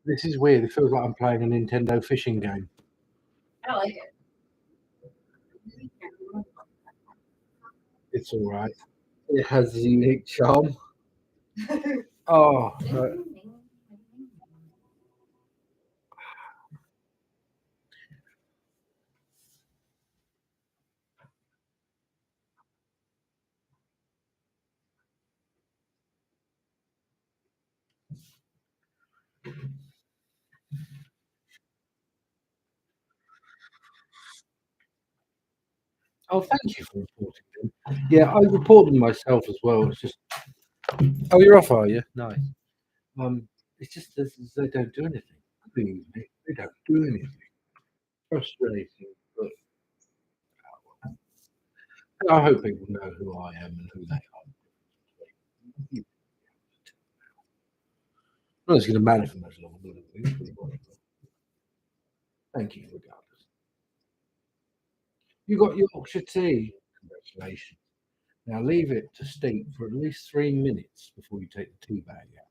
This is weird. It feels like I'm playing a Nintendo fishing game. I like it. It's all right. It has a unique charm. Oh, no. Oh, thank you for reporting them. Yeah, I report them myself as well. It's just, oh, you're off, are you? Nice. It's just they don't do anything. Believe me, they don't do anything. Frustrating, but I hope people know who I am and who they are. Well, it's going to matter for much longer. Thank you, regardless. You got Yorkshire tea. Congratulations. Now leave it to steep for at least 3 minutes before you take the tea bag out.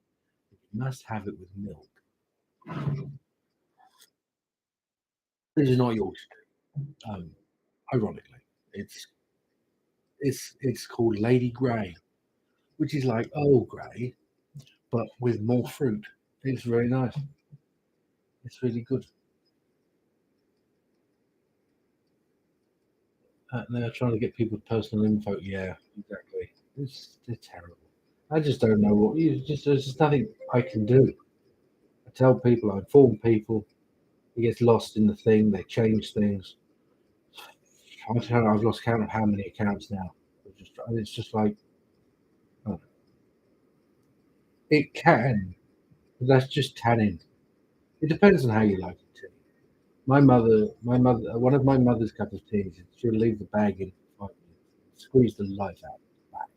You must have it with milk. This is not Yorkshire tea. Ironically, it's called Lady Grey, which is like Earl Grey, but with more fruit. It's very nice. It's really good. They're trying to get people's personal info. Yeah, exactly. They're terrible. I just don't know what. There's just nothing I can do. I tell people, I inform people. It gets lost in the thing. They change things. I don't know. I've lost count of how many accounts now. It's just like oh, it can. But that's just tanning. It depends on how you like it. Tea. One of my mother's cup of tea is she'll leave the bag in for 5 minutes, squeeze the life out of the bag.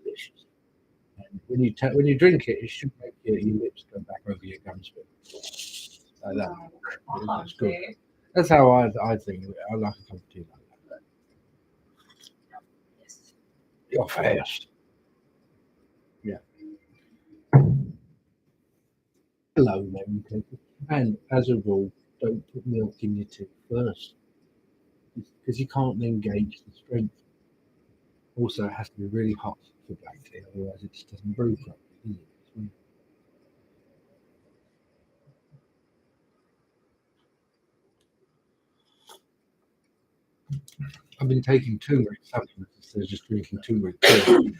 Delicious. And when you drink it, it should make your lips go back over your gums like that. That's good. That's how I think of it. I like a cup of tea like that. You're fast. Yeah. Hello, lemon people. And as a rule, don't put milk in your tea first because you can't then gauge the strength. Also, it has to be really hot for black tea, otherwise it just doesn't brew properly, does it? It's weird. I've been taking turmeric supplements instead of just drinking turmeric tea today.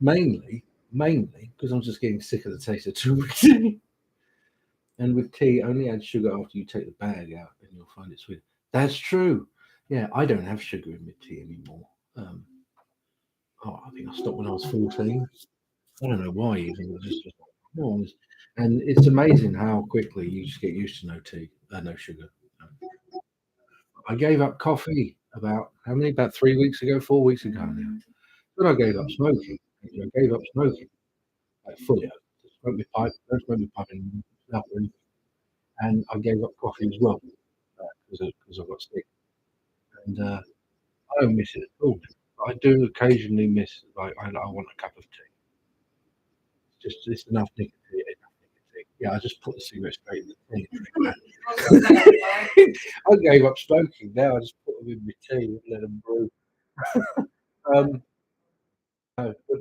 Mainly because I'm just getting sick of the taste of turmeric tea. And with tea, only add sugar after you take the bag out, and you'll find it sweet. That's true. Yeah, I don't have sugar in my tea anymore. I think I stopped when I was 14. I don't know why even. It was just no, and it's amazing how quickly you just get used to no tea, no sugar. I gave up coffee about how many? About 3 weeks ago, 4 weeks ago now. When I gave up smoking, I gave up smoking like fully. I smoked my pipe, don't smoke my pipe anymore, nothing. And I gave up coffee as well because I got sick. And I don't miss it at all. I do occasionally miss like I want a cup of tea. Just it's enough nicotine. Enough nicotine. Yeah, I just put the cigarette straight in the tea. I gave up smoking. Now I just put them in my tea and let them brew. Um, no, but,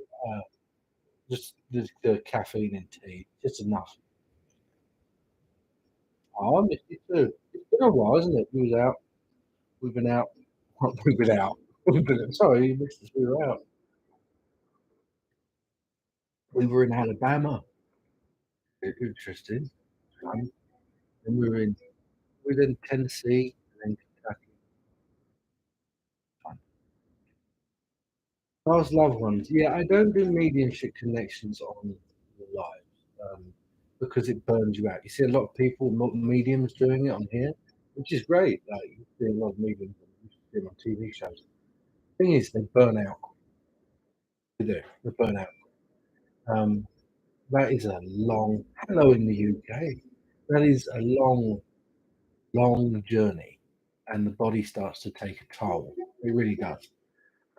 just the caffeine in tea, just enough. Oh, I missed it too. It's been a while, isn't it? We was out. We've been out. We've been out. Sorry, you missed us. We were out. We were in Alabama. Interesting. And we were in Tennessee and then Kentucky. Fun. Past loved ones. Yeah, I don't do mediumship connections on the live because it burns you out. You see a lot of people, mediums doing it on here, which is great. Like you see a lot of mediums, you see them on TV shows. Thing is, they burn out. They do. They burn out. Um, that is a long. Hello in the UK. That is a long journey, and the body starts to take a toll. It really does.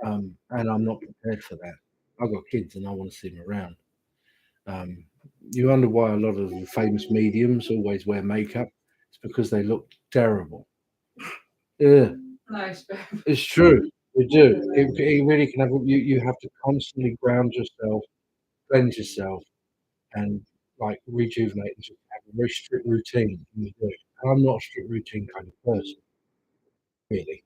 And I'm not prepared for that. I've got kids and I want to see them around. You wonder why a lot of the famous mediums always wear makeup. It's because they look terrible. Yeah, Nice. it's true. You do. It really can have. You have to constantly ground yourself, cleanse yourself, and like rejuvenate and just have a very strict routine. You do. And I'm not a strict routine kind of person, really.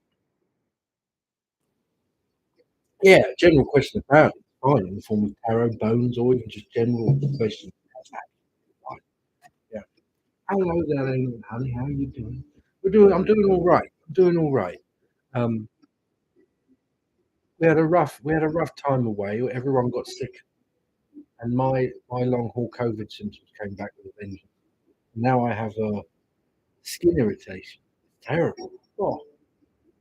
Yeah, general question about it, fine, in the form of tarot, bones, or even just general questions. That's absolutely fine. Yeah. Hello, darling, honey. How are you doing? We're doing. I'm doing all right. I'm doing all right. Um, we had a rough time away. Everyone got sick, and my long haul COVID symptoms came back with a vengeance. Now I have a skin irritation. It's terrible. Oh,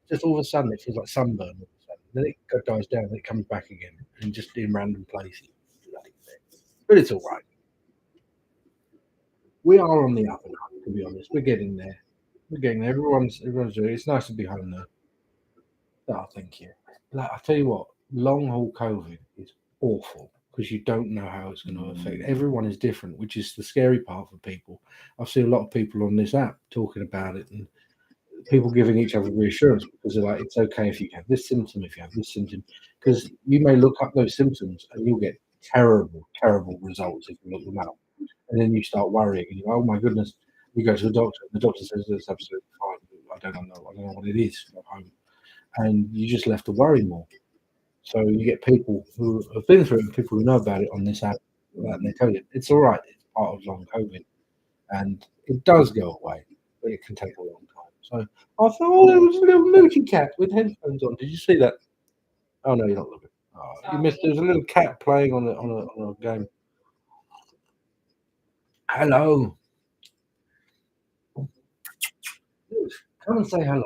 just all of a sudden it feels like sunburn. All of a sudden. Then it dies down, and it comes back again, and just in random places. Bloody thing. But it's all right. We are on the up and up, to be honest. We're getting there. We're getting there. Everyone's doing it. It's nice to be home though. Oh, thank you. Like, I tell you what, long haul COVID is awful because you don't know how it's going to affect. Everyone is different, which is the scary part for people. I've seen a lot of people on this app talking about it and people giving each other reassurance because they're like, it's okay if you have this symptom, if you have this symptom, because you may look up those symptoms and you'll get terrible, terrible results if you look them up. And then you start worrying and you go, oh my goodness, you go to the doctor and the doctor says it's absolutely fine. I don't know what it is at home. And you just left to worry more. So you get people who have been through it and people who know about it on this app, and they tell you it's all right. It's part of long COVID, and it does go away, but it can take a long time. So I thought, oh, there was a little moochie cat with headphones on. Did you see that? Oh no, you're not looking. Oh, you missed. There was a little cat playing on a game. Hello, come and say hello.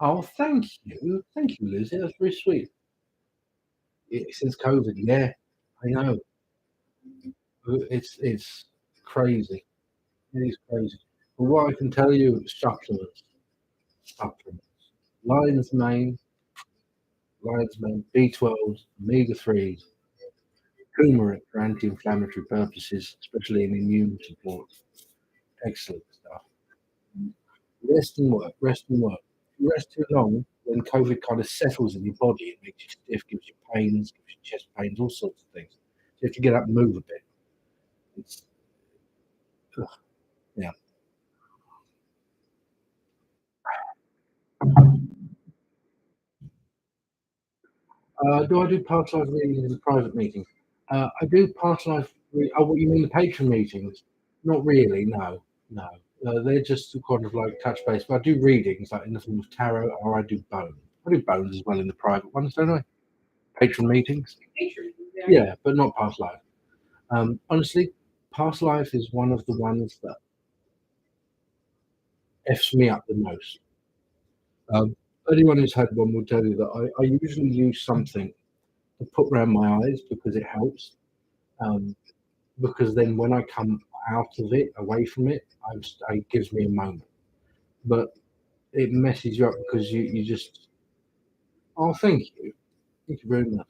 Oh, thank you, Lucy. That's very sweet. Since COVID, yeah, I know. It's crazy. It is crazy. But what I can tell you is supplements. Lion's mane, B12s, omega 3s, turmeric for anti-inflammatory purposes, especially in immune support. Excellent stuff. Rest and work, rest and work. If you rest too long, when COVID kind of settles in your body, it makes you stiff, gives you pains, gives you chest pains, all sorts of things. So you have to get up and move a bit. It's, ugh, yeah. Do I do past life readings in private meetings? I do past life. Oh, what you mean the patron meetings? Not really. No, no. They're just kind of like touch base. But I do readings like in the form of tarot, or I do bones. I do bones as well in the private ones, don't I? Patron meetings. Patron. Yeah, but not past life. Honestly, past life is one of the ones that f's me up the most. Um, Anyone who's had one will tell you that I usually use something to put around my eyes because it helps. Um, because then when I come out of it, away from it, it gives me a moment. But it messes you up because you just, oh, thank you very much.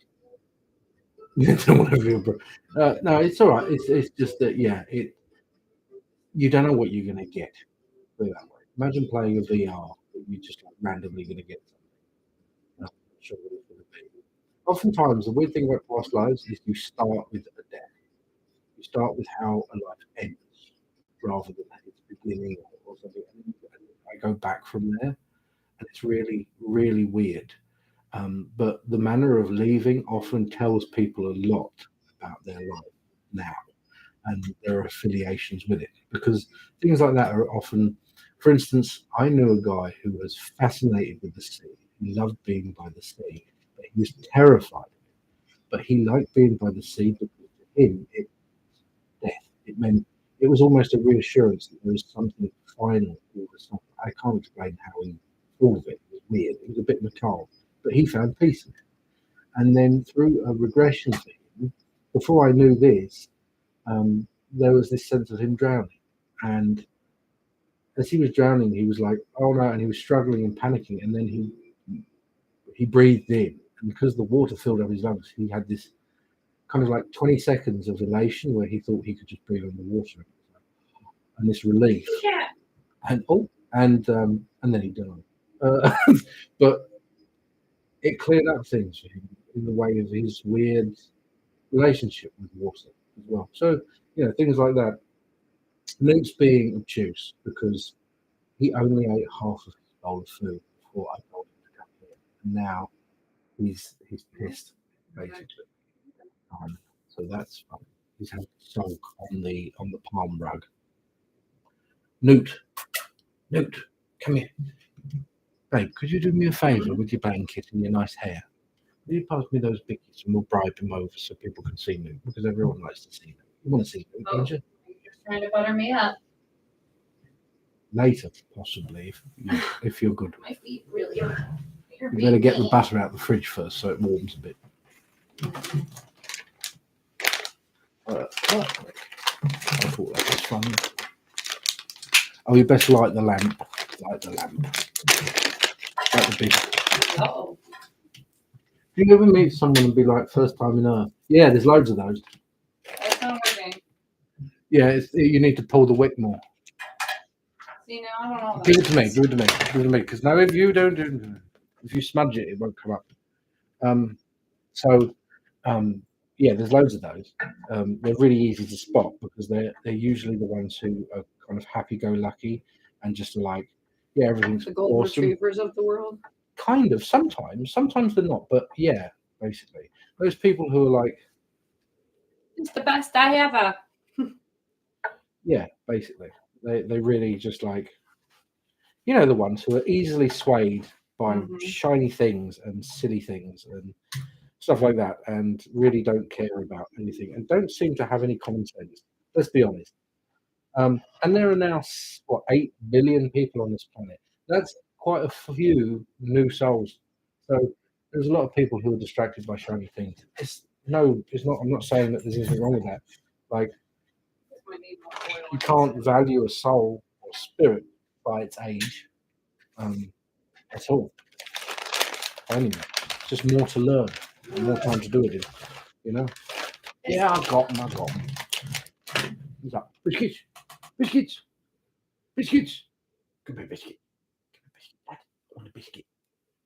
You don't want to feel, no, it's all right. It's just that, yeah, you don't know what you're going to get. Put it that way. Imagine playing a VR, that you're just like randomly going to get something. I'm not sure what it's going to be. Oftentimes, the weird thing about past lives is you start with a death. You start with how a life ends rather than its beginning or something. And I go back from there, and it's really, really weird. But the manner of leaving often tells people a lot about their life now and their affiliations with it, because things like that are often. For instance, I knew a guy who was fascinated with the sea. He loved being by the sea, but he was terrified. But he liked being by the sea because to him it death. It meant it was almost a reassurance that there was something final. All the stuff. I can't explain how he thought of it. It was weird. It was a bit macabre, but he found peace in it. And then through a regression for him, before I knew this, there was this sense of him drowning. And as he was drowning, he was like, "Oh no!" and he was struggling and panicking. And then he breathed in, and because the water filled up his lungs, he had this kind of like 20 seconds of elation where he thought he could just breathe underwater, and this relief, Yeah. and then he died. But it cleared up things for him in the way of his weird relationship with water as well. So, things like that. Luke's being obtuse because he only ate half of his bowl of food before I told him to come here. And now he's pissed, basically. So that's fun. He's had sulk on the palm rug. Newt, come here. Babe, could you do me a favour with your blanket and your nice hair? Will you pass me those bickies and we'll bribe him over so people can see Newt, because everyone likes to see Newt. You want to see Newt, don't you? You're trying to butter me up. Later, possibly, if you're good. My feet really are. You better get the butter out of the fridge first so it warms a bit. I thought that was funny. Oh, you best light the lamp. Light the lamp. Light the big. Oh. Do you ever meet someone and be like, first time in Earth? Yeah, there's loads of those. That's not working. Yeah, you need to pull the wick more. See, now I don't know. Give it to me, because now if you don't do, if you smudge it, it won't come up. Yeah, there's loads of those. They're really easy to spot because they're usually the ones who are kind of happy-go-lucky and just like, yeah, everything's The golden awesome. retrievers of the world. Kind of, sometimes they're not, but yeah, basically those people who are like, It's the best I ever. yeah, basically they really just like, the ones who are easily swayed by shiny things and silly things and stuff like that, and really don't care about anything and don't seem to have any common sense. Let's be honest. And there are now 8 billion people on this planet. That's quite a few new souls. So there's a lot of people who are distracted by shiny things. It's not. I'm not saying that there's anything wrong with that. Like, you can't value a soul or spirit by its age at all. Anyway, it's just more to learn, more time to do it in. Yeah, I got them. What's up? Biscuits. Give me a biscuit. Dad, I want a biscuit.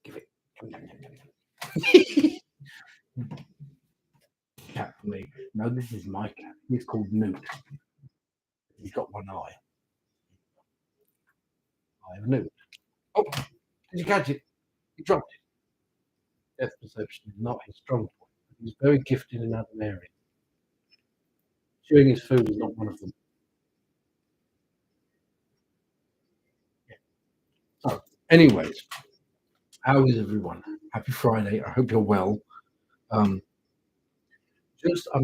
Give it. Cat for me. No, this is my cat. He's called Newt. He's got one eye. I have Newt. Oh, did you catch it? You dropped it. Depth perception is not his strong point. He's very gifted in other areas. Chewing his food is not one of them. Yeah. So, anyways, how is everyone? Happy Friday. I hope you're well. I'm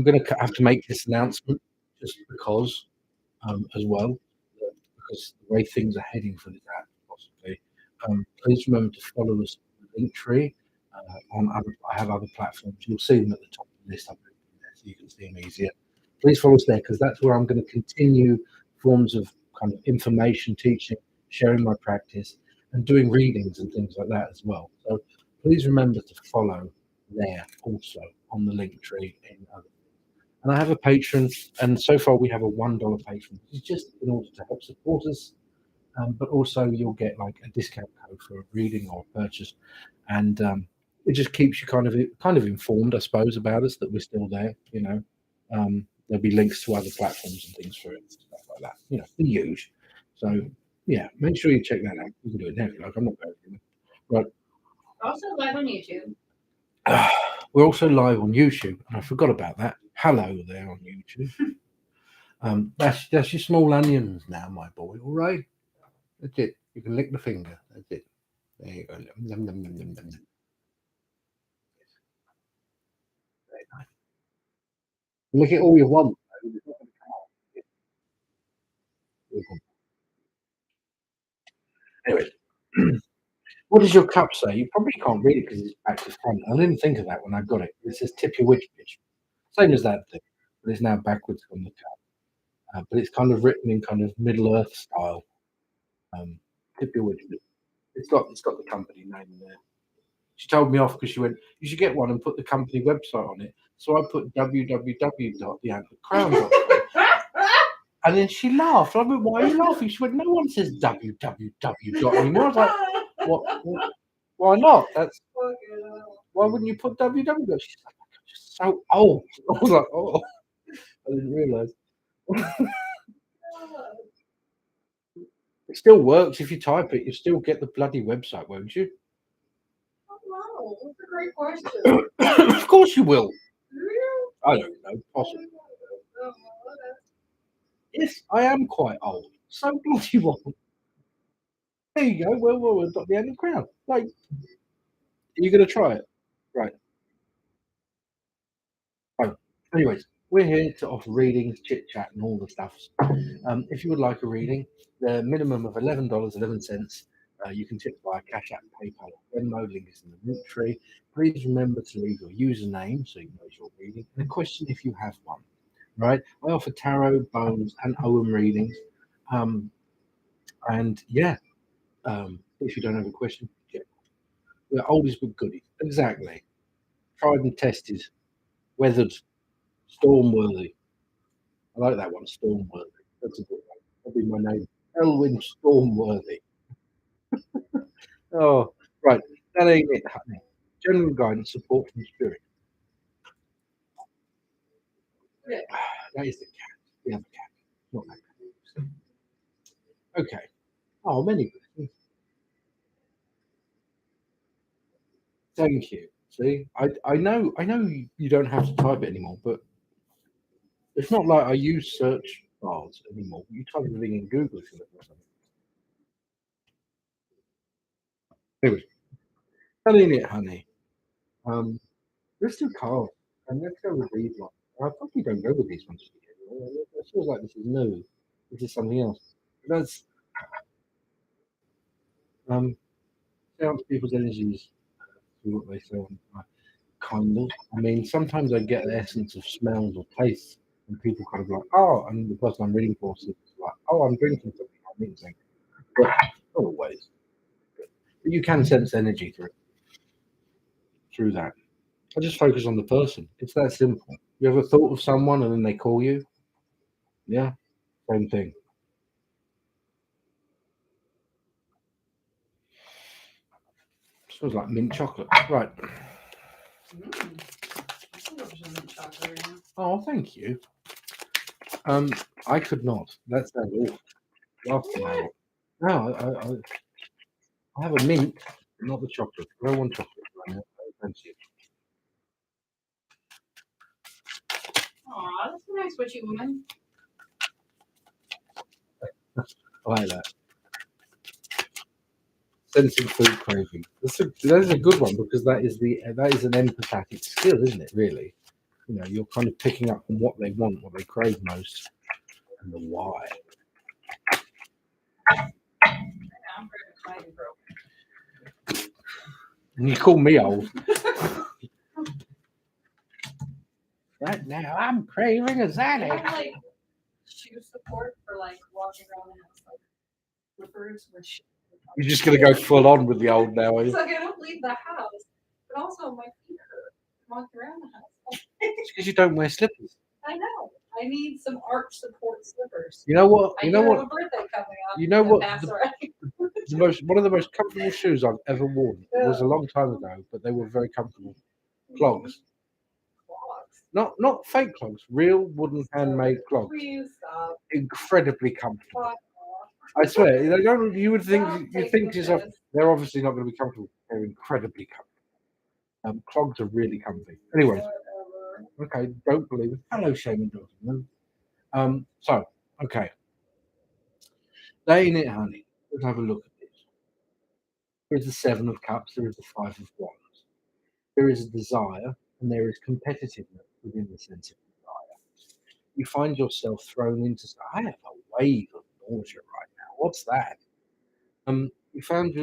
going to have to make this announcement just because, as well, because the way things are heading for this app, possibly. Please remember to follow us on the Linktree. I have other platforms. You'll see them at the top of the list. I'll put them there so you can see them easier. Please follow us there because that's where I'm going to continue forms of kind of information, teaching, sharing my practice, and doing readings and things like that as well. So please remember to follow there also on the Linktree in other things. And I have a patron, and so far we have a $1 patron, which is just in order to help support us. But also you'll get like a discount code for a reading or a purchase, and it just keeps you kind of informed, I suppose, about us, that we're still there. There'll be links to other platforms and things for it, and stuff like that. The huge. So yeah, make sure you check that out. You can do it now if you like. I'm not going to. Right. Also live on YouTube. We're also live on YouTube, and I forgot about that. Hello there on YouTube. That's your small onions now, my boy. All right. That's it. You can lick the finger. That's it. There you go. Nom, nom, nom, nom, nom. Very nice. Lick it all you want. Anyway, what does your cup say? You probably can't read it because it's back to front. I didn't think of that when I got it. It says tip your witch bitch. Same as that thing, but it's now backwards on the cup. But it's kind of written in kind of Middle Earth style. Tip your witch bitch. It's got the company name there. She told me off because she went, "You should get one and put the company website on it." So I put www.theantlercrown.com. And then she laughed. I went, "Why are you laughing?" She went, "No one says www. Anymore." I was like, "What? Why not? Why wouldn't you put www?" She's like, "I'm just so old." I was like, "Oh, I didn't realise." It still works if you type it. You still get the bloody website, won't you? Wow, that's a great question. Of course you will. I don't know. Possibly. Yes, I am quite old. So bloody what? There you go. Well, we've got the end of the crown. Like, are you going to try it? Right. Oh, anyways, we're here to offer readings, chit chat, and all the stuffs. If you would like a reading, the minimum of $11.11. You can tip via Cash App, PayPal, or Venmo. Link is in the root tree. Please remember to leave your username so you know it's your reading and a question if you have one. Right? I offer tarot, bones, and OM readings. And yeah, if you don't have a question, yeah, we're oldies but goodies. Exactly. Tried and tested, weathered, storm worthy. I like that one, Stormworthy. That's a good one. That'll be my name. Elwynn Stormworthy. Oh, right. That ain't it, honey. General guidance, support from spirit. Yeah. That is the cat. The other cat. Not that cat. Okay. Oh, many blessings. Thank you. See, I know you don't have to type it anymore, but it's not like I use search bars anymore. You type everything in Google if you look for something. Anyway, that ain't it, honey. Um, let's do cards, and let's go with these ones. I probably don't go with these ones. It feels like this is new. This is something else. That's sounds people's energies through what they say. Kind of. I mean, sometimes I get the essence of smells or tastes, and people kind of like, oh, and the person I'm reading for is like, oh, I'm drinking something, I'm eating something. But not always. But you can sense energy through that. I just focus on the person. It's that simple. You ever thought of someone and then they call you? Yeah, same thing. Smells like mint chocolate. Right. Oh, thank you. I could not. That's that awful. Last time. No, I have a mint, not the chocolate. I don't want chocolate right now. I don't fancy it. Aw, that's a nice witchy woman. I like that. Sensing food craving. That's a good one because that is an empathetic skill, isn't it? Really, you're kind of picking up on what they want, what they crave most, and the why. I'm very excited, bro. And you call me old. Right now, I'm craving a I Xanax. have like shoe support for like walking around the house, like flippers with shoes. You're just gonna go full on with the old now, are It's you? like I don't leave the house, but also my feet hurt walking around the house. It's because you don't wear slippers. I know. I need some arch support slippers. You know what? I You know hear I have what? a birthday coming up. You know and what? That's all right. One of the most comfortable shoes I've ever worn. It was a long time ago, but they were very comfortable. Clogs. Clogs. Not fake clogs, real wooden handmade clogs. Please stop. Incredibly comfortable. Fuck off. I swear, they don't. You would think Stop you taking think to yourself, this. they're obviously not going to be comfortable. They're incredibly comfortable. Clogs are really comfy. Anyways, Whatever. okay, don't believe it. Hello, Shaman Dawson. So okay, that ain't it, honey. Let's have a look at this. There is the Seven of Cups. There is the Five of Wands. There is a desire, and there is competitiveness within the sense of desire. You find yourself thrown into. I have a wave of nausea right now. What's that? You find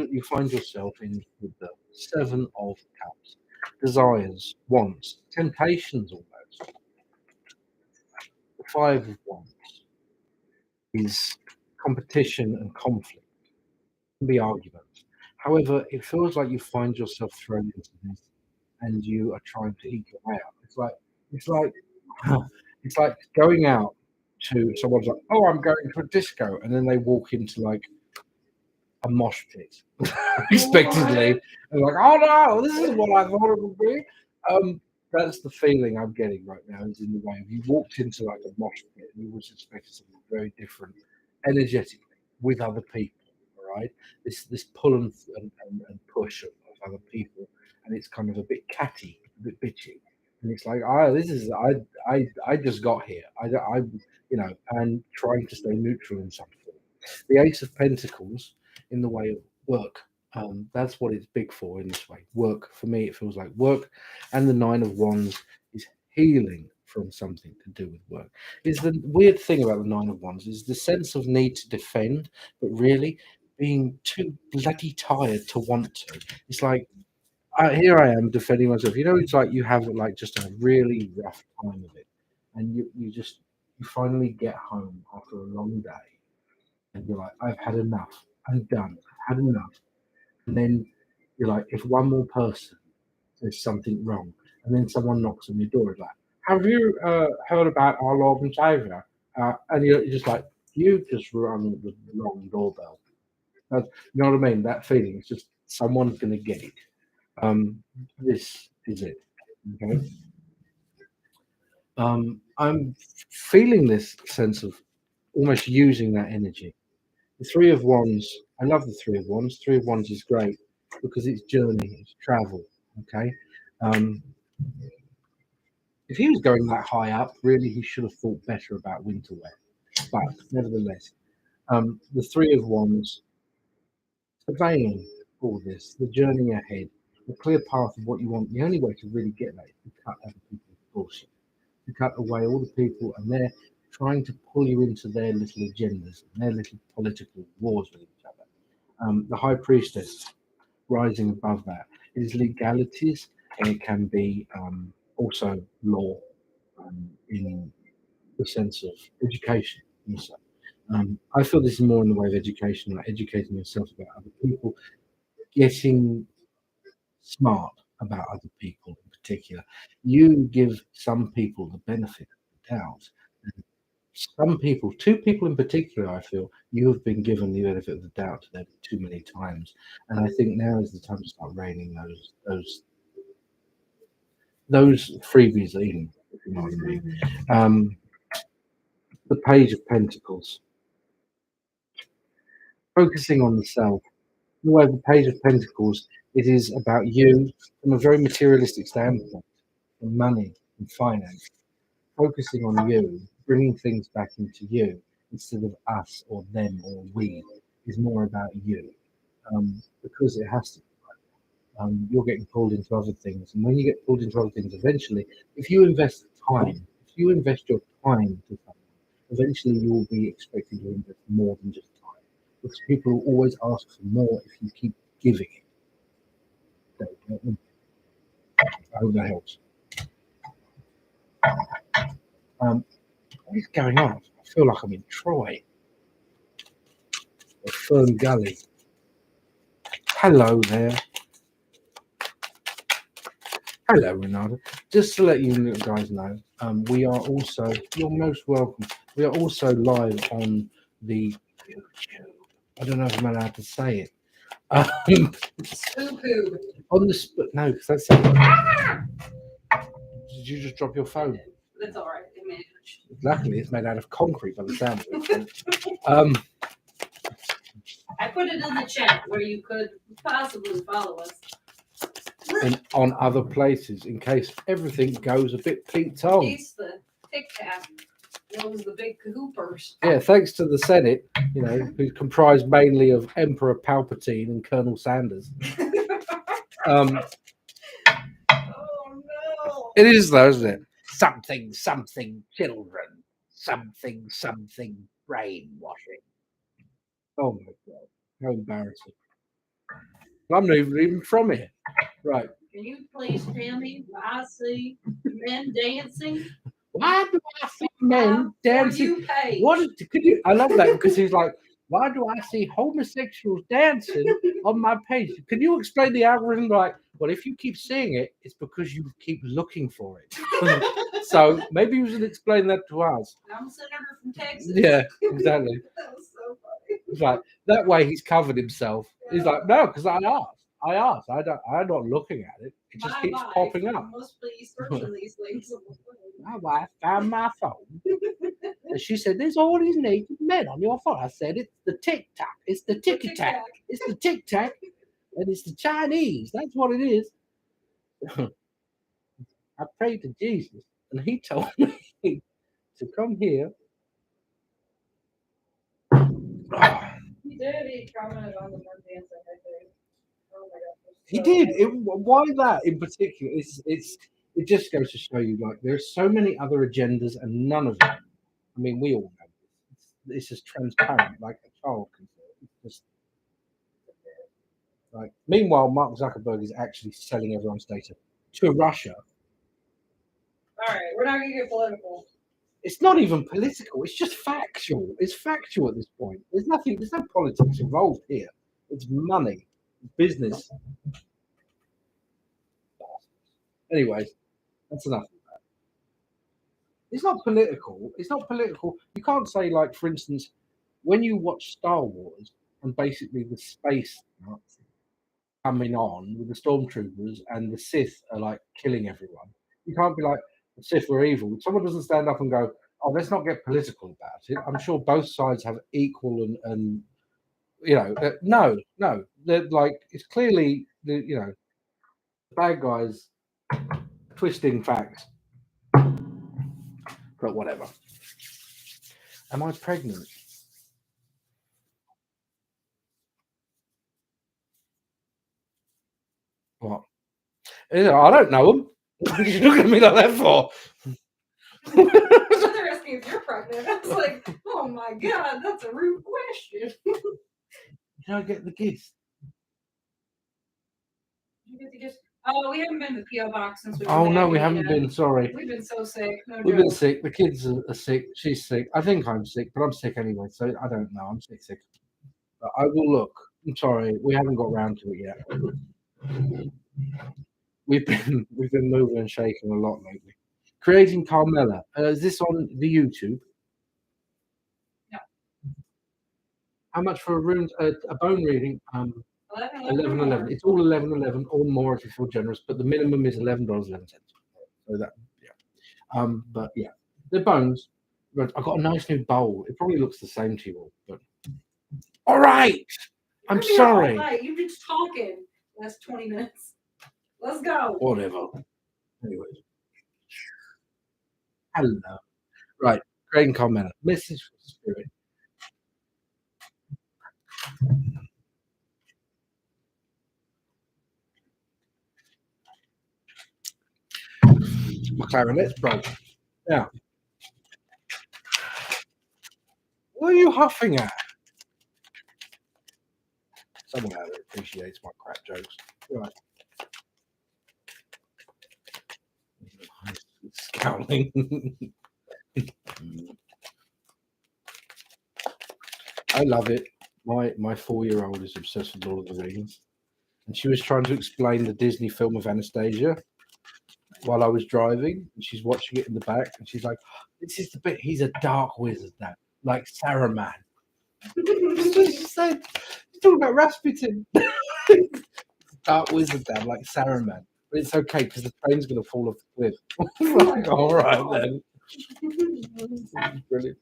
yourself in with the Seven of Cups, desires, wants, temptations, almost. The Five of Wands is competition and conflict, can be arguments. However, it feels like you find yourself thrown into this, and you are trying to eke your way out. It's like it's like going out to someone's like, oh, I'm going to a disco, and then they walk into like a mosh pit unexpectedly, and like, oh no, this is what I thought it would be. That's the feeling I'm getting right now. Is in the way of you walked into like a mosh pit and you was expecting something very different, energetically with other people. All right, this pull and push of other people, and it's kind of a bit catty, a bit bitchy, and it's like, oh, this is I just got here. And trying to stay neutral in something. The Ace of Pentacles in the way of work. That's what it's big for in this way. Work for me, it feels like work, and the Nine of Wands is healing from something to do with work. Is the weird thing about the Nine of Wands is the sense of need to defend, but really being too bloody tired to want to. It's like here I am defending myself. You know, it's like you have like just a really rough time of it, and you finally get home after a long day and you're like, I've had enough. I'm done. I've had enough. And then you're like, if one more person says something wrong, and then someone knocks on your door, it's like, have you heard about our Lord and Savior? And you're just like, you just rung the wrong doorbell. You know what I mean? That feeling. It's just someone's going to get it. This is it. Okay. I'm feeling this sense of almost using that energy. The Three of Wands, I love the Three of Wands. Three of Wands is great because it's journey, it's travel. Okay. Um, if he was going that high up, really, he should have thought better about winter wear. But nevertheless, the Three of Wands, surveying all this, the journey ahead, the clear path of what you want. The only way to really get that is to cut other people's bullshit, to cut away all the people, and they're trying to pull you into their little agendas and their little political wars with each other. The High Priestess rising above that. It is legalities and it can be also law in the sense of education. Also. I feel this is more in the way of education, like educating yourself about other people, getting smart about other people in particular. You give some people the benefit of the doubt. Some people, two people in particular, I feel you have been given the benefit of the doubt to them too many times, and I think now is the time to start reining those freebies in. If you know what I mean. The Page of Pentacles, focusing on the self. The way the Page of Pentacles, it is about you from a very materialistic standpoint, from money and finance. Focusing on you, bringing things back into you instead of us or them or we is more about you because it has to. You're getting pulled into other things, and when you get pulled into other things, eventually, if you invest time, if you invest your time to something, eventually you will be expected to invest more than just time, because people will always ask for more if you keep giving it. I hope that helps. What is going on? I feel like I'm in Troy or Fern Gully. Hello there. Hello, Renata. Just to let you guys know, we are also, you're most welcome. We are also live on the YouTube. I don't know if I'm allowed to say it. On the, no, because that's. Did you just drop your phone? That's all right. Luckily, it's made out of concrete by the sound of it. I put it in the chat where you could possibly follow us. And on other places, in case everything goes a bit Pete-tong. He's the Tic Tac. Those the big cahoopers. Yeah, thanks to the Senate, who's comprised mainly of Emperor Palpatine and Colonel Sanders. Oh no! It is though, isn't it? Something, children. Something, brainwashing. Oh my God, how embarrassing! I'm not even from here. Right. Can you please tell me why I see men dancing? Why do I see men dancing? You pay? What could you? I love that because he's like, Why do I see homosexuals dancing on my page? Can you explain the algorithm? Like, well, if you keep seeing it, it's because you keep looking for it. So maybe you should explain that to us. I'm a senator from Texas. Yeah, exactly. That was so funny. It's like that way he's covered himself. He's like, no, because I asked. I'm not looking at it. It just keeps popping up. Must be searching these things on the phone. My wife found my phone. And she said, there's all these naked men on your phone. I said, it's the TikTok. It's the Tic-Tac. It's the Tic-Tac. And it's the Chinese. That's what it is. I prayed to Jesus, and he told me to come here. He did. He commented on the one dance I had there. Oh my God. He did. Why that in particular? It just goes to show you, like, there's so many other agendas, and none of them. I mean, we all know this. It's just transparent, like a child can see it. It's just like. Meanwhile, Mark Zuckerberg is actually selling everyone's data to Russia. All right, we're not gonna get political. It's not even political. It's just factual. It's factual at this point. There's nothing. There's no politics involved here. It's money, business. Anyways, that's enough of that. It's not political. It's not political. You can't say, like, for instance, when you watch Star Wars and basically the space coming on with the stormtroopers and the Sith are like killing everyone. You can't be like, the Sith were evil. Someone doesn't stand up and go, oh, let's not get political about it. I'm sure both sides have equal and no, they're like, it's clearly the bad guys twisting facts, but whatever. Am I pregnant? What? I don't know them. What are you looking at me like that for? They're asking if you're pregnant. I was like, oh my God, that's a rude question. Did I get the gist? Did you get the gist? Oh, we haven't been to the PO box since we. Oh no, we haven't been. Sorry, we've been so sick. No we've joke. been sick. The kids are sick. She's sick. I think I'm sick, but I'm sick anyway, so I don't know. I'm sick. But I will look. I'm sorry, we haven't got round to it yet. We've been moving and shaking a lot lately. Creating Carmela. Is this on the YouTube? No. How much for a room? A bone reading? 11.11. It's all 11.11 or more if you feel generous, but the minimum is $11.11. So that, yeah. But yeah, the bones. But I got a nice new bowl. It probably looks the same to you all, but all right. I'm sorry. You've been talking last 20 minutes. Let's go. Whatever. Anyway. Hello. Right. Great comment. Message for Spirit. My clarinet's broken. Now, what are you huffing at? Someone out there appreciates my crap jokes. Right. Scowling. I love it. My 4-year-old is obsessed with Lord of the Rings, and she was trying to explain the Disney film of Anastasia while I was driving, and she's watching it in the back, and she's like, "This is the bit. He's a dark wizard now, like Saruman." She said, "You're talking about Rasputin." Dark wizard now, like Saruman. But it's okay because the train's going to fall off the cliff. Like, all right then. Brilliant.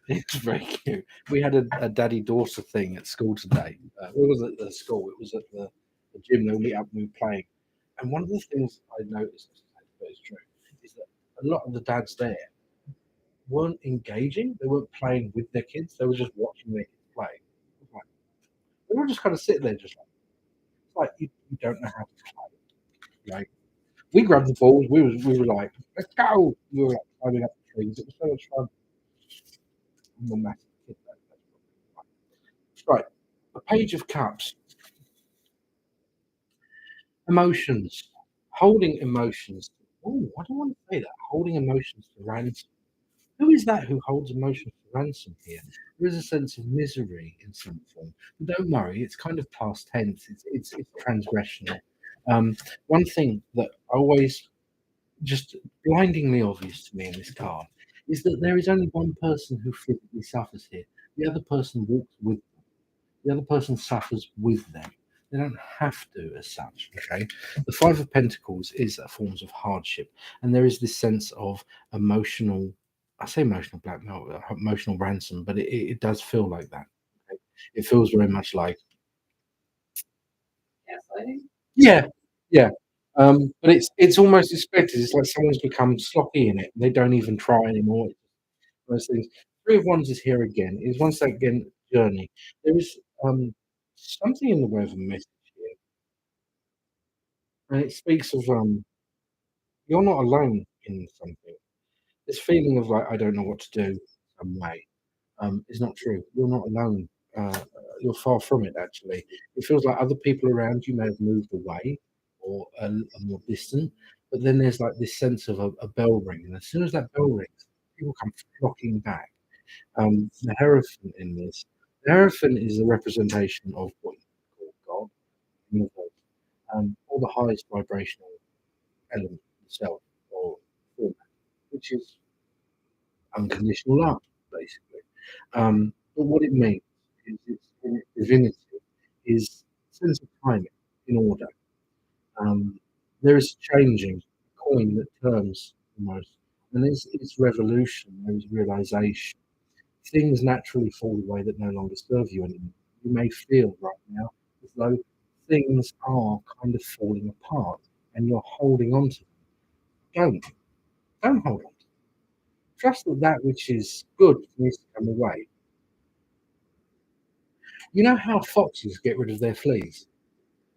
It's very cute. We had a daddy-daughter thing at school today. It wasn't at the school. It was at the gym. They'll meet up and we were playing. And one of the things I noticed, but it's true, is that a lot of the dads there weren't engaging. They weren't playing with their kids. They were just watching their kids play. Like, they were just kind of sitting there, just like you don't know how to play. Like, we grabbed the balls. We were like, let's go. We were like climbing up the trees. It was so much fun. Right, a page of cups. Emotions, holding emotions. Oh, I don't want to say that. Holding emotions to ransom. Who is that who holds emotion for ransom here? There is a sense of misery in some form. But don't worry, it's kind of past tense. It's transgressional. One thing that always just blindingly obvious to me in this card is that there is only one person who physically suffers here. The other person walks with them. The other person suffers with them. They don't have to, as such. Okay. The Five of Pentacles is a form of hardship, and there is this sense of emotional. I say emotional blackmail, emotional ransom, but it does feel like that. Okay? It feels very much like Gaslighting. yeah, yeah. But it's almost expected. It's like someone's become sloppy in it. They don't even try anymore. Those things. Three of Wands is here again. Is once again journey. There is something in the way of a message here, and it speaks of you're not alone in something. This feeling of like I don't know what to do some way is not true. You're not alone. You're far from it. Actually, it feels like other people around you may have moved away or are more distant, but then there's like this sense of a bell ring, and as soon as that bell rings, people come flocking back. The Hierophant in this, the Hierophant is a representation of what you call God, universe, or the highest vibrational element itself, or format, which is unconditional love, basically. But what it means is its in its divinity is sense of timing in order. Um, there is changing a coin that turns almost, and it's revolution. There is realization. Things naturally fall away that no longer serve you anymore. You may feel right now as though things are kind of falling apart, and you're holding on to them. Don't hold on. Trust that that which is good needs to come away. You know how foxes get rid of their fleas?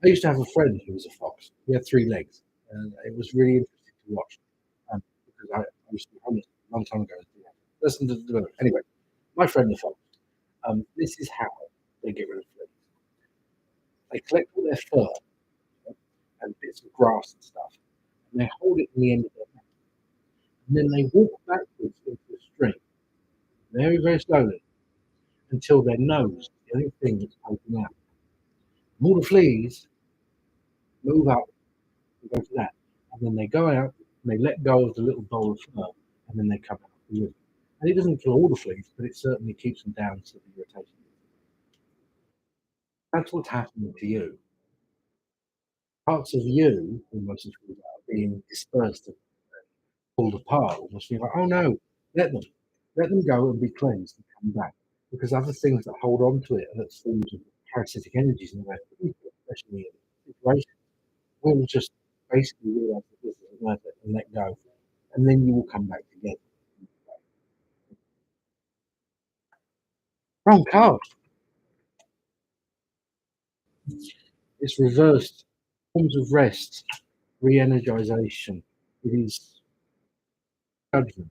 I used to have a friend who was a fox. He had three legs, and it was really interesting to watch because I used to be homeless a long time ago. Listen to the anyway. My friend the fox. This is how they get rid of fleas. They collect all their fur and bits of grass and stuff, and they hold it in the end of their neck, and then they walk backwards into the stream, very very slowly, until their nose is the only thing that's poking out. And all the fleas move up and go to that. And then they go out and they let go of the little bowl of fur and then they come out the river. And it doesn't kill all the fleas, but it certainly keeps them down to the irritation. That's what's happening to you. Parts of you, almost as well, are being dispersed and pulled apart, almost being like, oh no, let them. Let them go and be cleansed and come back. Because other things that hold on to it are that forms of parasitic energies in the way of people, especially in situations, will just basically realize that this isn't worth it and let go. And then you will come back together. Wrong card. It's reversed. Forms of rest, re-energization. It is judgment.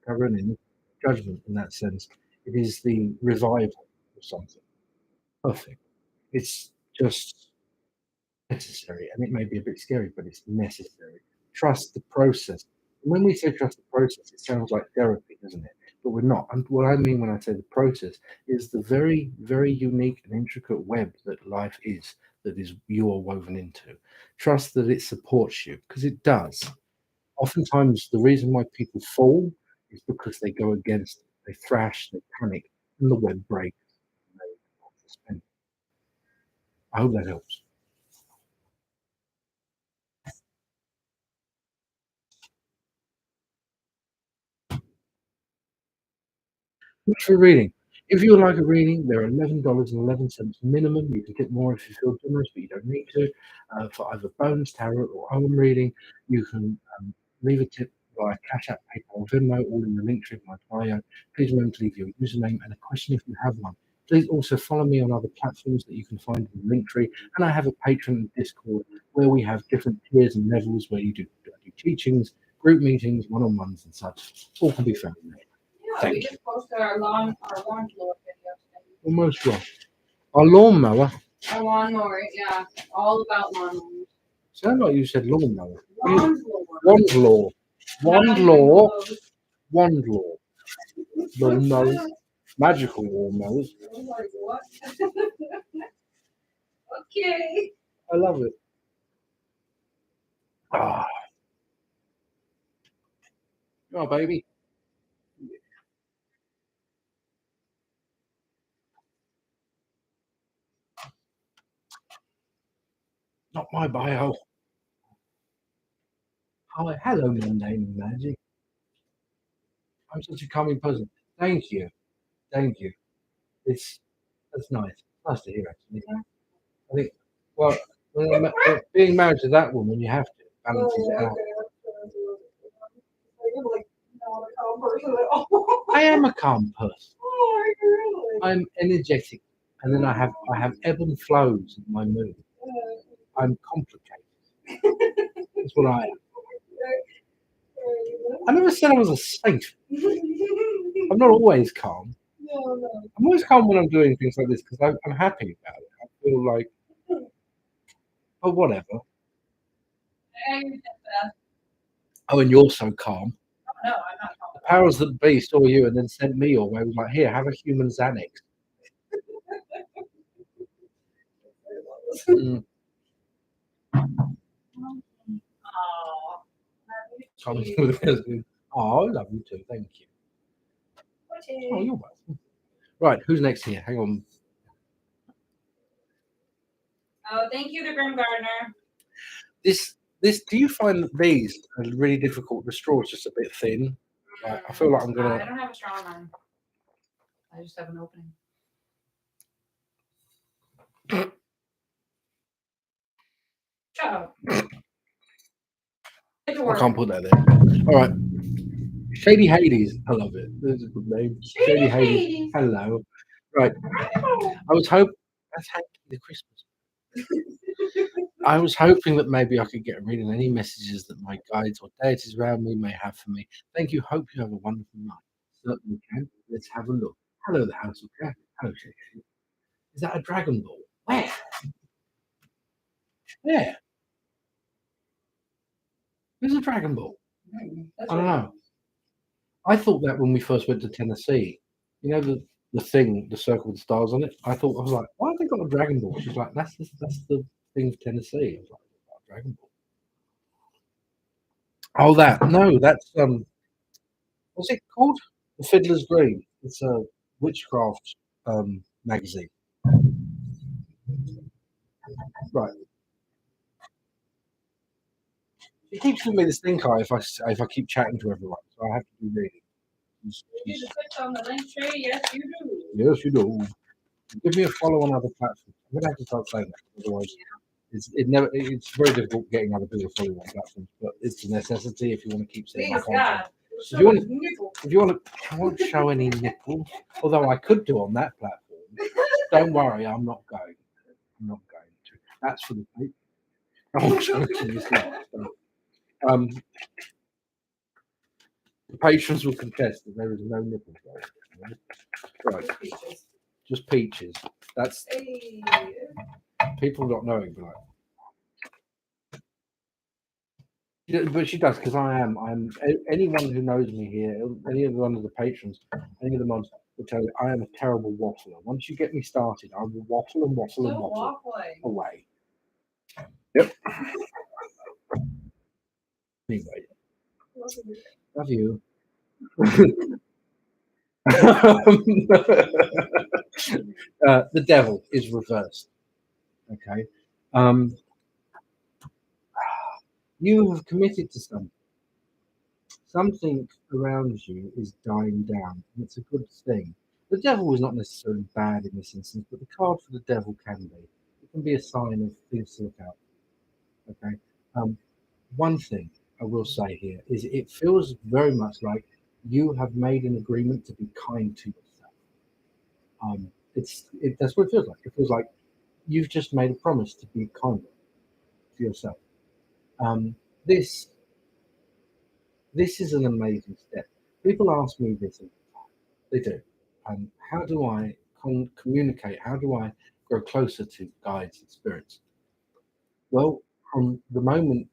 Covering judgment in that sense. It is the revival of something. Perfect. It's just necessary, and it may be a bit scary, but it's necessary. Trust the process. And when we say trust the process, it sounds like therapy, doesn't it? But we're not. And what I mean when I say the process is the very, very unique and intricate web that life is, that is you are woven into. Trust that it supports you, because it does. Oftentimes, the reason why people fall is because they go against it. They thrash, they panic, and the web breaks. And they suspend. I hope that helps. Much for reading. If you would like a reading, they're $11.11 minimum. You can get more if you feel generous, but you don't need to. For either Bones, Tarot, or Owen reading, you can leave a tip via Cash App, PayPal, or Venmo, all in the link tree in my bio. Please remember to leave your username and a question if you have one. Please also follow me on other platforms that you can find in the link tree. And I have a Patreon and Discord where we have different tiers and levels where I do teachings, group meetings, one-on-ones, and such. All can be found there. Yeah, Thank we you. just posted our lawnmower video today. Almost wrong. Our lawnmower. Our lawnmower, yeah, all about lawnmowers. Sound like you said lawnmower. Lawnmower. Wand law. Wand law. Wand lawnmowers, magical lawnmowers. I was like, what? Okay. I love it. Ah, oh, baby. Not my bio. Hi, hello, mundane magic. I'm such a calming person. Thank you. Thank you. It's that's nice. Nice to hear, actually. I think, well, being married to that woman, you have to balance it out. You're like not a calm person at all. I am a calm person. Oh, really? I'm energetic, and then I have ebb and flows in my mood. I'm complicated. That's what I am. I never said I was a saint. I'm not always calm. No, no. I'm always calm when I'm doing things like this because I'm happy about it. I feel like, oh, whatever. Oh, and you're so calm. No, I'm not calm. The powers that be saw you and then sent me your way. Was like, here, have a human Xanax. Mm. Oh, Calming with the oh, I love you too. Thank you. Oh, you're welcome. Right, who's next here? Hang on. Oh, thank you to Grim Gardner. This. Do you find that these are really difficult? The straw is just a bit thin. Like, I feel like I'm I gonna. don't have a straw in mine. I just have an opening. Shut up. I can't put that there. All right. Shady Hades. I love it. This is a good name. Shady Hades. Hello. Right. I was hoping that's Hanky the Christmas. I was hoping that maybe I could get rid of any messages that my guides or deities around me may have for me. Thank you. Hope you have a wonderful night. Certainly can. Let's have a look. Hello, the House of Dragon. Hello, Shady Hades. Is that a Dragon Ball? Where? Where? There's a Dragon Ball. I don't know. I thought that when we first went to Tennessee, you know the thing, the circle with stars on it. I was like, why have they got a Dragon Ball? She's like, that's the thing of Tennessee. I was like, Dragon Ball. Oh, that no, that's what's it called? The Fiddler's Green. It's a witchcraft magazine. Right. It keeps giving me this thing, Kai, if I keep chatting to everyone, so I have to be reading. You need to click on the link tree. Yes, you do. Yes, you do. Give me a follow on other platforms. I'm gonna have to start saying that, otherwise it's very difficult getting other people to follow you on platforms, but it's a necessity if you want to keep seeing my Please, content. God. If you want to, I won't show any nipples, although I could do on that platform. Don't worry, I'm not going. I'm not going to. That's for the people. I'm joking, it's not. So, the patrons will contest that there is no nipples going. Right, just peaches. That's Hey. people not knowing, but like. Yeah, but she does because I'm anyone who knows me here, any of one of the patrons, any of the mods will tell you I am a terrible waffler. Once you get me started, I will waffle and waffle and waffle away. Yep. Anyway, love you. The devil is reversed. Okay. You have committed to something. Something around you is dying down, and it's a good thing. The devil is not necessarily bad in this instance, but the card for the devil can be. It can be a sign of things to look out for. Okay. One thing I will say here is it feels very much like you have made an agreement to be kind to yourself. That's what it feels like. It feels like you've just made a promise to be kind to yourself. Um, this this is an amazing step. People ask me this all the time. They do. How do I communicate? How do I grow closer to guides and spirits? Well, from the moment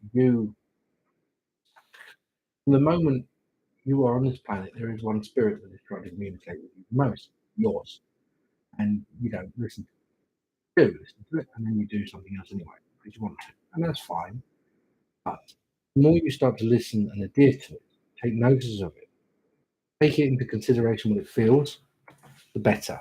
You are on this planet. There is one spirit that is trying to communicate with you the most, yours. And you don't listen to it. You do listen to it, and then you do something else anyway because you want to. And that's fine. But the more you start to listen and adhere to it, take notice of it, take it into consideration what it feels, the better.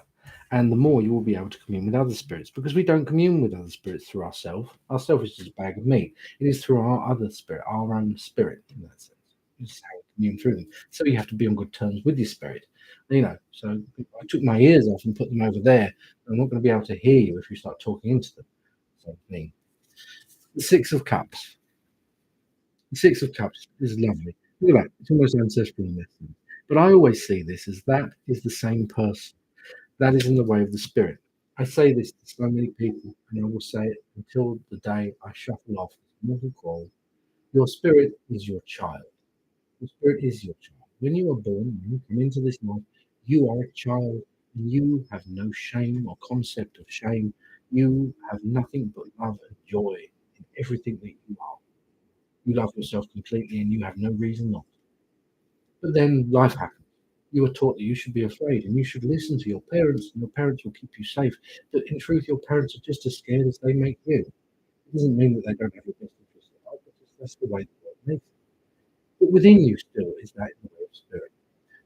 And the more you will be able to commune with other spirits because we don't commune with other spirits through ourselves. Ourself is just a bag of meat. It is through our other spirit, our own spirit in that sense. This is how we commune through them. So you have to be on good terms with your spirit. So I took my ears off and put them over there. I'm not going to be able to hear you if you start talking into them. So me. The Six of Cups. The Six of Cups is lovely. Look at that. It's almost ancestral in this thing. But I always see this as that is the same person. That is in the way of the spirit. I say this to so many people, and I will say it until the day I shuffle off this mortal coil. Your spirit is your child. Your spirit is your child. When you are born, when you come into this life, you are a child, and you have no shame or concept of shame. You have nothing but love and joy in everything that you are. You love yourself completely, and you have no reason not to. But then life happens. You are taught that you should be afraid and you should listen to your parents, and your parents will keep you safe. But in truth, your parents are just as scared as they make you. It doesn't mean that they don't have your best interest at heart, because that's the way the world makes it. But within you still is that in the way of spirit.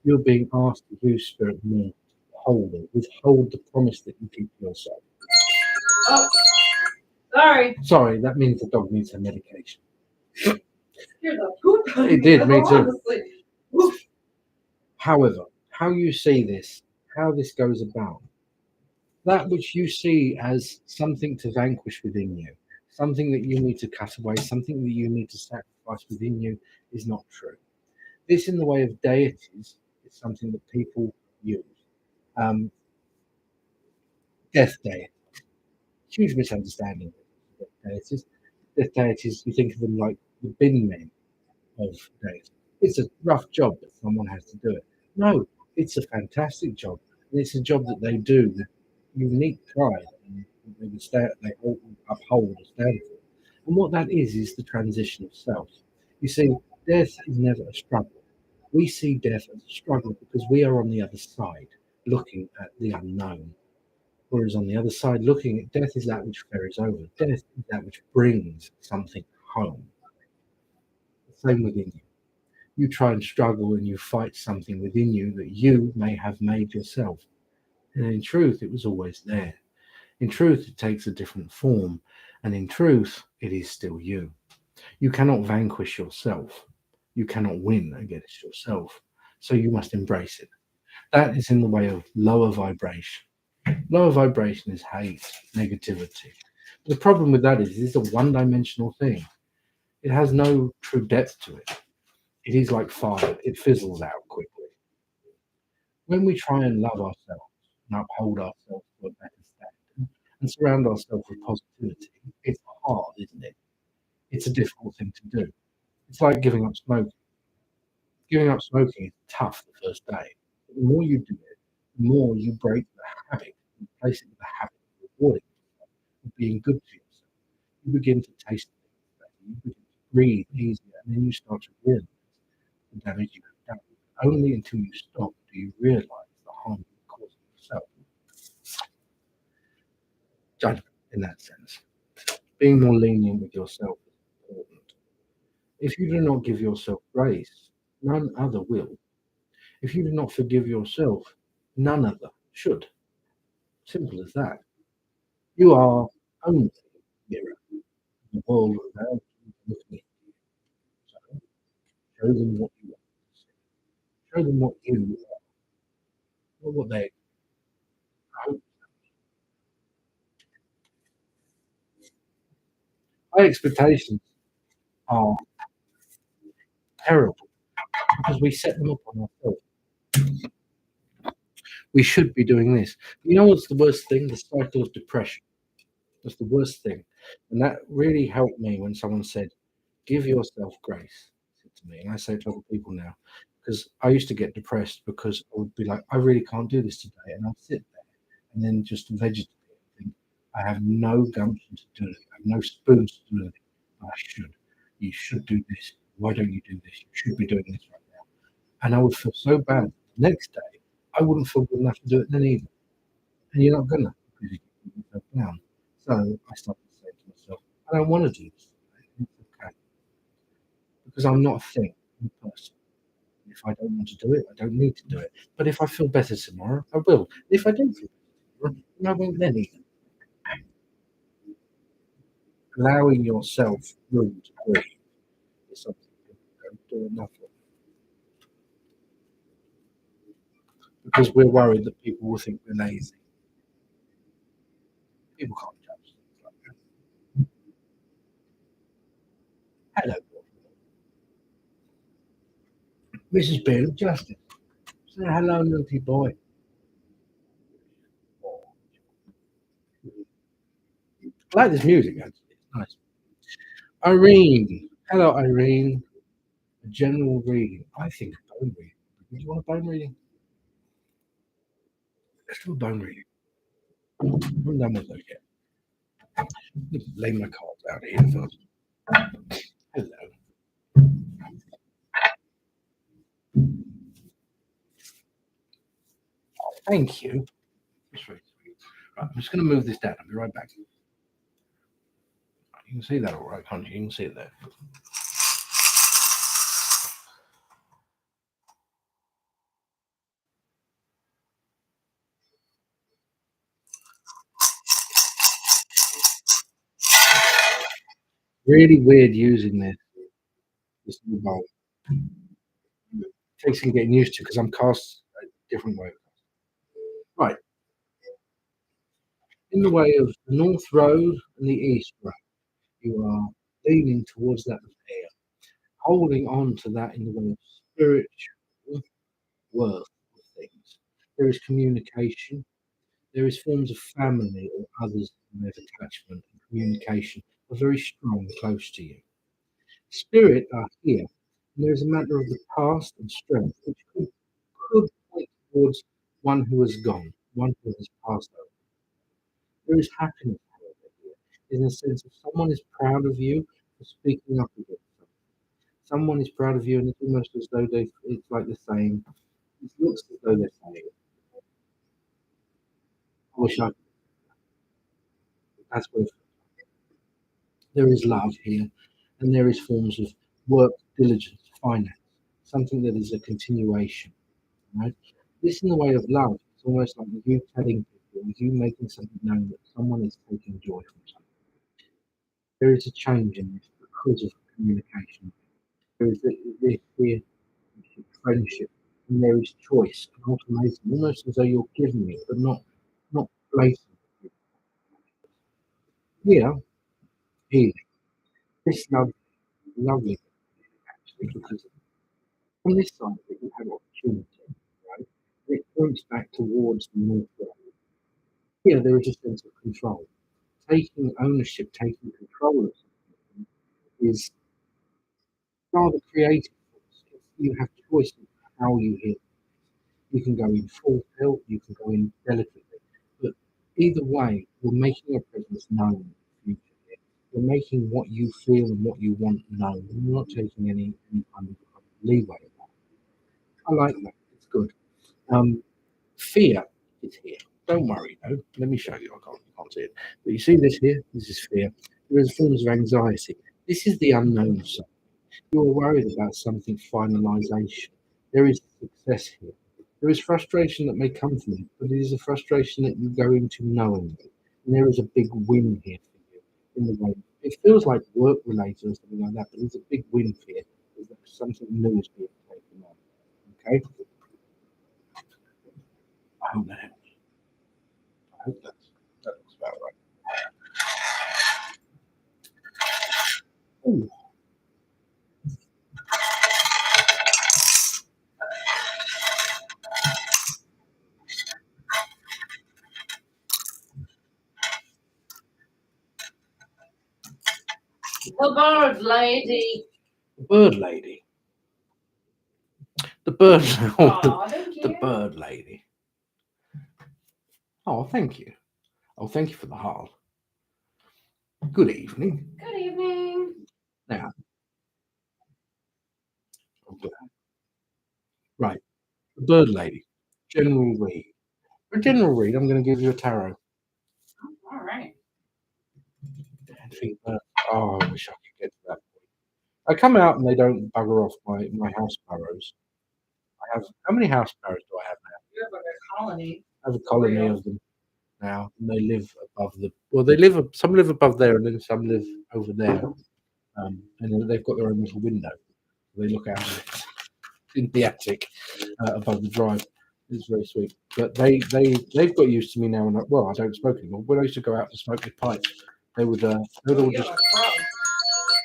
You're being asked to use spirit more, to hold it, withhold the promise that you keep to yourself. Oh, sorry. Sorry, that means the dog needs her medication. Scared the poop out of It did, me too. honestly. Oof. However, how you see this, how this goes about, that which you see as something to vanquish within you, something that you need to cut away, something that you need to sacrifice within you, is not true. This, in the way of deities, is something that people use. Um, Death deity, huge misunderstanding of deities. Death deities, you think of them like the bin men of deities. It's a rough job, but someone has to do it. No, it's a fantastic job. And it's a job that they do with unique pride and they uphold and stand for. And what that is the transition of self. You see, death is never a struggle. We see death as a struggle because we are on the other side, looking at the unknown. Whereas on the other side, looking at death is that which ferries over. Death is that which brings something home. The same within you. You try and struggle and you fight something within you that you may have made yourself. And in truth, it was always there. In truth, it takes a different form. And in truth, it is still you. You cannot vanquish yourself. You cannot win against yourself. So you must embrace it. That is in the way of lower vibration. Lower vibration is hate, negativity. The problem with that is it's a one dimensional thing. It has no true depth to it. It is like fire, it fizzles out quickly. When we try and love ourselves and uphold ourselves to a better standard and surround ourselves with positivity, it's hard, isn't it? It's a difficult thing to do. It's like giving up smoking. Giving up smoking is tough the first day. But the more you do it, the more you break the habit and replace it with a habit of rewarding yourself, of being good to yourself. You begin to taste things better. You begin to breathe easier, and then you start to realize the damage you have done. Only until you stop do you realize the harm you're causing yourself. Judgment in that sense. Being more lenient with yourself is important. If you do not give yourself grace, none other will. If you do not forgive yourself, none other should. Simple as that. You are only a mirror. The world around you is looking at you. So show them what you want to see. Show them what you are, not what they hope. High expectations are terrible because we set them up on ourselves. We should be doing this. You know what's the worst thing? The cycle of depression. That's the worst thing. And that really helped me when someone said, give yourself grace, said to me. And I say it to other people now, because I used to get depressed because I would be like, I really can't do this today. And I'll sit there and then just vegetate and think, I have no gumption to do it. I have no spoons to do it. I should. You should do this. Why don't you do this? You should be doing this right now. And I would feel so bad. The next day, I wouldn't feel good enough to do it then either. And you're not gonna because you keep yourself down. So I started saying to myself, I don't want to do this. It's okay. Because I'm not a thing, I'm a person. If I don't want to do it, I don't need to do it. But if I feel better tomorrow, I will. If I don't feel better tomorrow, then I won't then either. Allowing yourself room to breathe is something people don't do enough of. Because we're worried that people will think we're lazy. People can't judge things like that. Hello, Mrs. Beard of Justice. Say hello, naughty boy. I like this music, actually. It's nice. Irene. Hello, Irene. A general reading. I think a bone reading. Do you want a bone reading? Let's do a bone reading. I haven't done with those yet. Lay my cards out here first. Hello. Thank you. That's very sweet. Right, I'm just going to move this down. I'll be right back. You can see that all right, can't you? You can see it there. Really weird using this new bowl. It takes some getting used to because I'm cast a different way. Right. In the way of the North Road and the East Road, you are leaning towards that pair, holding on to that in the way of spiritual worth of things. There is communication, there is forms of family or others who have attachment and communication are very strong close to you. Spirit are here, and there is a matter of the past and strength which could point towards one who has gone, one who has passed over. There is happiness, however, here, in the sense of someone is proud of you for speaking up against something. Someone is proud of you, and it's almost as though it's like they're saying, it looks as though they're saying, I wish I could. That's what it feels. There is love here, and there is forms of work, diligence, finance, something that is a continuation, right? This in the way of love, it's almost like you telling people, you making something known that someone is taking joy from something. There is a change in this because of communication. There is the friendship, and there is choice and ultimatum, almost as though you're giving it, but not placing it. Here, healing. This lovely actually, because on this side of it, you have opportunity, right? And it points back towards the north road. Here, there is a sense of control. Taking ownership, taking control of something is rather creative. You have choice in how you heal. You can go in full tilt, you can go in delicately. But either way, you're making your presence known in the future here. You're making what you feel and what you want known. You're not taking any kind of leeway in that. I like that. It's good. Um, Fear is here. Don't worry though. Let me show you. You can't see it. But you see this here? This is fear. There is forms of anxiety. This is the unknown side. You're worried about something finalization. There is success here. There is frustration that may come from it, but it is a frustration that you go into knowingly. And there is a big win here for you in the way. It feels like work related or something like that, but there's a big win for you. Is that something new is being taken on. Okay? I hope that helps. I hope that looks about right. Ooh, The bird lady. the bird lady. The bird. Aw, thank The you. bird lady. Oh, thank you. Oh, thank you for the heart. Good evening. Good evening. Now, I'm glad. The bird lady, general read. For a general read, I'm going to give you a tarot. All right. I think, oh, I wish I could get to that point. I come out and they don't bugger off my house sparrows. I have how many house sparrows do I have now? You have like a colony. I have a colony of them now, and they live above the. Well, they live. Some live above there, and then some live over there. And they've got their own little window. They look out in the attic above the drive. It's very sweet. But they've got used to me now. And well, I don't smoke anymore. When I used to go out to smoke with pipes, they would all just.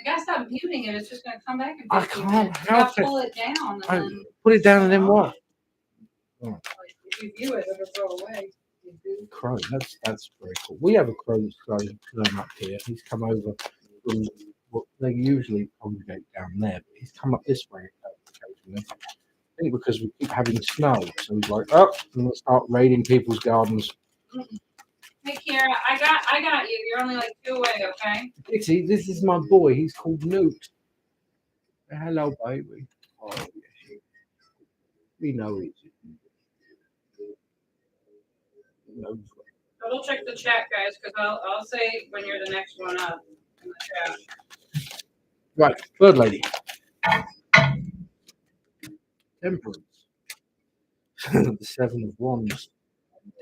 You gotta stop muting it. It's just gonna come back and I can't help it. pull it down. And then Put it down and then what? like, if you view it, it'll go away. Crow. That's very cool. We have a crow that's grown up here. He's come over from what they usually congregate down there, but he's come up this way occasionally. I think because we keep having snow, so he's like, oh, I'm gonna start raiding people's gardens. Hey Kira, I got you. You're only like 2 away, okay? Dixie, this is my boy. He's called Newt. Hello, baby. Oh, yeah. We know each other. Double check the chat, guys, because I'll say when you're the next one up in the chat. Right, bird lady. Temperance. The Seven of Wands.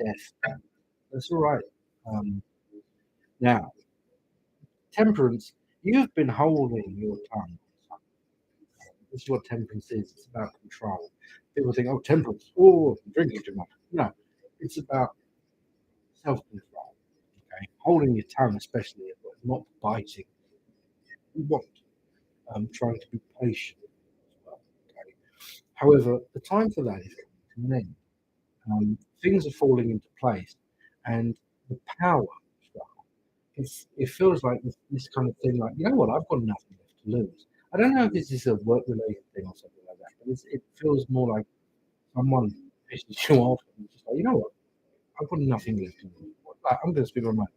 Death. That's all right. Now, temperance. You've been holding your tongue. This is what temperance is. It's about control. People think, oh, temperance. Oh, I'm drinking too much. No, it's about self-control. Okay, holding your tongue, especially, not biting. You want trying to be patient as well. Okay. However, the time for that is coming to an end. Things are falling into place, and the power struggle. It feels like this kind of thing. Like, you know what? I've got nothing left to lose. I don't know if this is a work-related thing or something like that, but it feels more like someone pisses you off, and you're just like, you know what? I've got nothing left to lose. Like, I'm going to speak my mind.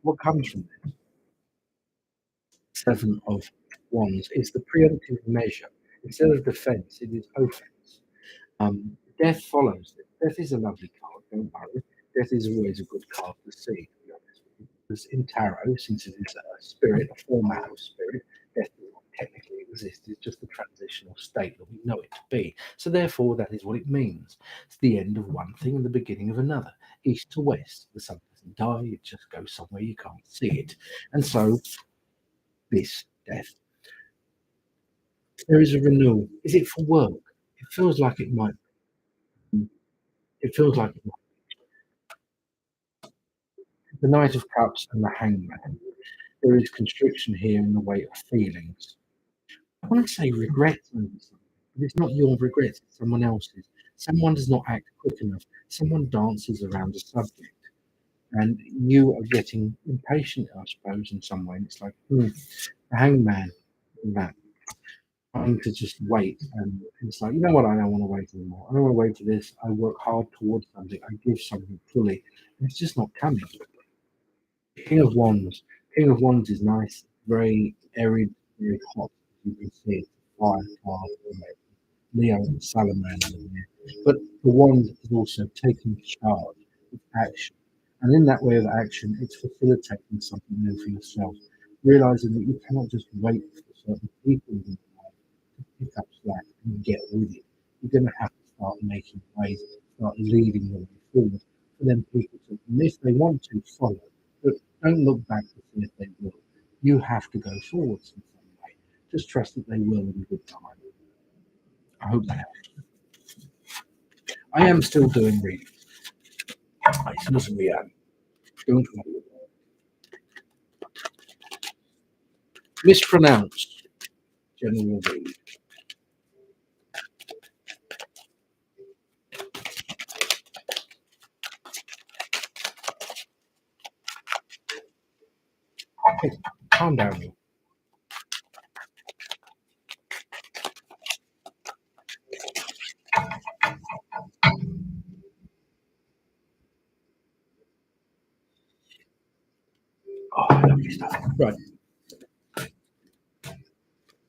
What comes from this? Seven of Wands is the preemptive measure. Instead of defense, it is offense. Death follows it. Death is a lovely card, don't worry. Death is always a good card to see, to be honest with you. Because in tarot, since it is a spirit, a format of spirit, death does not technically exist. It's just the transitional state that we know it to be. So therefore, that is what it means. It's the end of one thing and the beginning of another. East to west. The sun doesn't die, it just goes somewhere you can't see it. And so this death. There is a renewal. Is it for work? It feels like it might. It feels like it might. The Knight of Cups and the Hangman. There is constriction here in the way of feelings. I want to say regret, but it's not your regret, it's someone else's. Someone does not act quick enough. Someone dances around a subject. And you are getting impatient, I suppose, in some way. And it's like, the Hangman, that. Trying to just wait, and it's like, you know what, I don't want to wait anymore. I don't want to wait for this. I work hard towards something. I give something fully. And it's just not coming. King of Wands. King of Wands is nice, very arid, very hot. You can see it. Fire, Leo and Salamander in there. But the wand is also taking charge of action. And in that way of action, it's facilitating something new for yourself. Realizing that you cannot just wait for certain people in your life to pick up slack and get with it. You're going to have to start making ways, start leading the way forward for them people to, and if they want to, follow. But don't look back to see if they will. You have to go forwards in some way. Just trust that they will in good time. I hope that helps. I am still doing readings. It's not me. Don't worry. Mispronounced. General read. Hey, calm down. You. Oh, lovely stuff. Right.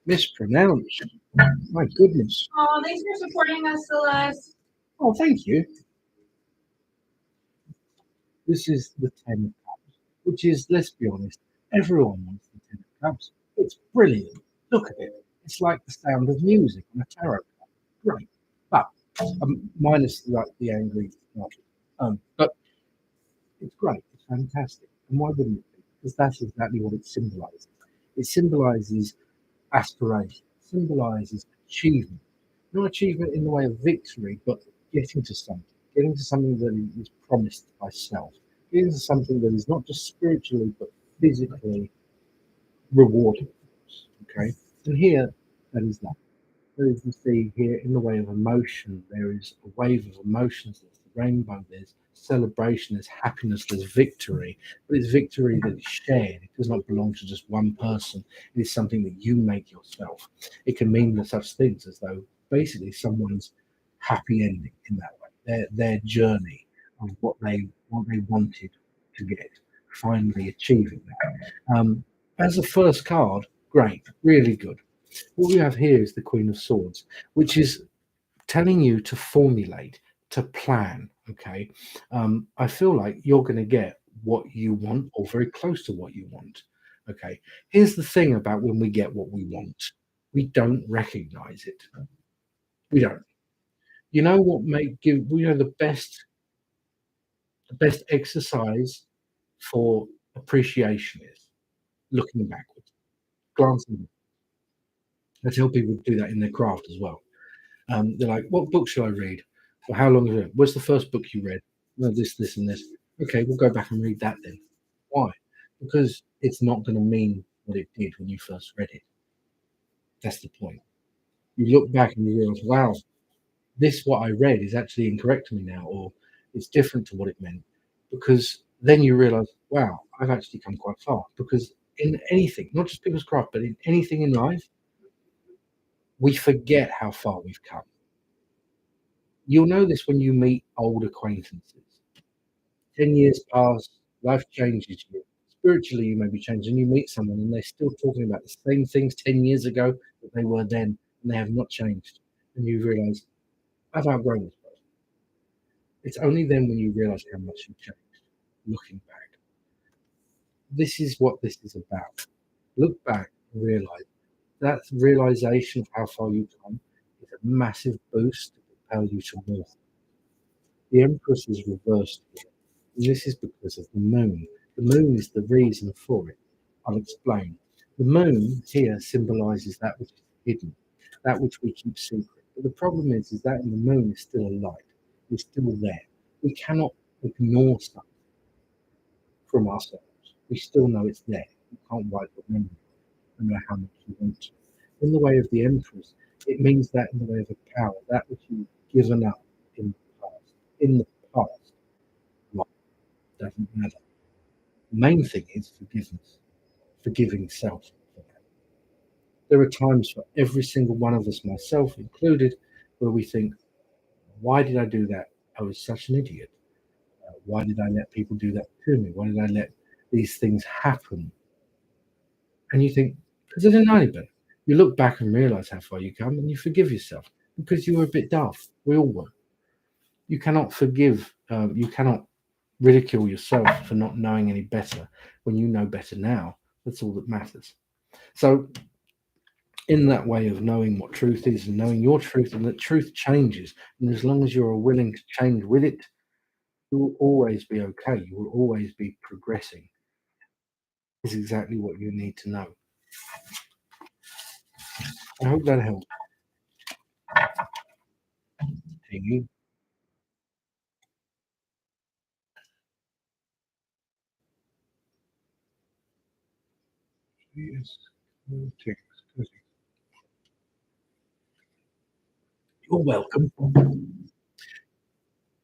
Mispronounced. My goodness. Oh, thanks for supporting us, Celeste. Oh, thank you. This is the Ten of Cups, which is, let's be honest, everyone wants the Ten of Cups. It's brilliant. Look at it. It's like the sound of music on a tarot card. Great. But minus like the angry stuff. But it's great. It's fantastic. And why wouldn't it be? Because that's exactly what it symbolizes. It symbolizes aspiration, symbolizes achievement. Not achievement in the way of victory, but getting to something that is promised by self, getting to something that is not just spiritually, but physically rewarding. Okay? And here, that is that. So as you see here, in the way of emotion, there is a wave of emotions. There's the rainbow, there's celebration, there's happiness, there's victory. But it's victory that is shared. It does not belong to just one person. It is something that you make yourself. It can mean such things as though basically someone's happy ending in that way. Their journey of what they wanted to get, finally achieving that. As a first card, great, really good. What we have here is the Queen of Swords, which is telling you to formulate, to plan. Okay. I feel like you're going to get what you want or very close to what you want. Okay. Here's the thing about when we get what we want, we don't recognize it. We don't. You know what make give the best exercise for appreciation is looking backwards, glancing. I tell people to do that in their craft as well. They're like, "What book should I read? For how long is it? What's the first book you read? No, this, and this. Okay, we'll go back and read that then. Why? Because it's not going to mean what it did when you first read it. That's the point. You look back and you realize, wow, this what I read is actually incorrect to me now, or it's different to what it meant. Because then you realize, wow, I've actually come quite far. Because in anything, not just people's craft, but in anything in life, we forget how far we've come. You'll know this when you meet old acquaintances. 10 years pass, life changes you. Spiritually, you may be changed, and you meet someone and they're still talking about the same things 10 years ago that they were then, and they have not changed. And you realize, I've outgrown this person. It's only then when you realize how much you've changed, looking back. This is what this is about. Look back and realize that realization of how far you've come is a massive boost to propel you to more. The Empress is reversed here. And this is because of the moon. The moon is the reason for it. I'll explain. The moon here symbolizes that which is hidden, that which we keep secret. But the problem is that in the moon is still a light. It's still there. We cannot ignore something from ourselves. We still know it's there. We can't wipe the memory, no matter how much we want to. In the way of the Empress, it means that in the way of a power, that which you've given up in the past. In the past, life doesn't matter. The main thing is forgiveness, forgiving self. There are times for every single one of us, myself included, where we think, why did I do that? I was such an idiot. Why did I let people do that to me? Why did I let these things happen? And you think, because I didn't know any better. You look back and realize how far you come and you forgive yourself because you were a bit daft. We all were. You cannot forgive, you cannot ridicule yourself for not knowing any better when you know better now. That's all that matters. So, in that way of knowing what truth is and knowing your truth, and that truth changes, and as long as you're willing to change with it, you will always be okay. You will always be progressing. Is exactly what you need to know. I hope that helped. You. Yes. You're welcome.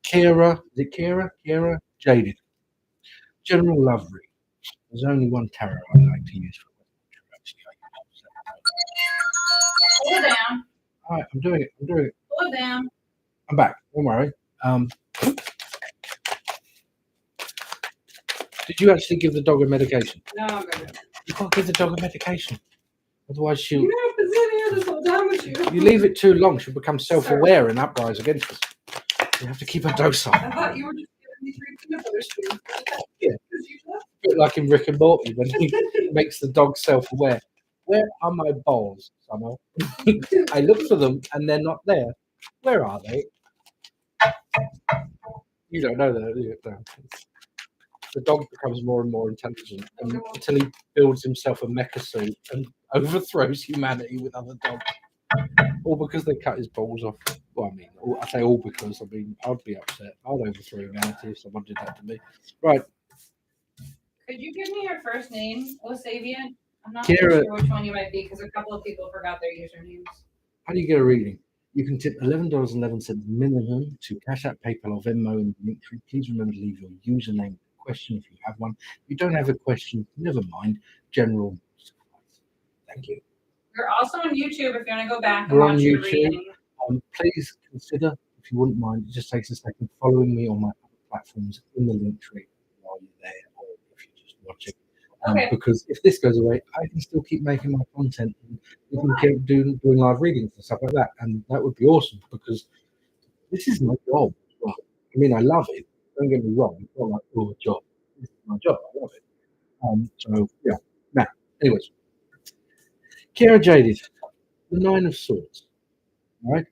Kira, is it Kira? Kira? Jaded. General Love Read. There's only one tarot I like to use for Pull it down. All right, I'm doing it. Pull it down. I'm back. Don't worry. Did you actually give the dog a medication? No, I'm good. You can't give the dog a medication. Otherwise she'll... You have done with you. You leave it too long, she'll become self-aware and uprise against us. You have to keep her docile. I thought you were just giving me 3 peanut butter spoons. Yeah. A bit like in Rick and Morty when he makes the dog self-aware. Where are my bowls, Summer? I look for them and they're not there. Where are they? You don't know that, do you? No. The dog becomes more and more intelligent until he builds himself a mecha suit and overthrows humanity with other dogs. All because they cut his balls off. Well, I mean, I say all because, I mean, I'd be upset. I'd overthrow humanity if someone did that to me. Right. Could you give me your first name, Osavian? I'm not Kira, sure which one you might be because a couple of people forgot their usernames. how do you get a reading? You can tip $11.11 minimum to Cash App, PayPal, or Venmo in the link tree. Please remember to leave your username question if you have one. If you don't have a question, never mind. General supplies. Thank you. We're also on YouTube if you want to go back and We're on watch your YouTube. reading. Please consider, if you wouldn't mind, it just takes a second, following me on my other platforms in the link tree while you're there, or if you're just watching. Okay. Because if this goes away, I can still keep making my content and we can keep doing live readings and stuff like that. And that would be awesome because this is my job. Well, I mean, I love it. Don't get me wrong. It's not like, oh, a job. This is my job. I love it. So, yeah. Now, anyways. Kira Jaded, the Nine of Swords. All right.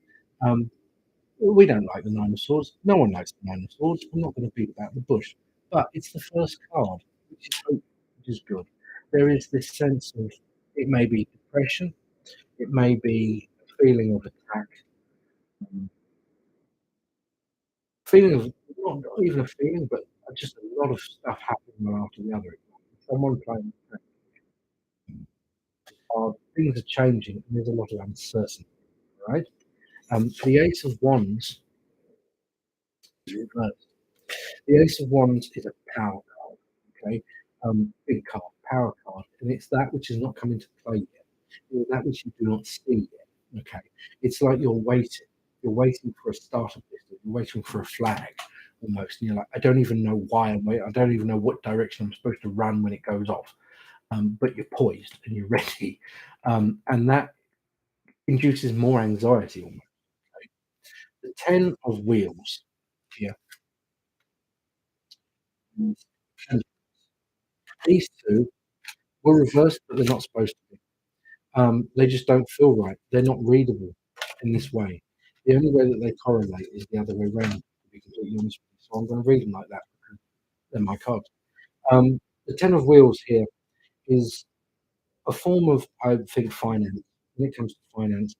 We don't like the Nine of Swords. No one likes the Nine of Swords. I'm not going to beat about the bush. But it's the first card, which is hope, which is good. There is this sense of, it may be depression, it may be a feeling of attack, feeling of, not even a feeling, but just a lot of stuff happening one after the other. Someone playing things are changing, and there's a lot of uncertainty, right? The Ace of Wands is reversed. The Ace of Wands is a power card, okay? Big card, power card, and it's that which is not coming to play yet. It's that which you do not see yet, okay? It's like you're waiting. You're waiting for a starter pistol. You're waiting for a flag, almost. And you're like, I don't even know why I'm waiting. I don't even know what direction I'm supposed to run when it goes off. But you're poised and you're ready, and that induces more anxiety. Almost. Okay? The 10 of Wheels here. And these two were reversed, but they're not supposed to be. They just don't feel right. They're not readable in this way. The only way that they correlate is the other way around, to be completely honest with you. So I'm going to read them like that because they're my cards. The 10 of Wheels here is a form of, I think, finance. When it comes to finance,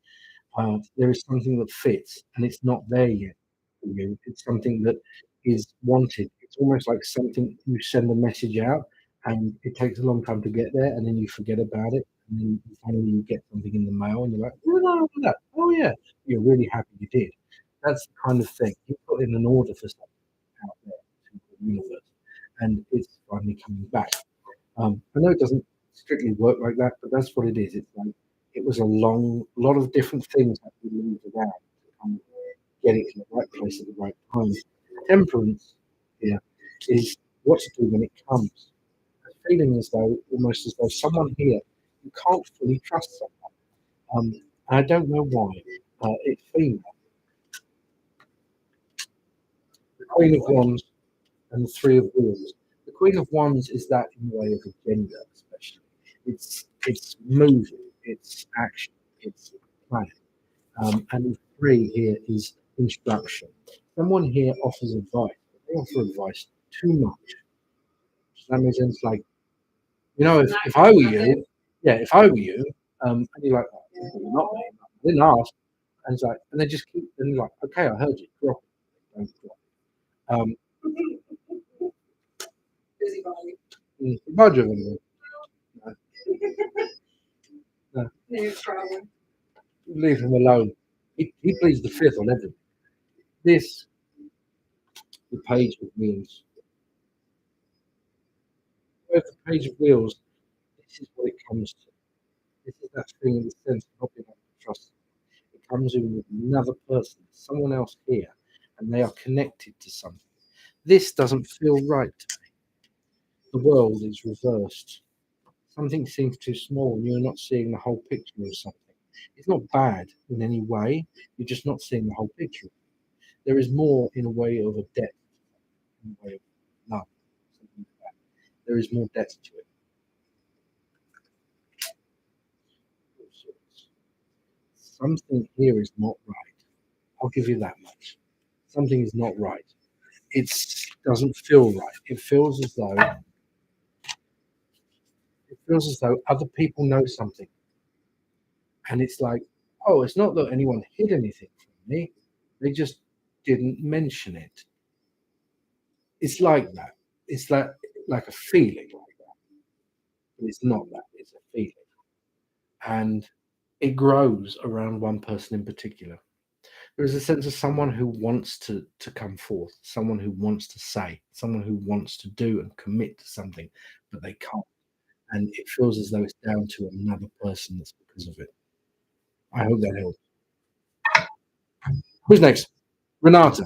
there is something that fits and it's not there yet for you. It's something that is wanted. It's almost like something you send a message out and it takes a long time to get there and then you forget about it. And then finally you get something in the mail and you're like, oh, no, that. Oh, yeah. You're really happy you did. That's the kind of thing. You put in an order for something out there to the universe and it's finally coming back. I know it doesn't strictly work like that, but that's what it is. It's like it was a lot of different things that we moved around to kind of get it in the right place at the right time. Temperance here is what to do when it comes. A feeling as though almost as though someone here you can't fully trust someone. And I don't know why. It's female. The Queen of Wands and the Three of Wheels. The Queen of Wands is that in the way of agenda, especially. It's moving, it's action, it's plan. And the three here is instruction. Someone here offers advice, but they offer advice too much. Does that make sense? Like, if I were you, yeah, if I were you, and you're like, oh, you're not me, I didn't ask. And it's like, and they just keep, and you're like, okay, I heard you, drop it. Don't drop it. Roger, no, no, leave him alone. He pleads the fifth on everything. This, the page of wheels. With the page of wheels, this is what it comes to. This is that thing in the sense of not being able to trust. It comes in with another person, someone else here, and they are connected to something. This doesn't feel right to me. The world is reversed. Something seems too small, and you're not seeing the whole picture of something. It's not bad in any way. You're just not seeing the whole picture. There is more in a way of a depth, in a way of love. Something like that. There is more depth to it. Something here is not right. I'll give you that much. Something is not right. It doesn't feel right. It feels as though other people know something, and it's like, oh, it's not that anyone hid anything from me. They just didn't mention it. It's like that. It's like a feeling like that. But it's not that. It's a feeling, and it grows around one person in particular. There is a sense of someone who wants to come forth, someone who wants to say, someone who wants to do and commit to something, but they can't. And it feels as though it's down to another person that's because of it. I hope that helps. Who's next? Renata.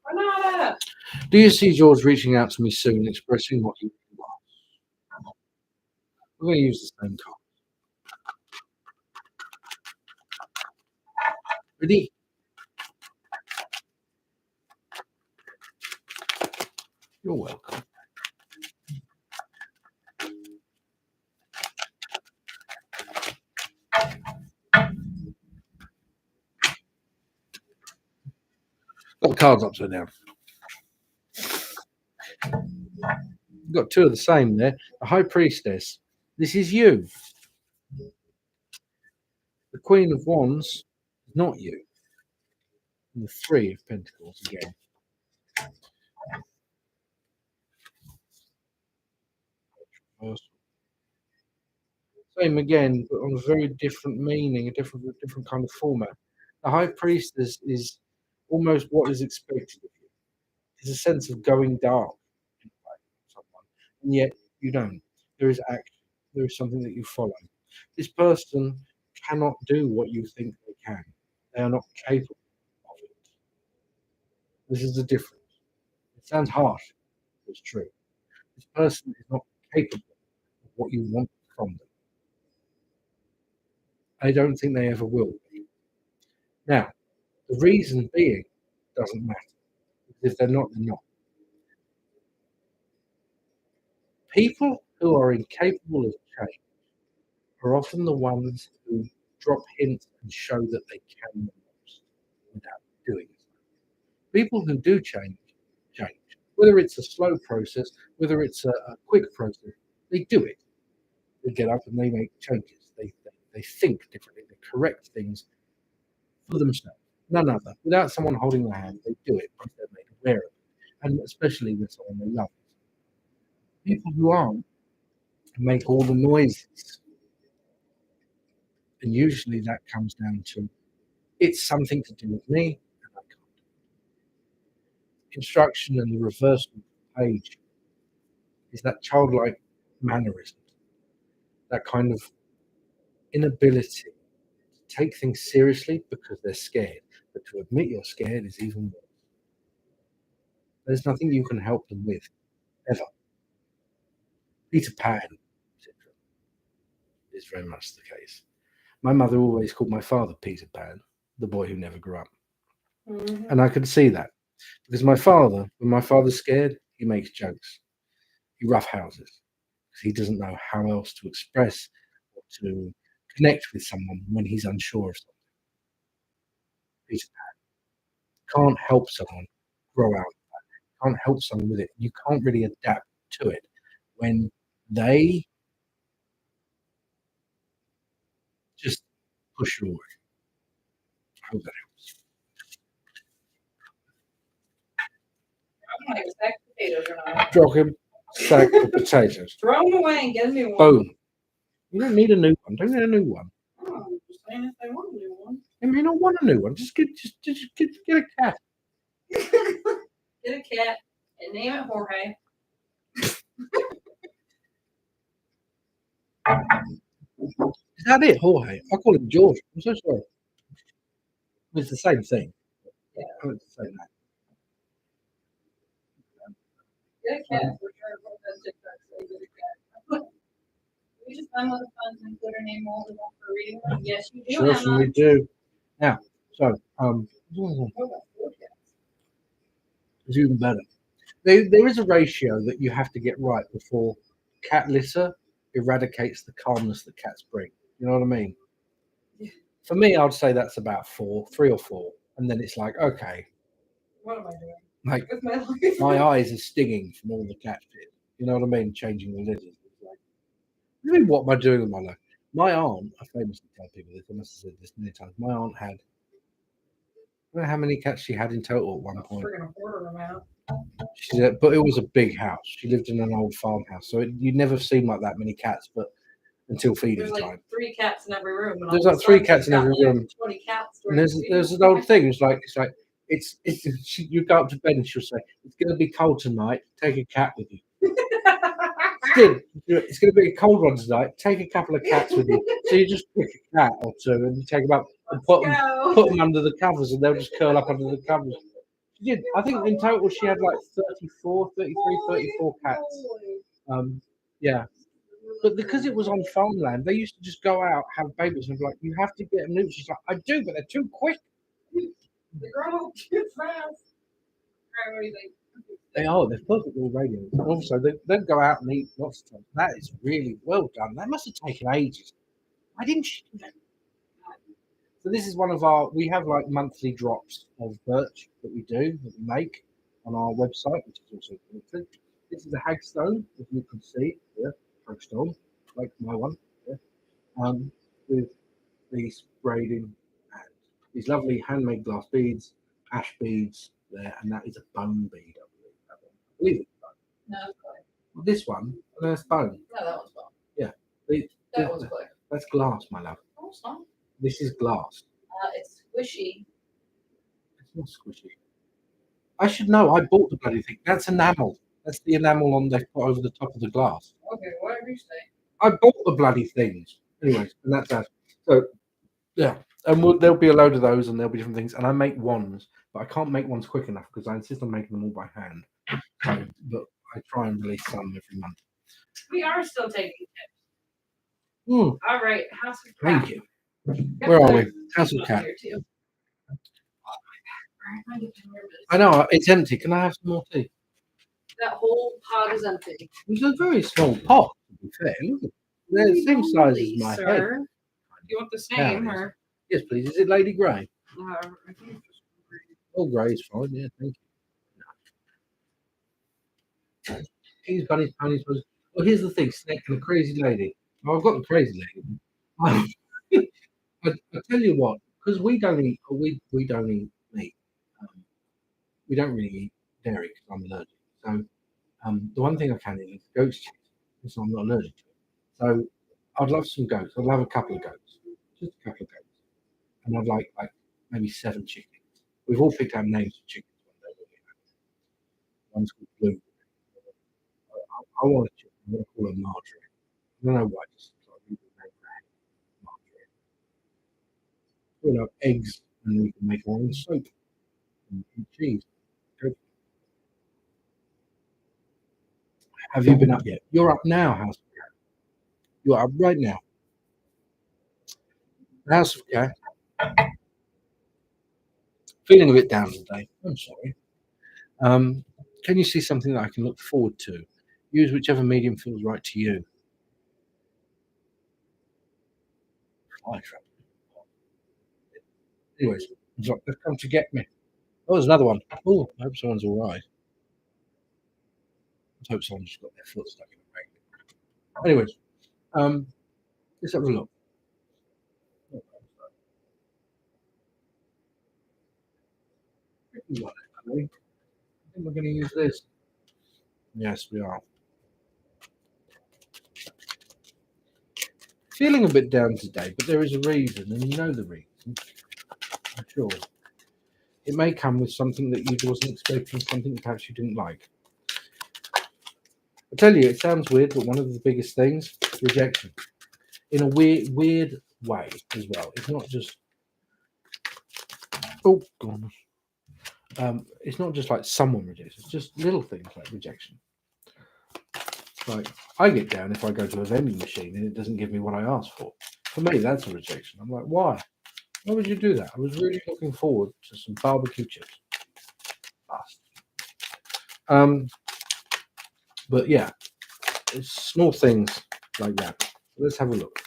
Renata! Do you see George reaching out to me soon, expressing what he wants? We're going to use the same card. Ready? You're welcome. Got the cards upside down. You've got two of the same there. The High Priestess. This is you. The Queen of Wands is not you. And the Three of Pentacles again. Same again, but on a very different meaning, a different kind of format. The High Priestess is almost what is expected of you. It's a sense of going dark in a way, someone, and yet you don't. There is action. There is something that you follow. This person cannot do what you think they can. They are not capable of it. This is the difference. It sounds harsh, but it's true. This person is not capable of what you want from them. I don't think they ever will be. Now, the reason being doesn't matter. Because if they're not, they're not. People who are incapable of change are often the ones who drop hints and show that they can the most without doing it. People who do change. Whether it's a slow process, whether it's a quick process, they do it. They get up and they make changes. They think differently. They correct things for themselves. None other. Without someone holding their hand, they do it once they're made aware of it. And especially with someone they love. People who aren't make all the noises. And usually that comes down to it's something to do with me and I can't. Instruction and the reverse of the page is that childlike mannerism, that kind of inability to take things seriously because they're scared. But to admit you're scared is even worse. There's nothing you can help them with, ever. Peter Pan, etc., is very much the case. My mother always called my father Peter Pan, the boy who never grew up. Mm-hmm. And I could see that. Because my father, when my father's scared, he makes jokes. He roughhouses. Because he doesn't know how else to express or to connect with someone when he's unsure of something. Peter Pan can't help someone grow out of that. Can't help someone with it. You can't really adapt to it when they just push you away. I hope that helps. I'm like, sack potatoes or not. Drop him, sack of potatoes. Throw them away and get a new one. Boom. You don't need a new one. Don't get a new one. Oh, I'm just saying if they want a new one. You may not want a new one. Just get a cat. Get a cat and name it Jorge. Is that it, Jorge? I call him George. I'm so sorry. It's the same thing. Yeah. Oh, it's the same name. Get a cat for sure. That's TikTok, so get a cat. We just memo the funds and put her name all the one for reading them. Yes, you do. Sure, Emma. we do. Now, so it's even better. There is a ratio that you have to get right before cat litter eradicates the calmness that cats bring. You know what I mean? Yeah. For me, I'd say that's about 3 or 4, and then it's like, okay, What am I doing? like With my life. my eyes are stinging from all the cat shit. You know what I mean? Changing the litters. It's like, I mean, what am I doing with my life? My aunt, I famously tell people this, I must have said this many times. My aunt had, I don't know how many cats she had in total at one point. Friggin' a quarter amount. She said, but it was a big house. She lived in an old farmhouse, so you'd never seen like that many cats. But until feeding There's like time, 3 cats in every room. And there's all of like a 3 sudden cats in they've every got, like, room. 20 cats. And there's an old thing. You go up to bed and she'll say, "It's going to be cold tonight. Take a cat with you." It's going to be a cold one tonight. Take a couple of cats with you. So you just pick a cat or 2 and you take them up and put them under the covers, and they'll just curl up under the covers. She did. I think in total she had like 34 cats. Yeah. But because it was on farmland, they used to just go out, have babies, and be like, "You have to get them new." She's like, "I do, but they're too quick." They grow up too fast. What do you think? They are. They're perfectly radiant. Also, they'd go out and eat lots of times. That is really well done. That must have taken ages. Why didn't she do that? So this is one of our. We have like monthly drops of birch that we make on our website, which is also connected. This is a hagstone, as you can see here, hagstone, like my one, with these braiding and these lovely handmade glass beads, ash beads there, and that is a bone bead, I believe. That one. I believe it's bone. No, it's clay. This one, that's bone. No, that one's bone. Yeah. That one's clay. That's glass, my love. No, it's not. This is glass. It's squishy. It's not squishy. I should know. I bought the bloody thing. That's enamel. That's the enamel on they put over the top of the glass. Okay, whatever you say. I bought the bloody things. Anyways, and that's that. So, yeah. And there'll be a load of those, and there'll be different things. And I make wands, but I can't make ones quick enough because I insist on making them all by hand. But I try and release some every month. We are still taking tips. Mm, All right, House of Cat. thank you. Where are we? House of Cat. Here too. Oh my God. I know it's empty. Can I have some more tea? That whole pot is empty. It's a very small pot. To be fair, look at they're the same size as my head. Sir. You want the same Yeah, or? Yes, please. Is it Lady Grey? I think it's just Oh, grey is fine. Yeah, thank you. Cheese, bunnies, ponies. Well, here's the thing: Snake and a crazy lady. Oh, I've got the crazy lady. I tell you what, because we don't eat meat. We don't really eat dairy because I'm allergic. So the one thing I can eat is goat's cheese, because I'm not allergic to it. So I'd love some goats. I'd love a couple of goats, just a couple of goats, and I'd like maybe 7 chickens. We've all picked out names for chickens one day. One's called Blue. I want a chicken. I'm going to call her Marjorie. I don't know why. Just like a name for Marjorie. We'll have eggs, and we can make our own soap and cheese. Go. Have you been up yet? You're up now, House of Cat. You're up right now. House of Cat. Feeling a bit down today. I'm sorry. Can you see something that I can look forward to? Use whichever medium feels right to you. Fly trap. Anyways, it's like, they've come to get me. Oh, there's another one. Oh, I hope someone's all right. I hope someone just got their foot stuck in the magnet. Anyways, let's have a look. I think we're going to use this. Yes, we are. Feeling a bit down today, but there is a reason, and you know the reason. I'm sure. It may come with something that you wasn't expecting, something perhaps you didn't like. I tell you, it sounds weird, but one of the biggest things, rejection. In a weird way as well. It's not just it's not just like someone rejects, it's just little things like rejection. Like, I get down if I go to a vending machine and it doesn't give me what I asked for. For me, that's a rejection. I'm like, why? Why would you do that? I was really looking forward to some barbecue chips. Bastard. But yeah, it's small things like that. Let's have a look.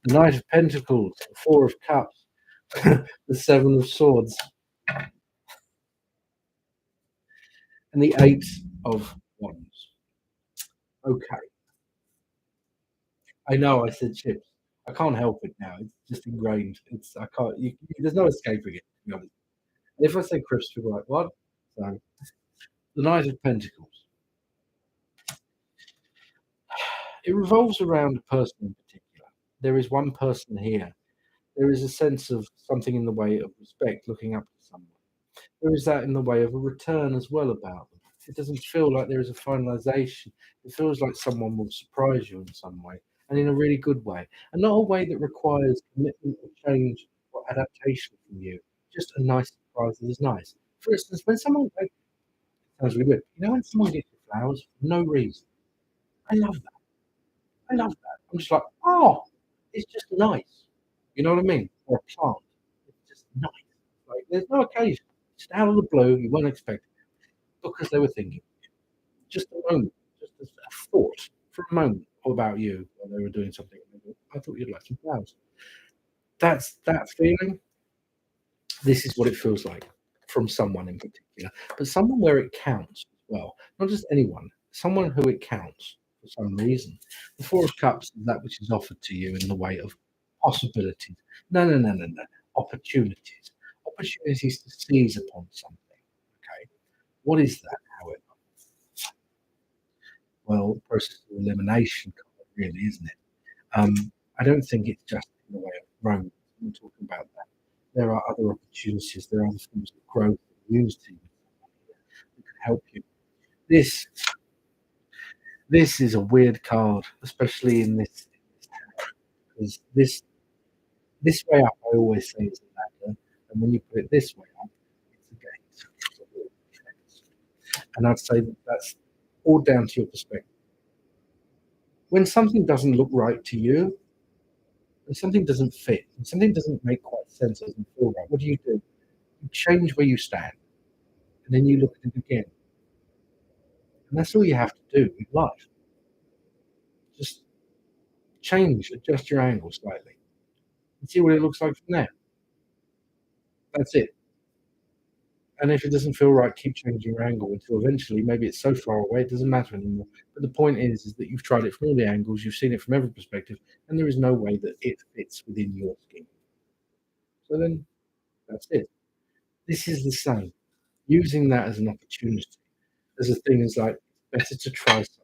The Knight of Pentacles, the Four of Cups, the Seven of Swords, and the Eight of Wands. Okay. I know I said chips. I can't help it now. It's just ingrained. It's I can't. There's no escaping it. To be honest. And if I say crisps, people are like, "What?" So the Knight of Pentacles. It revolves around a person in particular. There is one person here. There is a sense of something in the way of respect, looking up to someone. There is that in the way of a return as well about them. It doesn't feel like there is a finalization. It feels like someone will surprise you in some way, and in a really good way, and not a way that requires commitment or change or adaptation from you. Just a nice surprise that is nice. For instance, when someone sounds really weird, when someone gets you flowers for no reason, I love that. I love that. I'm just like, oh, it's just nice. You know what I mean? Or a plant. It's just nice. Like there's no occasion. Just out of the blue, you won't expect it because they were thinking. Just a moment, just a thought for a moment about you while they were doing something. I thought you'd like some flowers. That's that feeling. This is what it feels like from someone in particular, but someone where it counts as well. Not just anyone, someone who it counts for some reason. The Four of Cups is that which is offered to you in the way of possibilities. No, no, no, no, no. Opportunities. Opportunities to seize upon something. Okay. What is that, however? Well, process of elimination, really, isn't it? I don't think it's just in the way of romance. I'm talking about that. There are other opportunities. There are other forms of growth and unity that can help you. This this is a weird card, especially in this because this way up, I always say is a ladder, and when you put it this way up, it's a gate. And I'd say that that's all down to your perspective. When something doesn't look right to you, when something doesn't fit, when something doesn't make quite sense, doesn't feel right, what do? You change where you stand, and then you look at it again. And that's all you have to do in life. Just change, adjust your angle slightly, and see what it looks like from there. That's it. And if it doesn't feel right, keep changing your angle until eventually maybe it's so far away it doesn't matter anymore. But the point is that you've tried it from all the angles, you've seen it from every perspective, and there is no way that it fits within your scheme. So then that's it. This is the same. Using that as an opportunity, as a thing is like it's better to try something.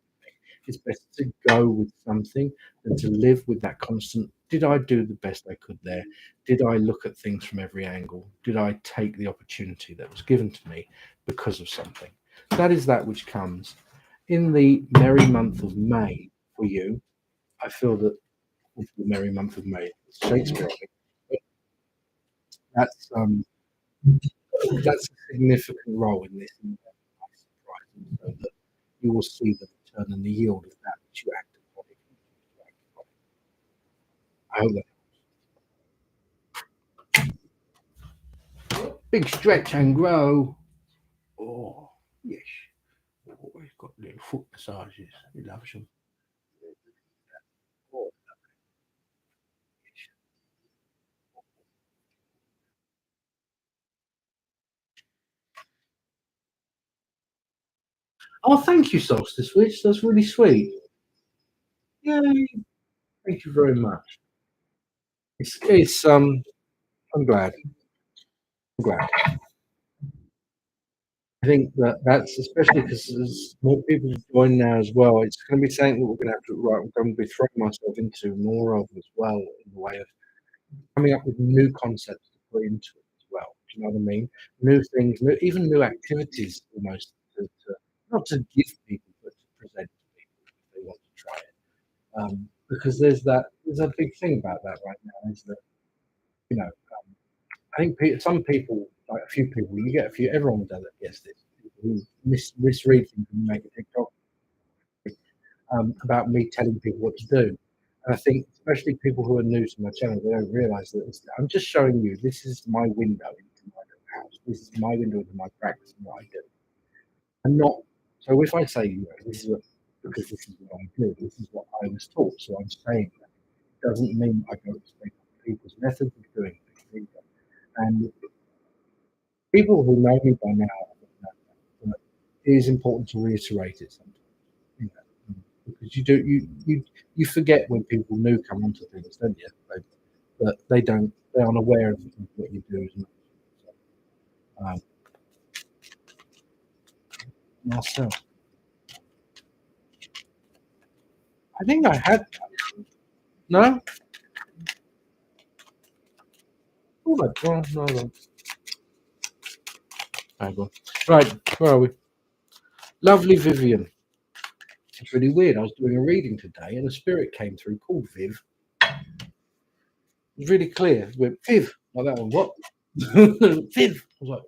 It's better to go with something than to live with that constant. Did I do the best I could there? Did I look at things from every angle? Did I take the opportunity that was given to me because of something? That is that which comes in the merry month of May for you. I feel that with the merry month of May, it's Shakespeare, I think, but that's a significant role in this. So that you will see the return and the yield of that which you act upon. I hope that big stretch and grow. Oh, yes. Oh, he's got little foot massages. He loves them. Oh, oh, thank you, Solstice Witch. That's really sweet. Yay. Thank you very much. It's I'm glad. I'm glad. I think that's especially because there's more people join now as well. It's going to be something that we're going to have to right. I'm going to be throwing myself into more of as well in the way of coming up with new concepts to put into it as well. Do you know what I mean? New things, even new activities almost to not to give people, but to present to people if they want to try it. Because there's a big thing about that right now is that you know I think some people like a few people, you get a few, everyone does it, gets this, who misread things and make a TikTok about me telling people what to do. And I think, especially people who are new to my channel, they don't realize that I'm just showing you this is my window into my house. This is my window into my practice and what I do. I'm not, so if I say, this is what, because this is what I do, this is what I was taught, so I'm saying that. It doesn't mean I go to people's methods of doing things either. And people who know me by now know that it is important to reiterate it sometimes. Because you forget when people new come onto things, don't you? But they don't. They're unaware of what you do. So, myself, I think I had no. Oh my god, no. Hang on. Right, where are we? Lovely Vivian. It's really weird. I was doing a reading today, and a spirit came through called Viv. It was really clear. It went Viv like that one. What? Viv. I was like,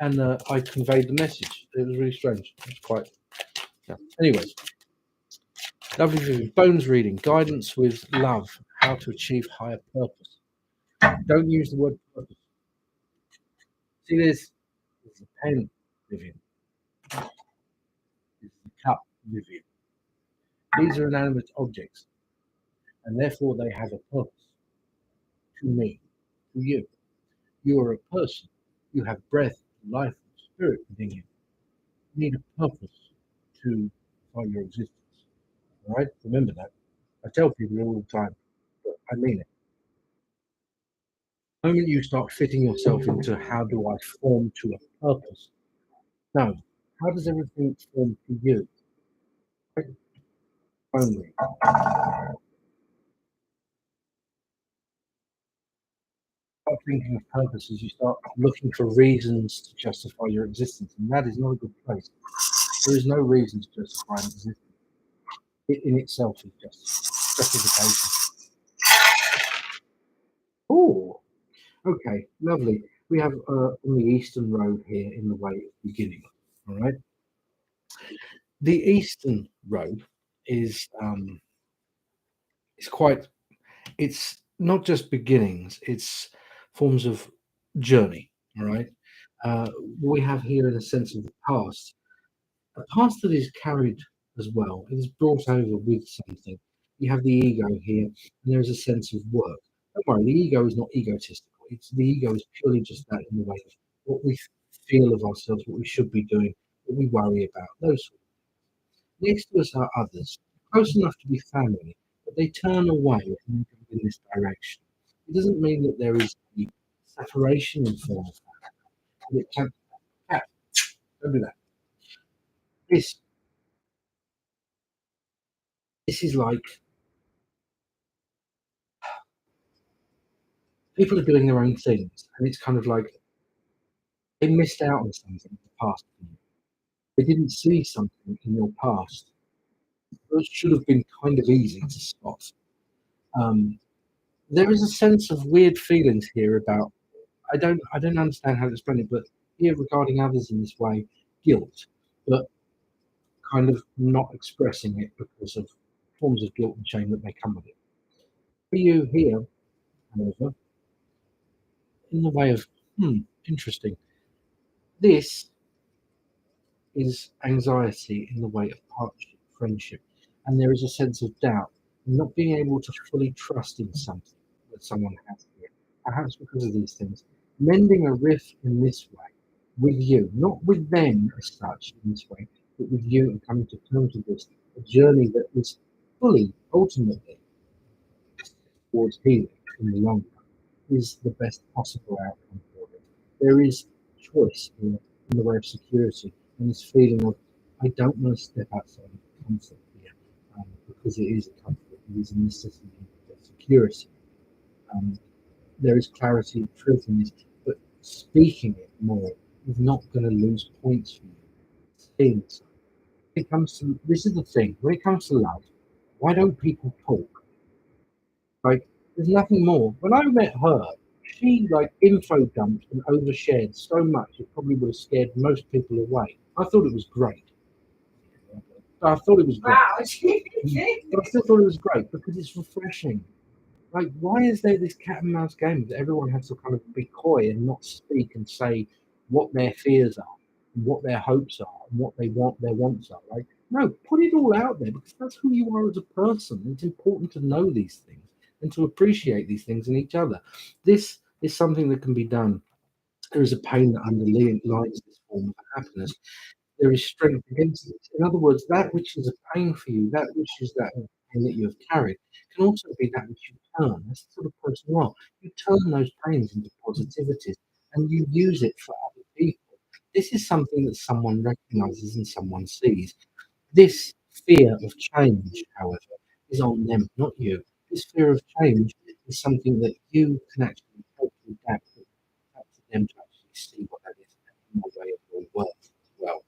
and I conveyed the message. It was really strange. It was quite. Yeah. Anyways, lovely Vivian. Bones reading. Guidance with love. How to achieve higher purpose. Don't use the word purpose. See this? This is a pen, Vivian. This is a cup, Vivian. These are inanimate objects, and therefore they have a purpose. To me, to you. You are a person. You have breath, life, and spirit within you. You need a purpose to find your existence. All right? Remember that. I tell people all the time, but I mean it. The moment you start fitting yourself into how do I form to a purpose? No. How does everything form to you? Right? Only. Start thinking of purposes, you start looking for reasons to justify your existence, and that is not a good place. There is no reason to justify an existence. It in itself is just justification. Oh, okay, lovely. We have on the eastern road here in the way of beginning. All right. The eastern road is it's quite. It's not just beginnings. It's forms of journey. All right. We have here in a sense of the past, a past that is carried as well. It is brought over with something. You have the ego here, and there is a sense of work. Don't worry, the ego is not egotistical. It's the ego is purely just that in the way of what we feel of ourselves, what we should be doing, what we worry about, those sort of things. Next to us are others, close enough to be family, but they turn away and go in this direction. It doesn't mean that there is a separation in form of that. But it can, don't do that. This this is like people are doing their own things, and it's kind of like they missed out on something in the past. They didn't see something in your past that should have been kind of easy to spot. Um, there is a sense of weird feelings here about I don't understand how to explain it, but here regarding others in this way, guilt, but kind of not expressing it because of forms of guilt and shame that may come with it. For you here, however, in the way of interesting. This is anxiety in the way of partnership, friendship, and there is a sense of doubt, not being able to fully trust in something that someone has here, perhaps because of these things. Mending a rift in this way with you, not with them as such in this way, but with you and coming to terms with this, a journey that is fully, ultimately, towards healing in the long run is the best possible outcome for it. There is choice in the way of security and this feeling of I don't want to step outside of the comfort here because it is a comfort, it is a necessity of security. There is clarity and truth in this, but speaking it more is not going to lose points for you. Saying so. When it comes to this is the thing, when it comes to love, why don't people talk? Like, there's nothing more. When I met her, she like info dumped and overshared so much it probably would have scared most people away. I thought it was great. I thought it was great. Wow. But I still thought it was great because it's refreshing. Like, why is there this cat and mouse game that everyone has to kind of be coy and not speak and say what their fears are, and what their hopes are, and what they want, their wants are? Like, no, put it all out there because that's who you are as a person. It's important to know these things and to appreciate these things in each other. This is something that can be done. There is a pain that underlies this form of happiness. There is strength against it. In other words, that which is a pain for you, that which is that pain that you have carried, can also be that which you turn. That's the sort of person you are. You turn those pains into positivities and you use it for other people. This is something that someone recognizes and someone sees. This fear of change, however, is on them, not you. This fear of change is something that you can actually help to adapt to them to actually see what that is in the way of your work as well.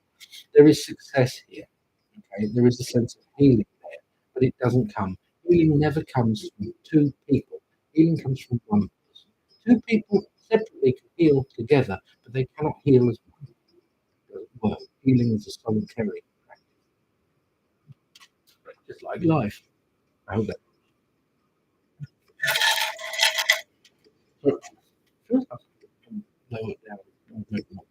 There is success here. Okay, there is a sense of healing there, but it doesn't come. Healing never comes from two people. Healing comes from one person. Two people separately can heal together, but they cannot heal as one. It doesn't work. Healing is a solitary practice, just like life. I hope that. But first, I can lower it down. A bit more.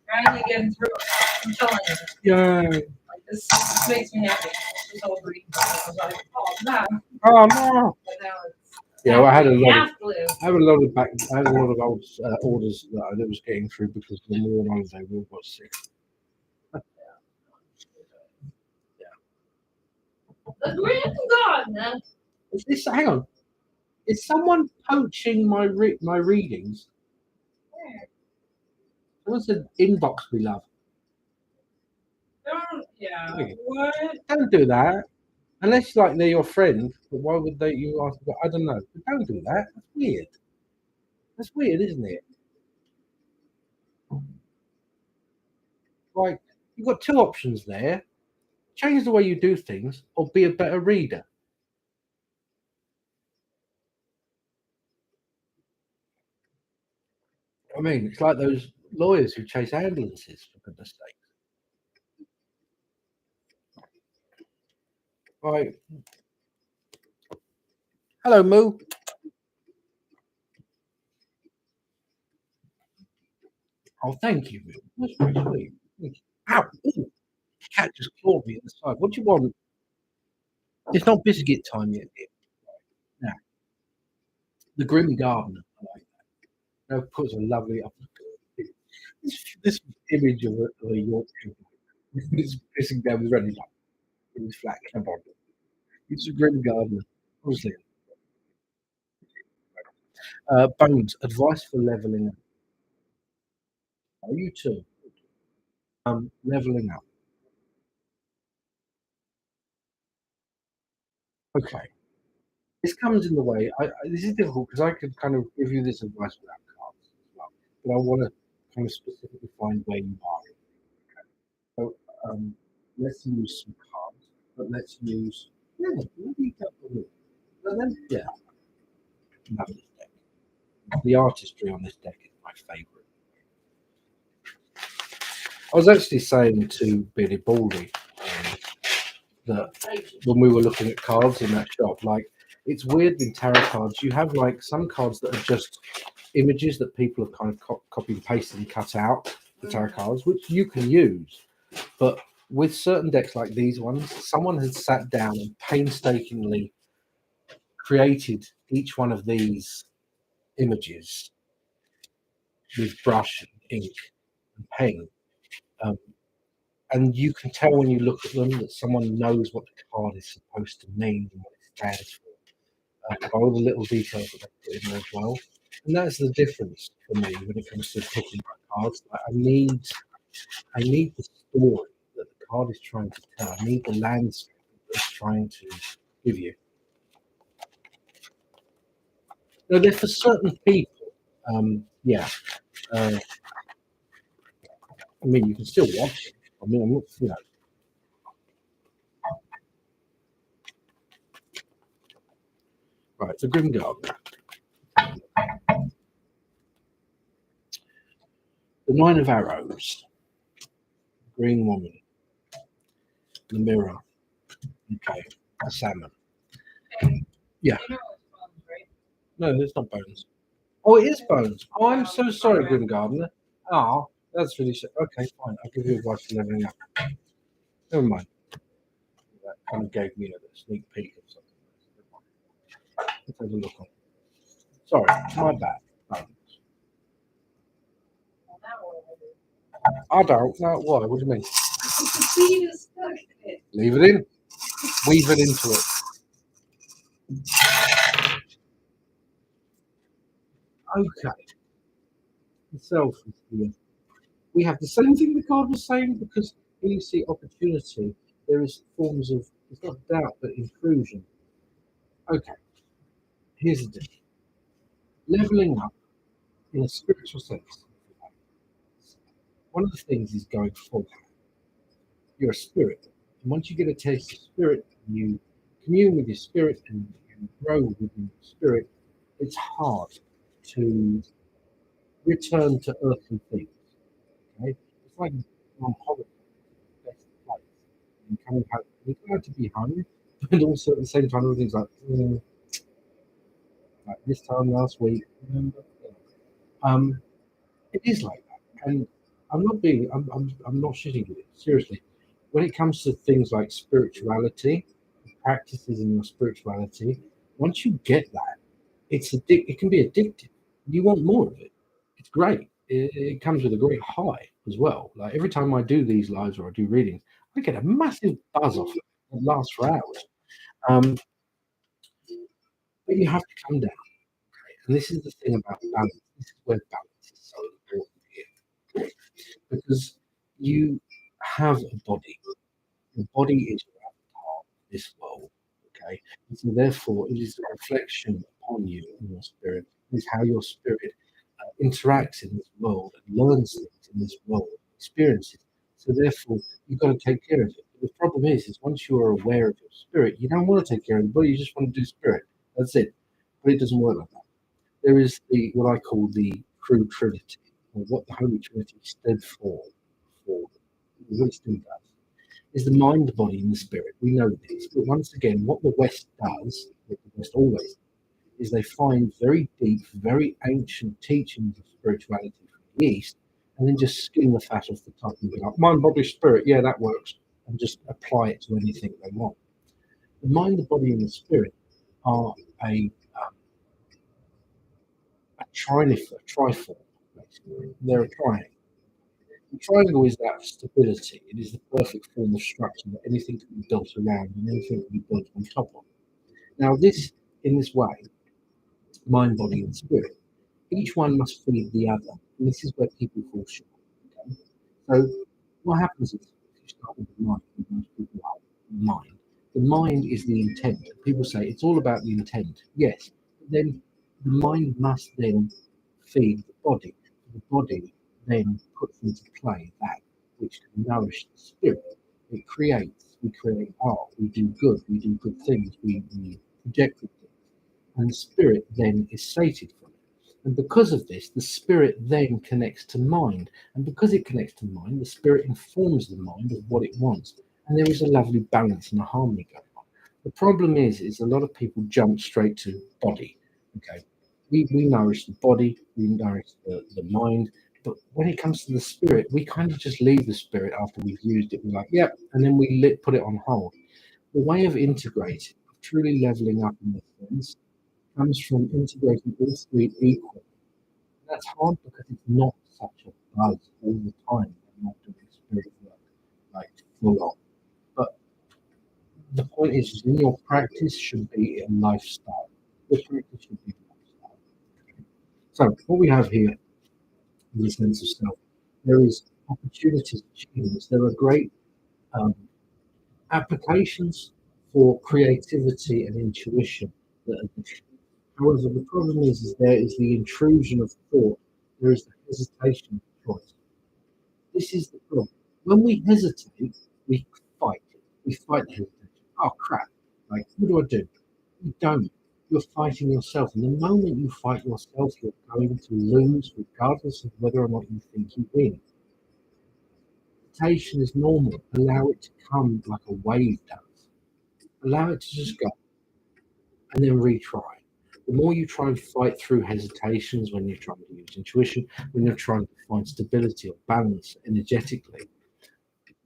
Finally getting through it. I'm telling you. Yay! Like this makes me happy. This whole reading. I was like, oh no. Oh no! But now it's Yeah, well, I had a lot of have to live. I have a lot of I had a lot of old orders that I was getting through because when we were on holiday, we all got sick. The grand gardener. Is this? Hang on. Is someone poaching my readings? Someone said inbox we love. Yeah. Okay. What? Don't do that. Unless like they're your friend, but why would they you ask? I don't know. But don't do that. That's weird. That's weird, isn't it? Like you've got two options there. Change the way you do things or be a better reader. I mean, it's like those lawyers who chase ambulances, for goodness sake. Right. Hello, Moo. Oh, thank you, Moo. That's very sweet. Thank you. Ow! Ooh, the cat just clawed me at the side. What do you want? It's not biscuit time yet, dear. Now, the Grim Gardener. I like that. That puts a lovely up. This image of a Yorkshire is pissing down with running like in his flat cab on. It's a Grim Gardener. Honestly. Bones, advice for leveling up. Are you too? Leveling up. Okay. This comes in the way. This is difficult because I could kind of give you this advice without cards as well, but I want to kind of specifically find where you are. So let's use some cards, but let's use. Yeah, maybe a couple of and then yeah, love this deck. The artistry on this deck is my favourite. I was actually saying to Billy Baldy that when we were looking at cards in that shop, like it's weird in tarot cards, you have like some cards that are just images that people have kind of copied and pasted and cut out the tarot cards, which you can use. But with certain decks like these ones, someone has sat down and painstakingly created each one of these images with brush and ink and pen. Um, and you can tell when you look at them that someone knows what the card is supposed to mean and what it stands for. All the little details that they put in there as well. And that's the difference for me when it comes to picking my cards. Like, I need the story that the card is trying to tell. I need the landscape that it's trying to give you. Now, they're for certain people. Yeah. I mean, you can still watch it. I mean, I'm not, you know. Right, the Grim Gardener. The Nine of Arrows. Green Woman. The Mirror. Okay. A salmon. Yeah. You know it's fun, right? No, it's not bones. Oh, it is bones. Oh, I'm so sorry, Grim Gardener. Oh, that's really okay. Fine, I'll give you advice for leveling up. Never mind. That kind of gave me a sneak peek of something. Let's have a look on. Sorry, my bad. Bones. Well, now what do I do? I don't know why. What do you mean? The seed is stuck in it. Leave it in. Weave it into it. Okay. The self is here. We have the same thing the card was saying because when you see opportunity, there is forms of, it's not doubt, but intrusion. Okay. Here's the deal. Leveling up in a spiritual sense. One of the things is going forward. You're a spirit. And once you get a taste of spirit, you commune with your spirit and you grow within your spirit, it's hard to return to earthly things. Okay? It's like on holiday, best place. And coming home. You're glad to be home, but also at the same time, everything's like this time last week. Remember? Um, it is like that, and I'm not shitting you. Seriously, when it comes to things like spirituality, practices in your spirituality, once you get that, it can be addictive. You want more of it. It's great. It comes with a great high as well. Like every time I do these lives or I do readings, I get a massive buzz off it. It lasts for hours. Um, but you have to come down. And this is the thing about balance. This is where balance is so important here. Because you have a body. The body is your avatar of this world. Okay. And so therefore it is a reflection upon you and your spirit. It is how your spirit interacts in this world and learns things in this world, experiences. So therefore you've got to take care of it. But the problem is once you are aware of your spirit, you don't want to take care of the body, you just want to do spirit. That's it. But it doesn't work like that. There is the what I call the true Trinity, or what the Holy Trinity stood for what it still does, is the mind, the body, and the spirit. We know this, but once again, what the West does, what the West always does, is they find very deep, very ancient teachings of spirituality from the East, and then just skin the fat off the top and be like, mind, body, spirit, yeah, that works, and just apply it to anything they want. The mind, the body, and the spirit are a triform, basically. They're a triangle. The triangle is that stability. It is the perfect form of structure that anything can be built around and anything can be built on top of. Now, in this way, mind, body, and spirit, each one must feed the other. And this is where people fall short. Okay? So, what happens is, if you start with the mind, most people are the mind. The mind is the intent. People say it's all about the intent. Yes, but then the mind must then feed the body. The body then puts into play that which can nourish the spirit. It creates. We create art. We do good. We do good things. We project good things. And the spirit then is sated from it. And because of this, the spirit then connects to mind. And because it connects to mind, the spirit informs the mind of what it wants. And there is a lovely balance and a harmony going on. The problem is a lot of people jump straight to body. Okay. We nourish the body, we nourish the mind. But when it comes to the spirit, we kind of just leave the spirit after we've used it. We're like, yep, and then put it on hold. The way of integrating, of truly leveling up in this sense, comes from integrating all three equally. That's hard because it's not such a buzz all the time. I'm not doing spirit work like full on. But the point is in your practice should be a lifestyle. Your practice should be a lifestyle. So what we have here in the sense of self, there is opportunities, achievements. There are great um, applications for creativity and intuition that are there. However, the problem is there is the intrusion of thought. There is the hesitation of choice. This is the problem. When we hesitate, we fight. We fight the hesitation. Oh crap! Like, what do? We don't. you're fighting yourself. And the moment you fight yourself, you're going to lose, regardless of whether or not you think you win. Hesitation is normal. Allow it to come like a wave does. Allow it to just go and then retry. The more you try and fight through hesitations when you're trying to use intuition, when you're trying to find stability or balance energetically,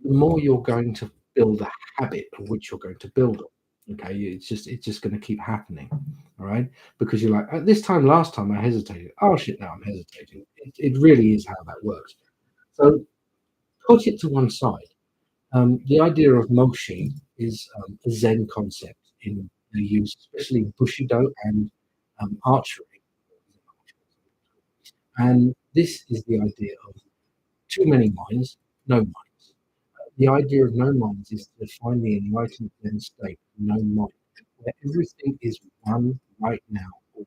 the more you're going to build a habit of which you're going to build on. Okay, it's just going to keep happening. All right, because you're like, at this time last time I hesitated. Oh shit, now I'm hesitating. It really is how that works. So put it to one side. The idea of moshi is a Zen concept in use, especially in Bushido and archery. And this is the idea of too many minds, no minds. The idea of no minds is to find the enlightened Zen state, no mind, where everything is one right now.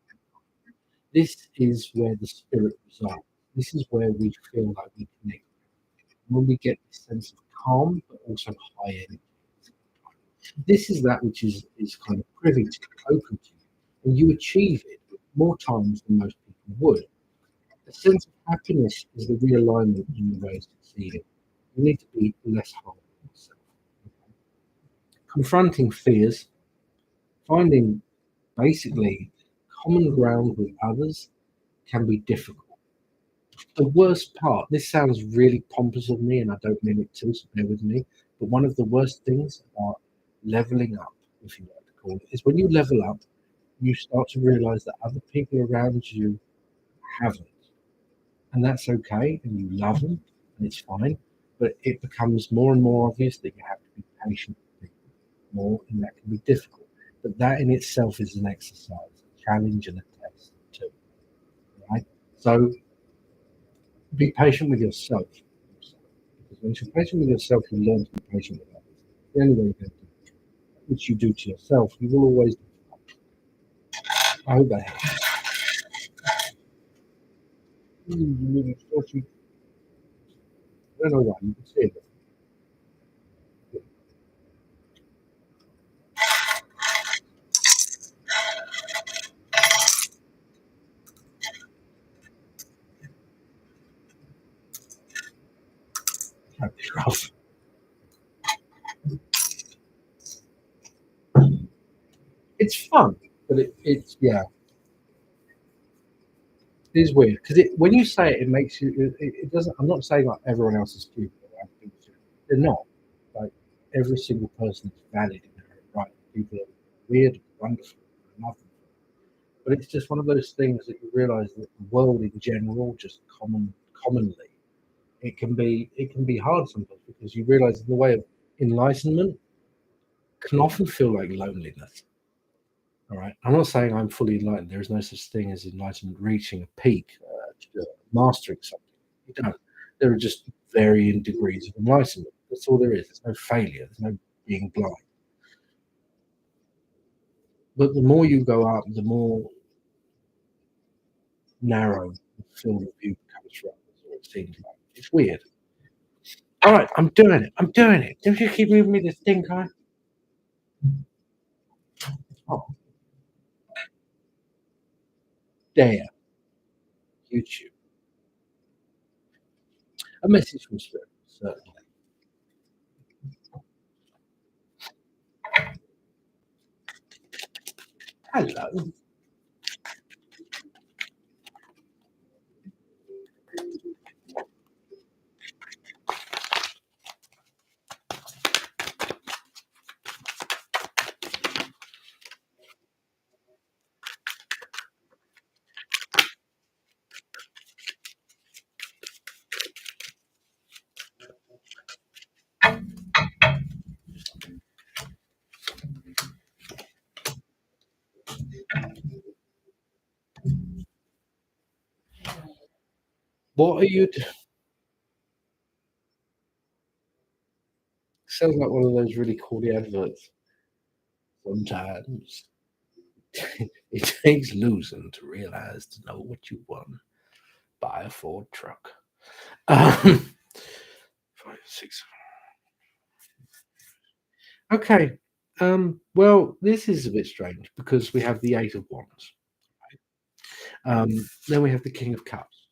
This is where the spirit resides. This is where we feel like we connect. When we get this sense of calm, but also high energy. This is that which is kind of privy to you, open to you, and you achieve it more times than most people would. A sense of happiness is the realignment in the way of succeeding. You need to be less hard on yourself. Confronting fears, finding basically common ground with others can be difficult. The worst part, this sounds really pompous of me, and I don't mean it to, so bear with me, but one of the worst things about leveling up, if you like to call it, is when you level up, you start to realize that other people around you haven't. And that's okay, and you love them, and it's fine. But it becomes more and more obvious that you have to be patient with people more, and that can be difficult. But that in itself is an exercise, a challenge, and a test too. Right? So be patient with yourself. Because once you're patient with yourself, you learn to be patient with others. The only way you're going to do it, which you do to yourself, you will always do. I hope that helps. I don't know why, you can see it. Can be rough. It's fun, but it's yeah, it is weird because when you say it, it makes you. It doesn't. I'm not saying like everyone else is stupid. They're not. Like every single person is valid in their own right. People are weird, wonderful, nothing. But it's just one of those things that you realise that the world in general, just commonly, it can be hard sometimes because you realise the way of enlightenment can often feel like loneliness. All right. I'm not saying I'm fully enlightened. There is no such thing as enlightenment reaching a peak, mastering something. You don't. There are just varying degrees of enlightenment. That's all there is. There's no failure. There's no being blind. But the more you go up, the more narrow the field of view becomes for others, or it seems like. It's weird. All right, I'm doing it. I'm doing it. Don't you keep moving me this thing, guy? Oh, there. YouTube. A message from Spirit, certainly. Hello. What are you? Sounds like one of those really corny adverts. Sometimes it takes losing to realize to know what you won. Buy a Ford truck. Um, 5, 6. Okay. Well, this is a bit strange because we have the Eight of Wands. Then we have the King of Cups.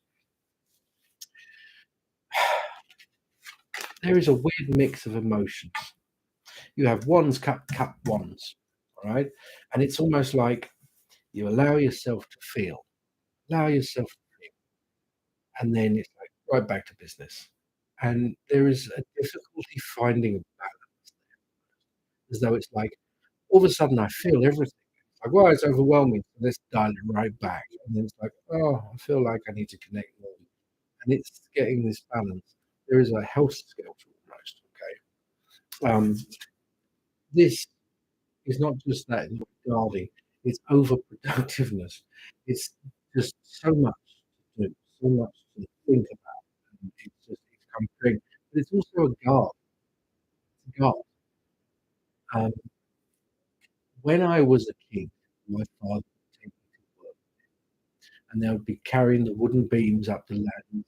There is a weird mix of emotions. You have Wands, Cup, Wands, all right? And it's almost like you allow yourself to feel, allow yourself to feel, and then it's like right back to business. And there is a difficulty finding a balance, as though it's like all of a sudden I feel everything. Like, well, it's overwhelming. So let's dial it right back. And then it's like, oh, I feel like I need to connect more. And it's getting this balance. There is a health scale to almost, okay? This is not just that it's guarding, it's overproductiveness. It's just so much to do, so much to think about. And it's come through. But it's also a guard. It's a guard. Um, when I was a kid, my father would take me to work and they would be carrying the wooden beams up the ladders,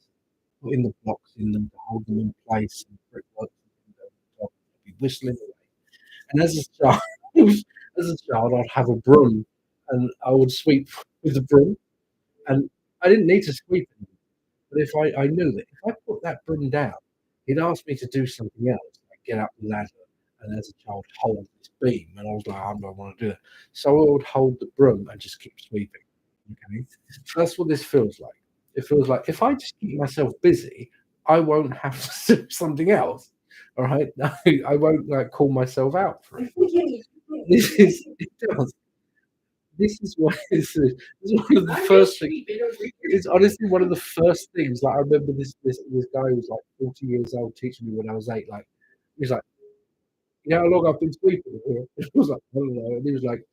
putting the blocks in them to hold them in place and brickwork over the top. I'd be whistling away. And as a child, I'd have a broom and I would sweep with the broom. And I didn't need to sweep it. But if I knew that if I put that broom down, he'd ask me to do something else, like get up the ladder and as a child hold this beam. And I was like, I don't want to do that. So I would hold the broom and just keep sweeping. Okay. So that's what this feels like. It feels like if I just keep myself busy, I won't have to do something else. All right. I won't like call myself out for it. This is it does. This is what this is one of the first things. It's honestly one of the first things. Like I remember this guy who was like 40 years old teaching me when I was 8. Like he was like, you know how long I've been sweeping here? I was like, I don't know. And he was like,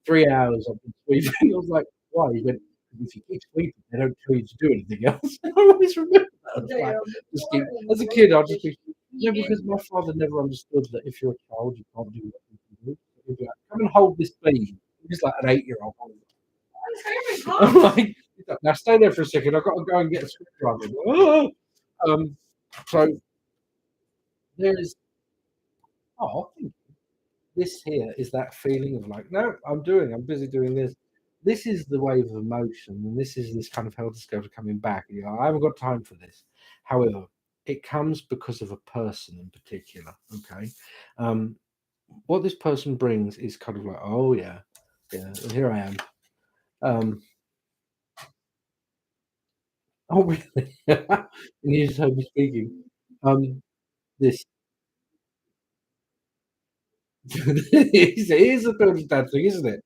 3 hours I've been sweeping. I was like, why? He went, if you keep sweeping, they don't tell you to do anything else. I always remember that. I was like, just keep, as a kid, I'll just be, yeah, because my father never understood that if you're a child, you can't do what you can do. He'd be like, come and hold this beam. He's like an 8-year-old. I'm like, now stay there for a second. I've got to go and get a screwdriver. Um, so there is, oh, this here is that feeling of like, no, I'm busy doing this. This is the wave of emotion, and this is this kind of helter skelter coming back. You know, I haven't got time for this. However, it comes because of a person in particular. Okay, um, what this person brings is kind of like, oh yeah, yeah, and here I am. Oh really? And you just heard me speaking. This it is a building dad thing, isn't it?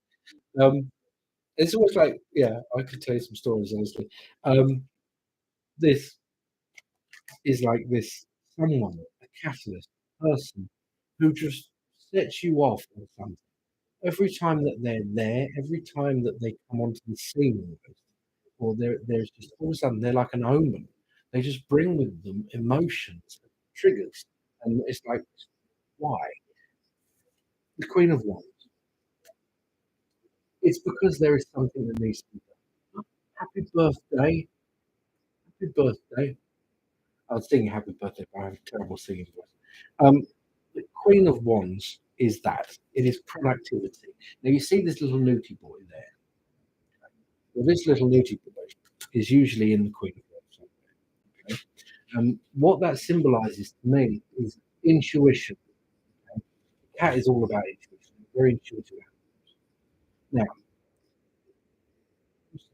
Um, it's almost like, yeah, I could tell you some stories, honestly. Um, this is like this someone, a catalyst person who just sets you off on something. Every time that they're there, every time that they come onto the scene, almost, or there's just all of a sudden they're like an omen. They just bring with them emotions, triggers, and it's like, why? The Queen of Wands. It's because there is something that needs to be done. Happy birthday, happy birthday. I was singing happy birthday, but I have a terrible singing voice. The Queen of Wands is that. It is productivity. Now you see this little newty boy there. Well, this little newty boy is usually in the Queen of Wands. Okay? What that symbolizes to me is intuition. Okay? The cat is all about intuition, very intuitive. Now,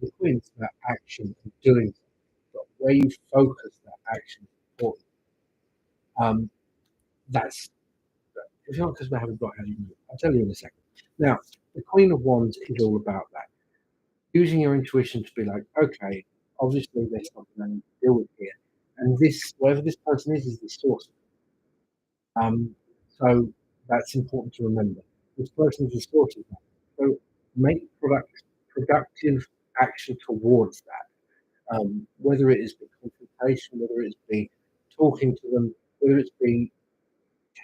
the Queen is about action and doing something. But where you focus that action is important. Um, that's if you're not because we haven't got how you move. I'll tell you in a second. Now, the Queen of Wands is all about that. Using your intuition to be like, okay, obviously there's something I need to deal with here. And this, whatever this person is the source. So that's important to remember. This person is the source of that. So make productive action towards that. Whether it is the consultation, whether it's be talking to them, whether it's be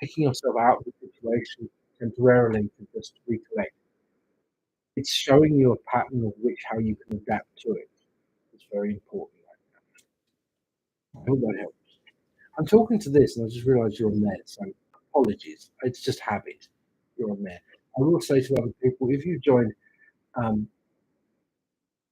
taking yourself out of the situation temporarily to just recollect. It's showing you a pattern of which how you can adapt to it. It's very important. I hope that helps. I'm talking to this and I just realised you're on there, so apologies. It's just habit. you're on there. I will say to other people, if you join, I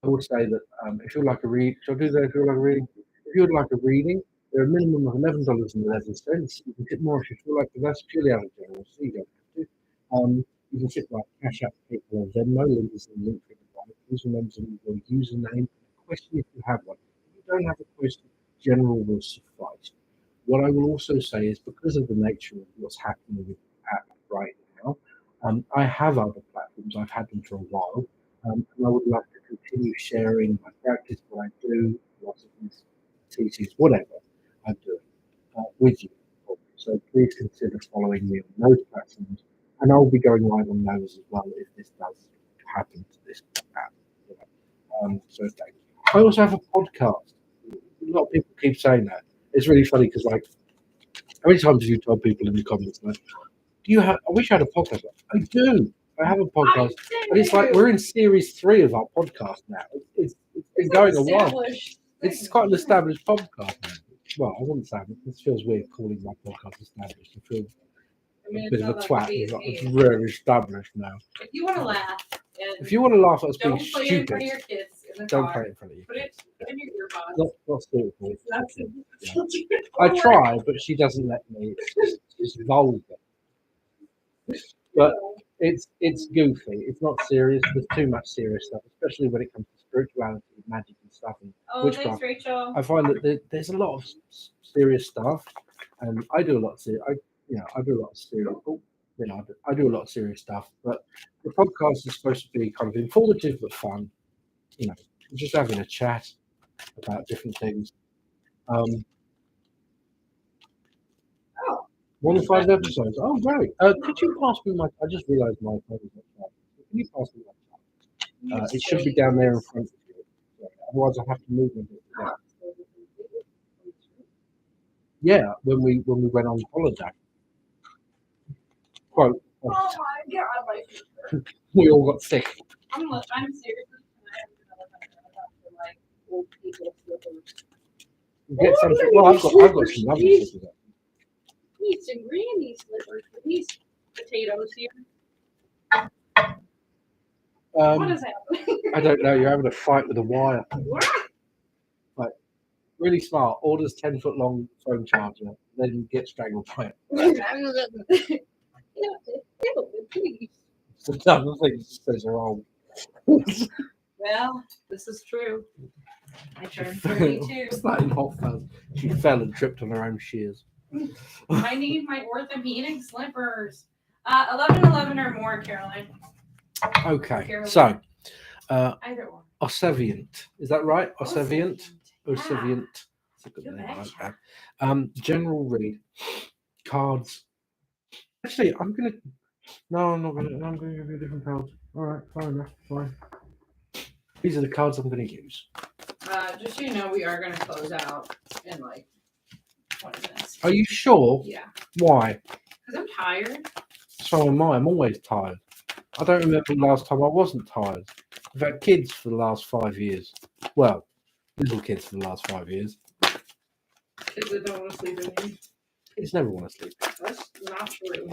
will say that if you'd like a read, shall I do that? If you'd like a reading, if you'd like a reading, there are a minimum of $11.11. You can tip more if you feel like, but that's purely out of generosity. You don't have to. You can tip like Cash App, PayPal, or Venmo. Link is in the link for the bio. Please remember to leave your username and a question if you have one. If you don't have a question, general will suffice. What I will also say is because of the nature of what's happening with the app right now, I have other platforms. I've had them for a while. And I would like to continue sharing my practice, what I do, lots of these teachings, whatever I'm doing with you. So please consider following me on those platforms, and I'll be going live on those as well if this does happen to this app. So thank you. I also have a podcast. A lot of people keep saying that. It's really funny because, like, how many times have you told people in the comments, like, do you have? I wish I had a podcast. I do. I have a podcast, but it's like we're in series 3 of our podcast now. It's been going a while. It's quite an established podcast now. Well, I wouldn't say it. This feels weird calling my podcast established. I feel a bit of a twat. It's really established now. If you want to laugh, if you want to laugh at us being don't play it in front stupid, of your kids in the don't car. play it in front of you. Put it in your earbuds. Not stupid. It's not Yeah. I try, but she doesn't let me. It's vulgar. But it's goofy. It's not serious. There's too much serious stuff, especially when it comes to spirituality, magic, and stuff, and witchcraft. Thanks, Rachel. I find that there's a lot of serious stuff, and I do a lot of serious. I do a lot of serious. I do a lot of serious stuff. But the podcast is supposed to be kind of informative but fun. Just having a chat about different things. 1 to 5 episodes. Oh, great. Could you pass me my? I just realised my phone is not charged. Can you pass me my phone? It should be down there in front of you. Otherwise, I have to move it. Yeah, when we went on holiday. Quote. Oh my God! We all got sick. I'm seriously. Like old people slippers. Get something. Well, I've got some lovely slippers. Need some granny slippers for these potatoes here. What is happening? I don't know. You're having a fight with a wire. Like, really smart. Orders 10-foot long phone charger, then get strangled by it. Some other things says are old. Well, this is true. I turned 32. It's not in Hot Fuzz. She fell and tripped on her own shears. I need my orthopedic slippers. 11 or more, Caroline. Okay, Caroline. so Either one. Osseviant, is that right? Osseviant. Osseviant. It's a good name like that. General read cards. Actually, I'm not gonna. I'm gonna give you a different card. All right, fine enough. Fine. These are the cards I'm gonna use. Just so you know, we are gonna close out in like 20 minutes. Are you sure? Yeah. Why? Because I'm tired. So am I. I'm always tired. I don't remember the last time I wasn't tired. I've had kids for the last 5 years. Well, little kids for the last 5 years. Kids that don't want to sleep in me. Kids never want to sleep. That's not true.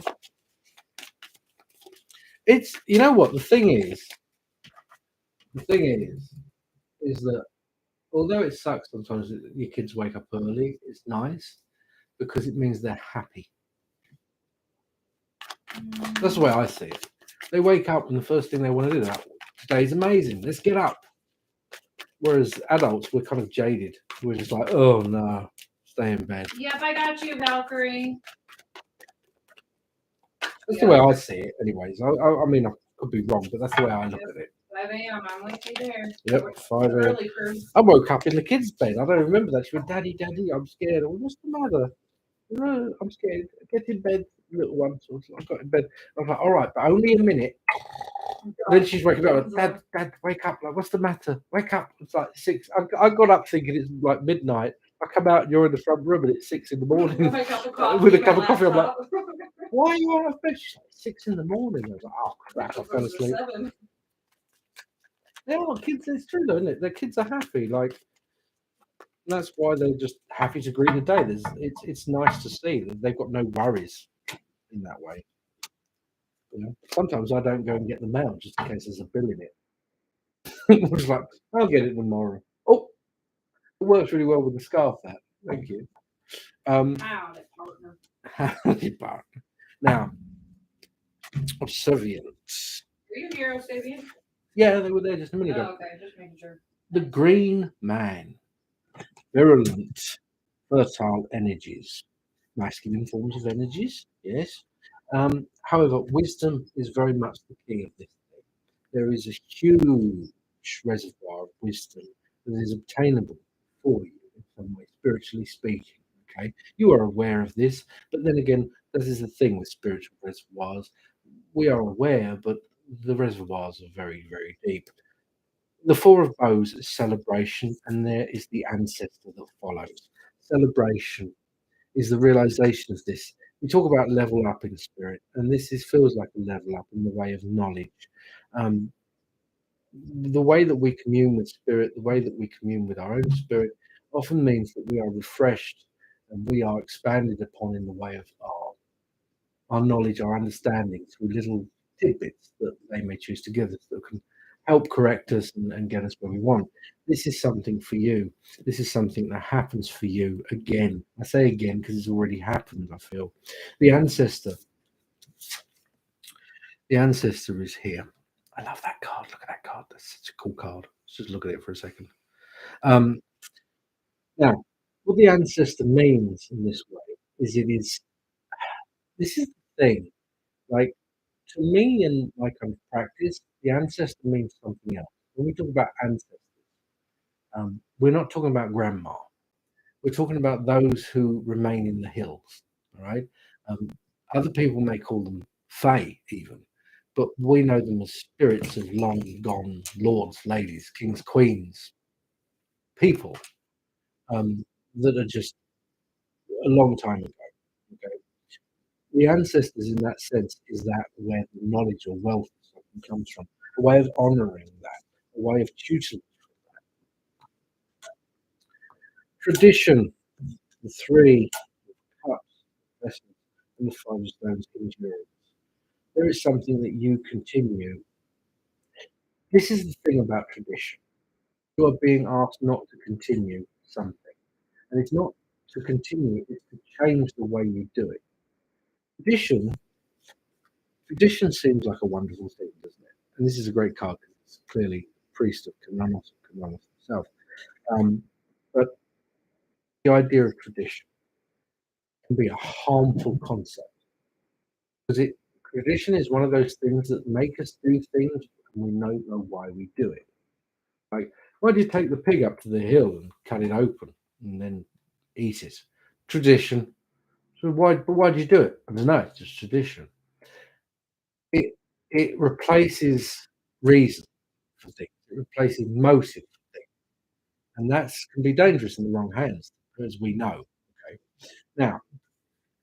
It's, you know what, the thing is that although it sucks sometimes that your kids wake up early, it's nice because it means they're happy. That's the way I see it. They wake up and the first thing they want to do is, today's amazing, let's get up. Whereas adults, we're kind of jaded. We're just like, oh no, stay in bed. Yep, I got you, Valkyrie. That's the way I see it anyways. I mean, I could be wrong, but that's the way I look at it. 5 a.m. I'm like you there. Yep, 5 a.m. Early for I woke up in the kids' bed. I don't remember that. She went, Daddy, I'm scared. Well, what's the matter? No, I'm scared. Get in bed, little one. So I got in bed. I was like, all right, but only a minute. And then she's waking up. Dad, wake up. Like, what's the matter? Wake up. It's like 6. I got up thinking it's like midnight. I come out and you're in the front room and it's 6 in the morning. With a cup of coffee. I'm like, why are you out of bed? She's like, 6 in the morning. I was like, oh, crap. I fell asleep. Yeah, kids, it's true though, isn't it? The kids are happy. Like, that's why they're just happy to greet the day. It's nice to see that they've got no worries in that way. You know? Sometimes I don't go and get the mail just in case there's a bill in it. I'm just like, I'll get it tomorrow. Oh, it works really well with the scarf. That, thank you. Howdy, partner. Howdy, partner. Now, observance. Are you here, Osabian? Yeah, they were there just a minute Oh, ago. okay, just making sure. The Green Man. Virulent, fertile energies. Masculine forms of energies, yes. However, wisdom is very much the key of this thing. There is a huge reservoir of wisdom that is obtainable for you in some way, spiritually speaking. Okay, you are aware of this, but then again, this is the thing with spiritual reservoirs. We are aware, but the reservoirs are very, very deep. The Four of Bows is celebration, and there is the ancestor that follows. Celebration is the realization of this. We talk about level up in spirit, and this feels like a level up in the way of knowledge. Um, the way that we commune with spirit, the way that we commune with our own spirit, often means that we are refreshed and we are expanded upon in the way of our knowledge, our understanding through little tidbits that they may choose to give us that can help correct us and get us where we want. This is something for you. This is something that happens for you again. I say again because it's already happened, I feel. The ancestor. The ancestor is here. I love that card. Look at that card. That's such a cool card. Let's just look at it for a second. Um, Now, what the ancestor means in this way is this is the thing. Like, to me, in my kind of practice, the ancestor means something else. When we talk about ancestors, we're not talking about grandma. We're talking about those who remain in the hills. All right. Um, Other people may call them fae, even, but we know them as spirits of long gone lords, ladies, kings, queens, people that are just a long time ago. Okay. The ancestors, in that sense, is that where the knowledge or wealth of something comes from, a way of honoring that, a way of tutelage. Tradition, the three cups, vessels, and the five stones endurance. There is something that you continue. This is the thing about tradition. You are being asked not to continue something. And it's not to continue, it's to change the way you do it. Tradition, tradition seems like a wonderful thing, doesn't it? And this is a great card because it's clearly a priest of Kananos himself. But the idea of tradition can be a harmful concept because tradition is one of those things that make us do things and we don't know why we do it. Like, why do you take the pig up to the hill and cut it open and then eat it? Tradition. So why do you do it? I don't know, it's just tradition. It replaces reason for things. It replaces motive for things. And that can be dangerous in the wrong hands, as we know. Okay. Now,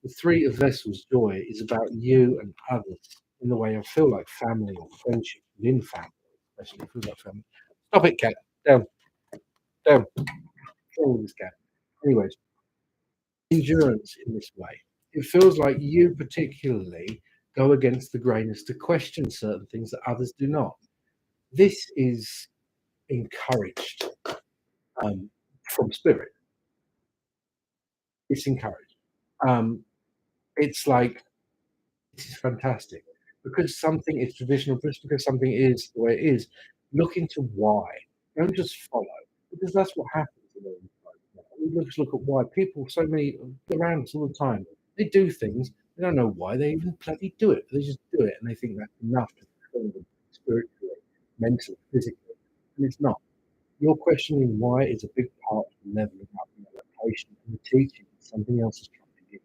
the three of vessels joy is about you and others in the way of feel like family or friendship within family, especially if like family. Stop it, cat. Down, down. What's wrong with this cat? Anyways, endurance in this way. It feels like you particularly go against the grain as to question certain things that others do not. This is encouraged from spirit. It's encouraged. Um, it's like this is fantastic because something is traditional, just because something is the way it is. Look into why. Don't just follow because that's what happens. We just look at why people, so many around us all the time, they do things. They don't know why they even bloody do it. They just do it, and they think that's enough to fulfill them spiritually, mentally, physically, and it's not. Your questioning why is a big part of leveling up your adaptation and the teaching that something else is trying to give you.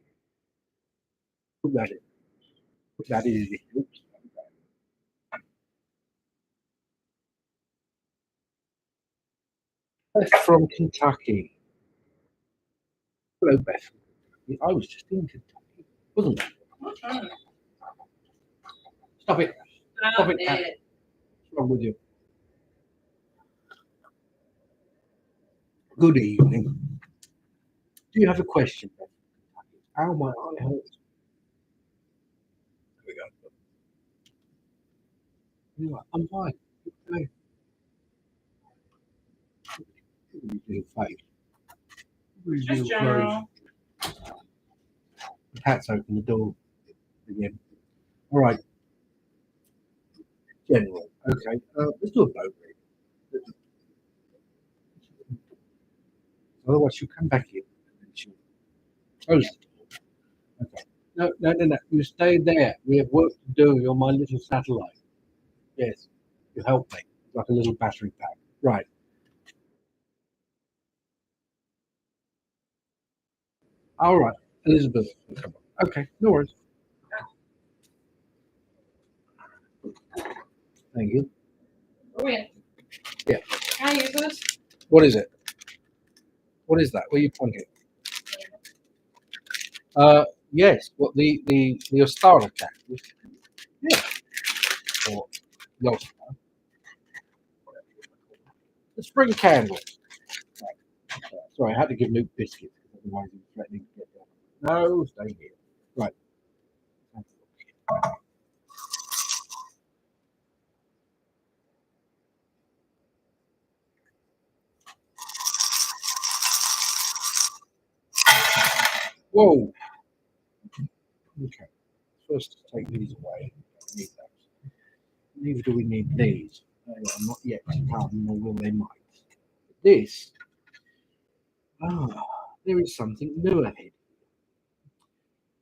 Put that in. Put that in. Oops. Beth from Kentucky. Hello, Beth. I was just in Kentucky, wasn't I? Mm-mm. Stop it. Stop it, Kat. It. What's wrong with you? Good evening. Do you have a question, Beth? Ow, my eye hurts. There we go. You're like, I'm fine. Okay. What do you do, face? What do you Just do, general. face? The cat's opened the door again. All right. General. Okay. Let's do a boat read. Otherwise, she'll come back here and then she'll close the door. Okay. No. You stay there. We have work to do. You're my little satellite. Yes. You help me. Like a little battery pack. Right. All right. Elizabeth. Come on. Okay. No worries. Thank you. Wait. Yeah. Can I use this? What is it? What is that? What are you pointing? Yes. What the Ostara cat? Yeah. Or the The spring candle. Right. Sorry, I had to give Luke biscuits because otherwise he was threatening to get down. No, stay here. Right. Whoa. Okay. First, take these away. Don't need those. Neither do we need these. They are not yet done, nor will they might. This. Ah, there is something new ahead.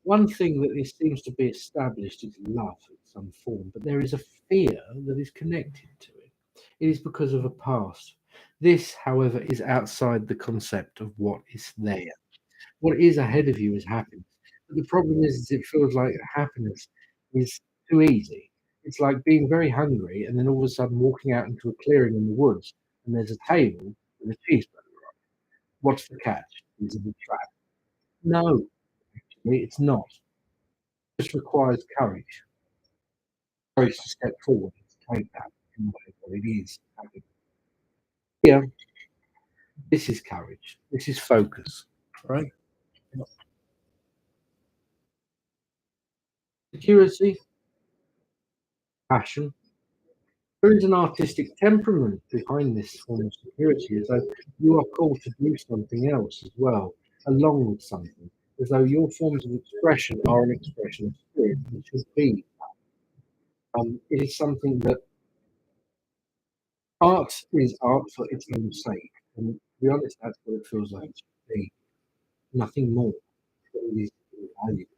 One thing that this seems to be established is love in some form, but there is a fear that is connected to it. It is because of a past. This, however, is outside the concept of what is there. What is ahead of you is happiness. But the problem is it feels like happiness is too easy. It's like being very hungry and then all of a sudden walking out into a clearing in the woods and there's a table with a cheeseburger on it. What's the catch? Is it a trap? No, actually, it's not. It just requires courage. Courage to step forward and to take that in what it is. Yeah, this is courage. This is focus, right? Security, passion. There is an artistic temperament behind this form of security, as though you are called to do something else as well, along with something, as though your forms of expression are an expression of spirit. It should be. It is something that art is art for its own sake, and to be honest, that's what it feels like it should be. Nothing more. But it is valuable.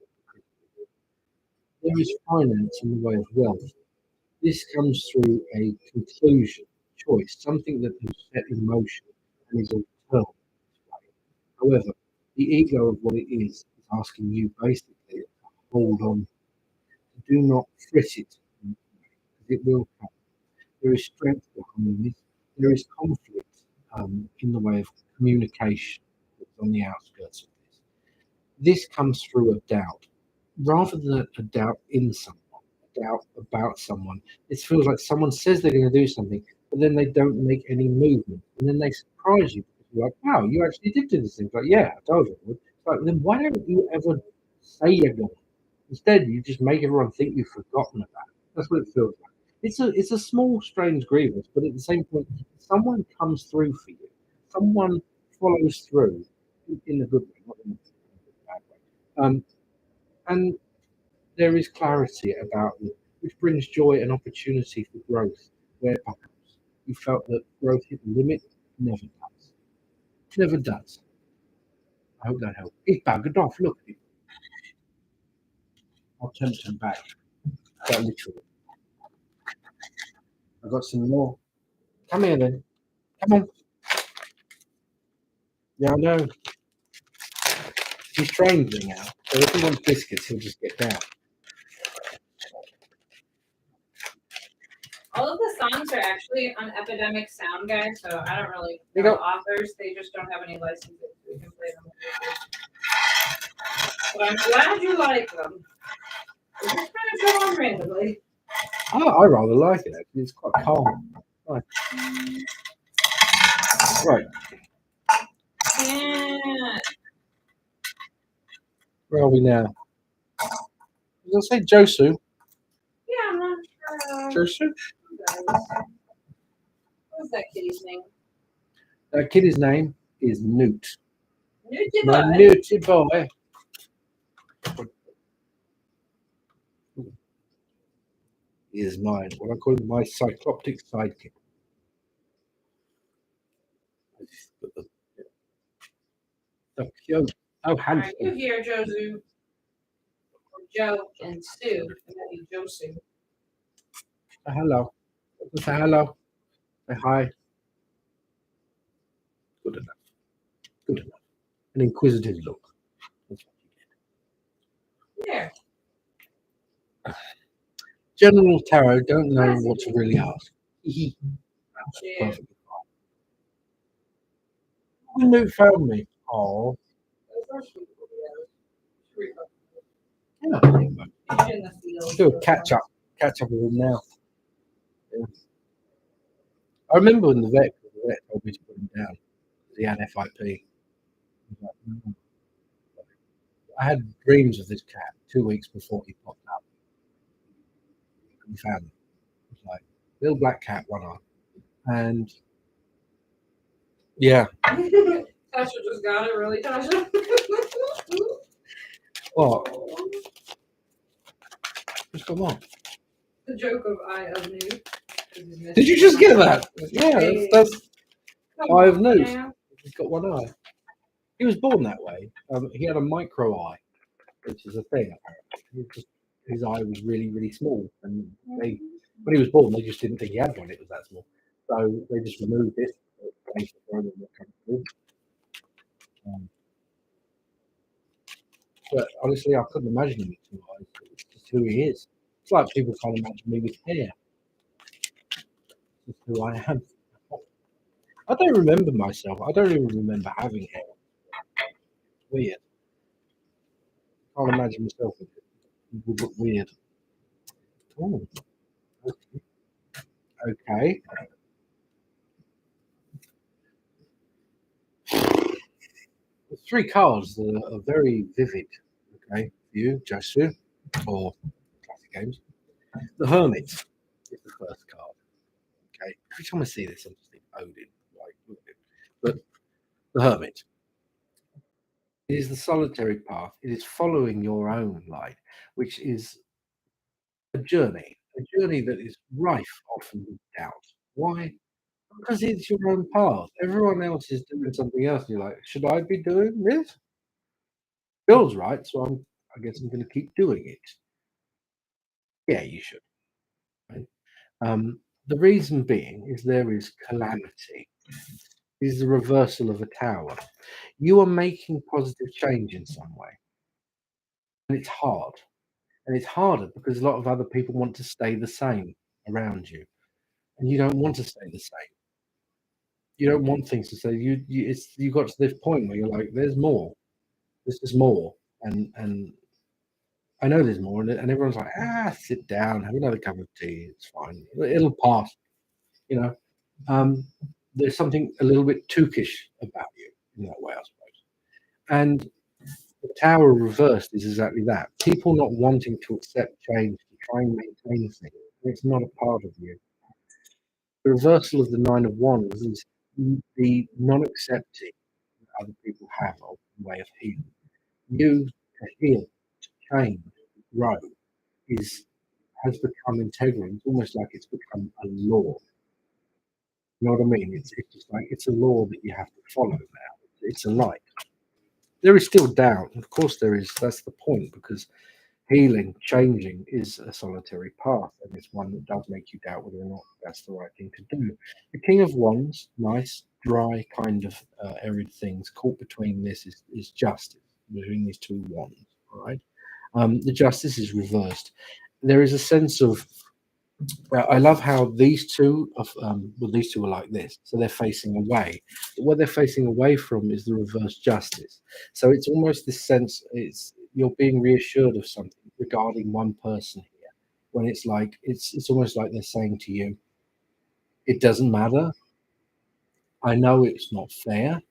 There is finance in the way of wealth. This comes through a conclusion, choice, something that is set in motion and is eternal. However, the ego of what it is asking you basically to hold on, do not fret it, because it will come. There is strength behind this. There is conflict in the way of communication that's on the outskirts of this. This comes through a doubt, rather than a doubt in someone, a doubt about someone. It feels like someone says they're going to do something, but then they don't make any movement, and then they surprise you because you're like, "Wow, you actually did do this thing!" It's like, "Yeah, I told you." I would. It's like, then why don't you ever say you're going? Instead, you just make everyone think you've forgotten about it. That's what it feels like. It's a small, strange grievance, but at the same point, someone comes through for you. Someone follows through in a good way, not in a bad way. And there is clarity about them, which brings joy and opportunity for growth, where perhaps you felt that growth hit the limit, never does. Never does. I hope that helped. He's buggered off. Look at him. I'll tempt him back. Quite literally. I've got some more. Come here then. Come on. Yeah, I know. He's trained me now. So if he wants biscuits, he'll just get down. All of the songs are actually on Epidemic Sound Guide, so I don't really You know go. the authors. They just don't have any licenses. So we can play them. But I'm glad you like them. We're just kind of go on randomly. I rather like it actually. It's quite calm. Right. Right. Yeah. Where are we now? Did I say Josu? Yeah, I'm not sure. Josu? What was that kitty's name? That kitty's name is Newt. Newty My Bud. Newty boy. He is mine. What I call him, my cycloptic sidekick. So cute. Oh, Are you handsome. here, Josu? Or Joe and Sue? And then you Josu. Say hello. Say hello. Say hi. Good enough. Good enough. An inquisitive look. That's what you There. get. General Tarot don't know what to really ask. That's Yeah. perfectly fine. When Newt found me. Oh. Yeah. He's in the field. Do a catch up with him now. Yeah. I remember when the vet told me to put him down. He had FIP. I was like, "No." I had dreams of this cat 2 weeks before he popped up. And found him. It was like little black cat, one eye. And yeah. Tasha just got it, really, Tasha? What? What's going on? The joke of Eye of New. Did you just get that? Yeah, that's Eye of Newt. He's got one eye. He was born that way. He had a micro eye, which is a thing. His eye was really, really small, and when he was born, they just didn't think he had one. It was that small, so they just removed it. But honestly, I couldn't imagine him with 2 eyes. It's just who he is. It's like people can't imagine me with hair. It's who I am. I don't remember myself. I don't even remember having hair. Weird. Can't imagine myself with it. It would look weird. Oh, okay. The 3 cards that are very vivid. Okay, for you, Josu, or classic games. The Hermit is the first card. Okay, every time I see this, I'm just thinking Odin. Like, look at it. But the Hermit. It is the solitary path. It is following your own light, which is a journey that is rife often with doubt. Why? Because it's your own path. Everyone else is doing something else. And you're like, should I be doing this? Feels right, so I guess I'm going to keep doing it. Yeah, you should. Right? The reason being is there is calamity. It is the reversal of a tower. You are making positive change in some way, and it's hard. And it's harder because a lot of other people want to stay the same around you, and you don't want to stay the same. You don't want things to say you got to this point where you're like, there's more. This is more, and I know there's more, and everyone's like, sit down, have another cup of tea. It's fine. It'll pass. You know, um, there's something a little bit tookish about you in that way, I suppose. And the tower reversed is exactly that. People not wanting to accept change to try and maintain things. It's not a part of you. The reversal of the Nine of Wands is the non-accepting that other people have of the way of healing. You to heal, to change, to grow has become integral. It's almost like it's become a law. You know what I mean? It's just like it's a law that you have to follow now. It's a light. There is still doubt, of course there is. That's the point, because healing, changing is a solitary path, and it's one that does make you doubt whether or not that's the right thing to do. The King of Wands, nice, dry, kind of arid things. Caught between this is justice, between these 2 wands. All right, the justice is reversed. There is a sense of I love how these two these two are like this, so they're facing away. But what they're facing away from is the reverse justice. So it's almost this sense you're being reassured of something regarding one person here, when it's like it's almost like they're saying to you, it doesn't matter. I know it's not fair,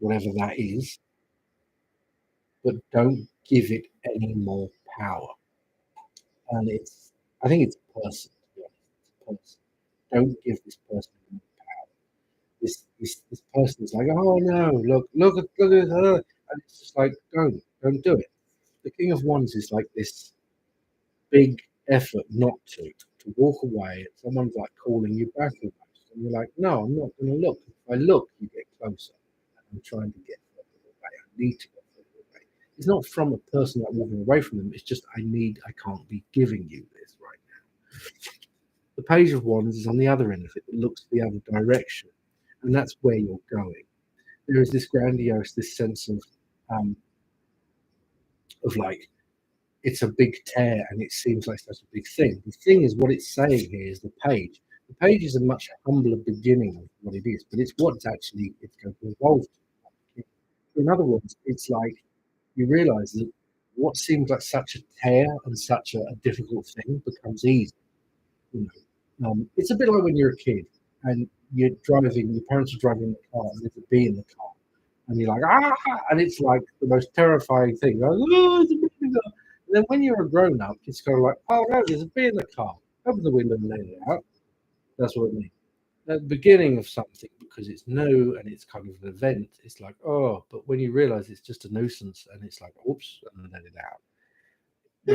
whatever that is, but don't give it any more power. And I think it's a person. To be honest. It's a person. Don't give this person more power. This person is like, oh no, look at her, and it's just like, don't do it. The King of Wands is like this big effort not to walk away. And someone's like calling you back almost, and you're like, no, I'm not going to look. If I look, you get closer. And I'm trying to get further away. I need to get further away. It's not from a person like walking away from them. It's just I can't be giving you this right now. The Page of Wands is on the other end of it. It looks the other direction, and that's where you're going. There is this grandiose, this sense of like it's a big tear and it seems like such a big thing. The thing is, what it's saying here is the page. The page is a much humbler beginning of what it is, but it's what's actually it's going to evolve to. In other words, it's like you realize that what seems like such a tear and such a difficult thing becomes easy. You it's a bit like when you're a kid and you're driving, your parents are driving the car and there's a bee in the car. And you're like, ah, and it's like the most terrifying thing. Like, oh, it's a bee in the car. And then when you're a grown up, it's kind of like, oh no, there's a bee in the car. Open the window and let it out. That's what it means. At the beginning of something, because it's new and it's kind of an event, it's like, oh, but when you realize it's just a nuisance and it's like, oops, and then let it out,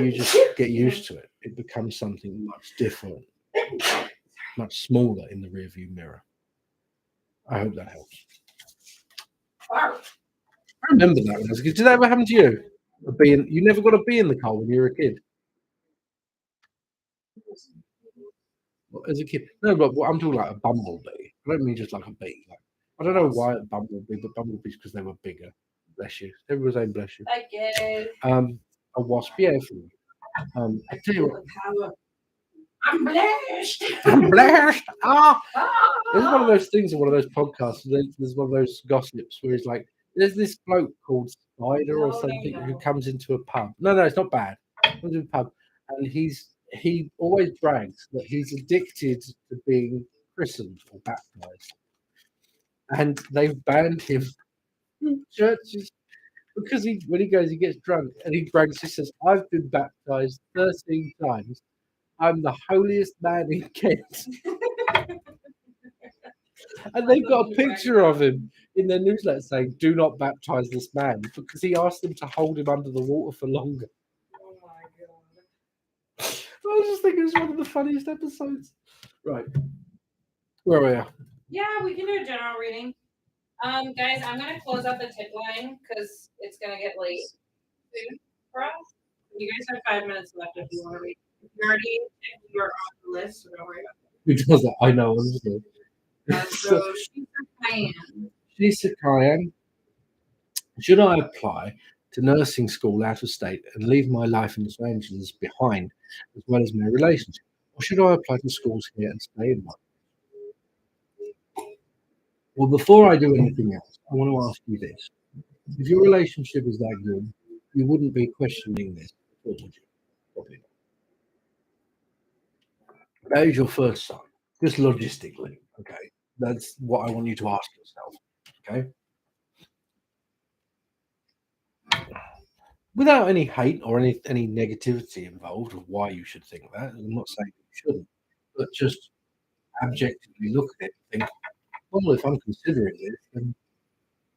you just get used to it. It becomes something much different, much smaller in the rearview mirror. I hope that helps. I remember that when I was a kid. Did that ever happen to you? You never got a bee in the car when you were a kid? Well, as a kid? No, but I'm talking like a bumblebee. I don't mean just like a bee. Like, I don't know why a bumblebee, but bumblebees because they were bigger. Bless you. Everyone's saying bless you. I get it. A wasp, yeah. I tell you what. I'm blessed. I'm blessed. Ah, this is one of Ah. those things in one of those podcasts. There's one of those gossips where it's like, there's this bloke called Spider or something who comes into a pub. No, it's not bad. Comes into a pub, and he always brags that he's addicted to being christened or baptized, and they've banned him from churches because when he goes, he gets drunk, and he brags. He says, "I've been baptized 13 times. I'm the holiest man in Kent." And they've got a picture of him in their newsletter saying, "Do not baptize this man," because he asked them to hold him under the water for longer. Oh my god. I was just thinking it's one of the funniest episodes. Right. Where are we at? Yeah, we can do a general reading. Guys, I'm gonna close out the tip line because it's gonna get late soon for us. You guys have 5 minutes left if you want to read. If you're on the list, so don't worry about Who does that? I know. Honestly. it. So she's a Cayenne. She's a Cayenne. Should I apply to nursing school out of state and leave my life in Los Angeles behind, as well as my relationship? Or should I apply to schools here and stay in one? Well, before I do anything else, I want to ask you this. If your relationship is that good, you wouldn't be questioning this, would you? Probably not. That is your first sign, just logistically, okay? That's what I want you to ask yourself, okay? Without any hate or any negativity involved of why you should think that. I'm not saying you shouldn't, but just objectively look at it and think, well, if I'm considering this, then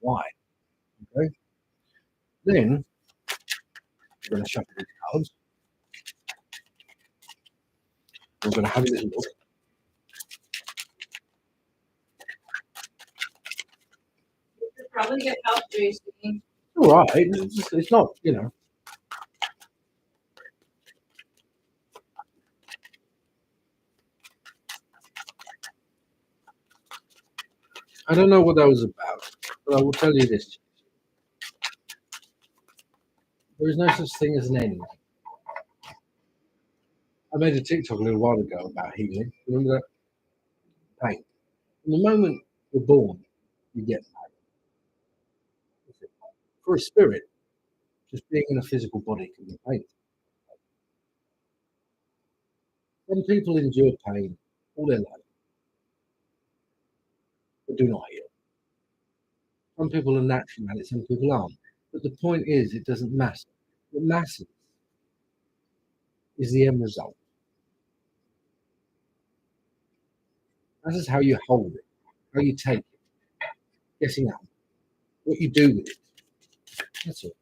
why? Okay. Then we're going to shuffle these cards. We're going to have a little look. You should probably get help, JC. All right. It's not, you know. I don't know what that was about, but I will tell you this. There is no such thing as an end. I made a TikTok a little while ago about healing. Remember that? Pain. From the moment you're born, you get pain. For a spirit, just being in a physical body can be painful. Some people endure pain all their life, but do not heal. Some people are naturally at it, some people aren't. But the point is, it doesn't matter. What matters is the end result. Matters how you hold it, how you take it, getting up, what you do with it. That's all.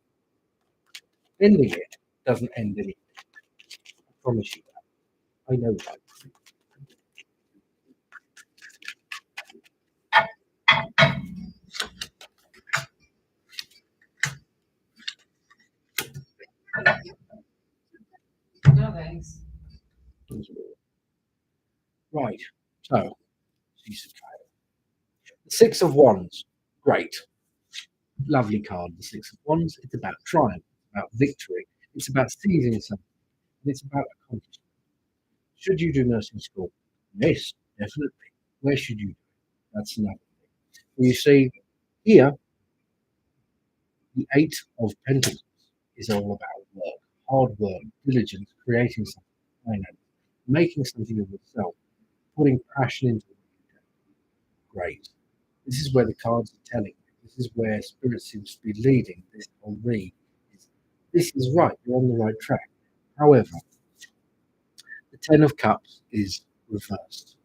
Ending it doesn't end anything. I promise you that. I know that. No thanks. Right. So, the Six of Wands. Great. Lovely card, the Six of Wands. It's about triumph, it's about victory, it's about seizing something, and it's about accomplishment. Should you do nursing school? Yes, definitely. Where should you do it? That's another thing. Well, you see, here, the Eight of Pentacles is all about work, hard work, diligence, creating something, finance, making something of yourself, putting passion into what you do. Great. This is where the cards are telling you. This is where spirit seems to be leading this whole read. This is right. You're on the right track. However, the Ten of Cups is reversed.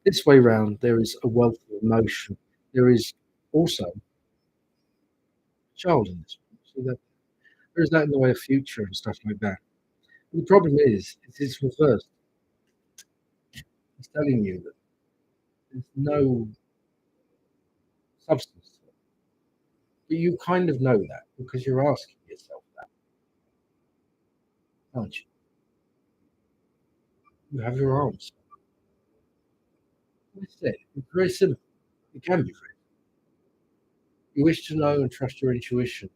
This way round, there is a wealth of emotion. There is also a child in this one. So that there is that in the way of future and stuff like that. And the problem is, it's reversed. It's telling you that there's no substance to it. But you kind of know that because you're asking yourself that, aren't you? You have your answer. Like I said, it's very simple. It can be very. You wish to know and trust your intuition,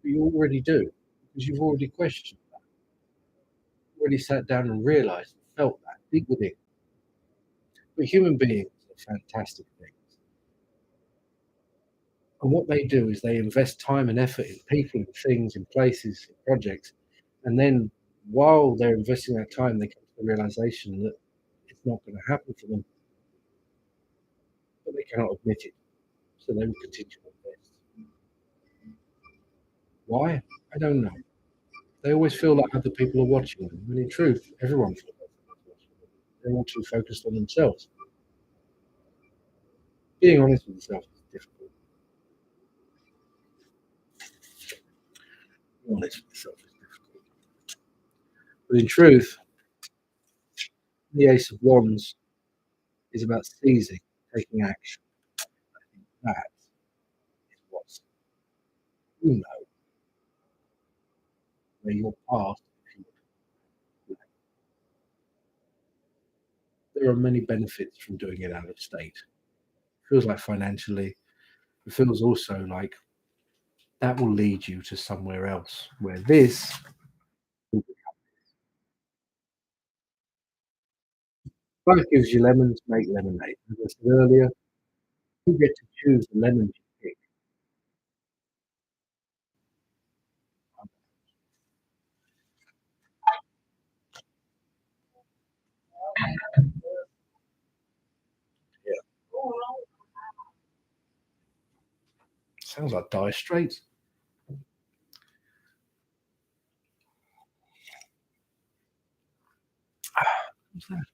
but you already do because you've already questioned that. You already sat down and realized and felt that deep within. But human beings are fantastic things. And what they do is they invest time and effort in people, in things, in places, in projects. And then while they're investing that time, they come to the realization that it's not going to happen for them. But they cannot admit it. So they will continue to invest. Why? I don't know. They always feel like other people are watching them. When in truth, everyone feels like they're watching them. They're all too focused on themselves. Being honest with yourself is difficult. Being honest with yourself is difficult. But in truth, the Ace of Wands is about seizing, taking action. I think that is what's you know where your path. There are many benefits from doing it out of state. It feels like financially. It feels also like that will lead you to somewhere else where this life gives you lemons, make lemonade. As I said earlier, you get to choose the lemons you pick. Yeah. Sounds like Dire Straits. What's that?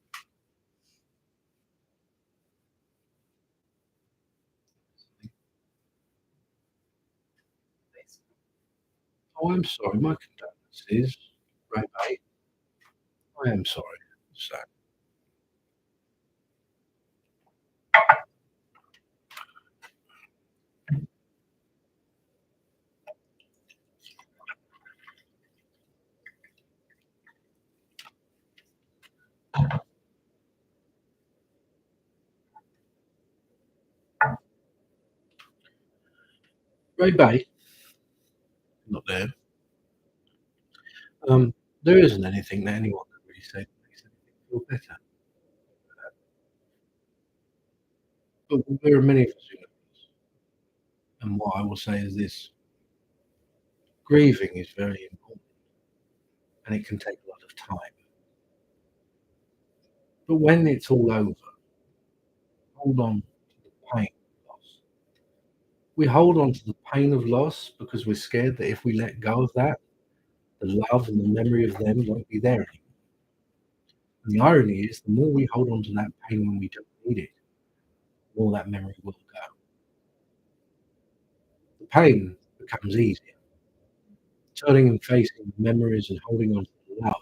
Oh, I'm sorry. My condolences. Right, mate. I am sorry. So, Ray Bay, not there. Um, there isn't anything that anyone can really say that makes anything feel better. But there are many of us who know this. And what I will say is this grieving is very important and it can take a lot of time. But when it's all over, hold on to the pain of loss. We hold on to the pain of loss because we're scared that if we let go of that, the love and the memory of them won't be there anymore. And the irony is, the more we hold on to that pain when we don't need it, the more that memory will go. The pain becomes easier. Turning and facing the memories and holding on to the love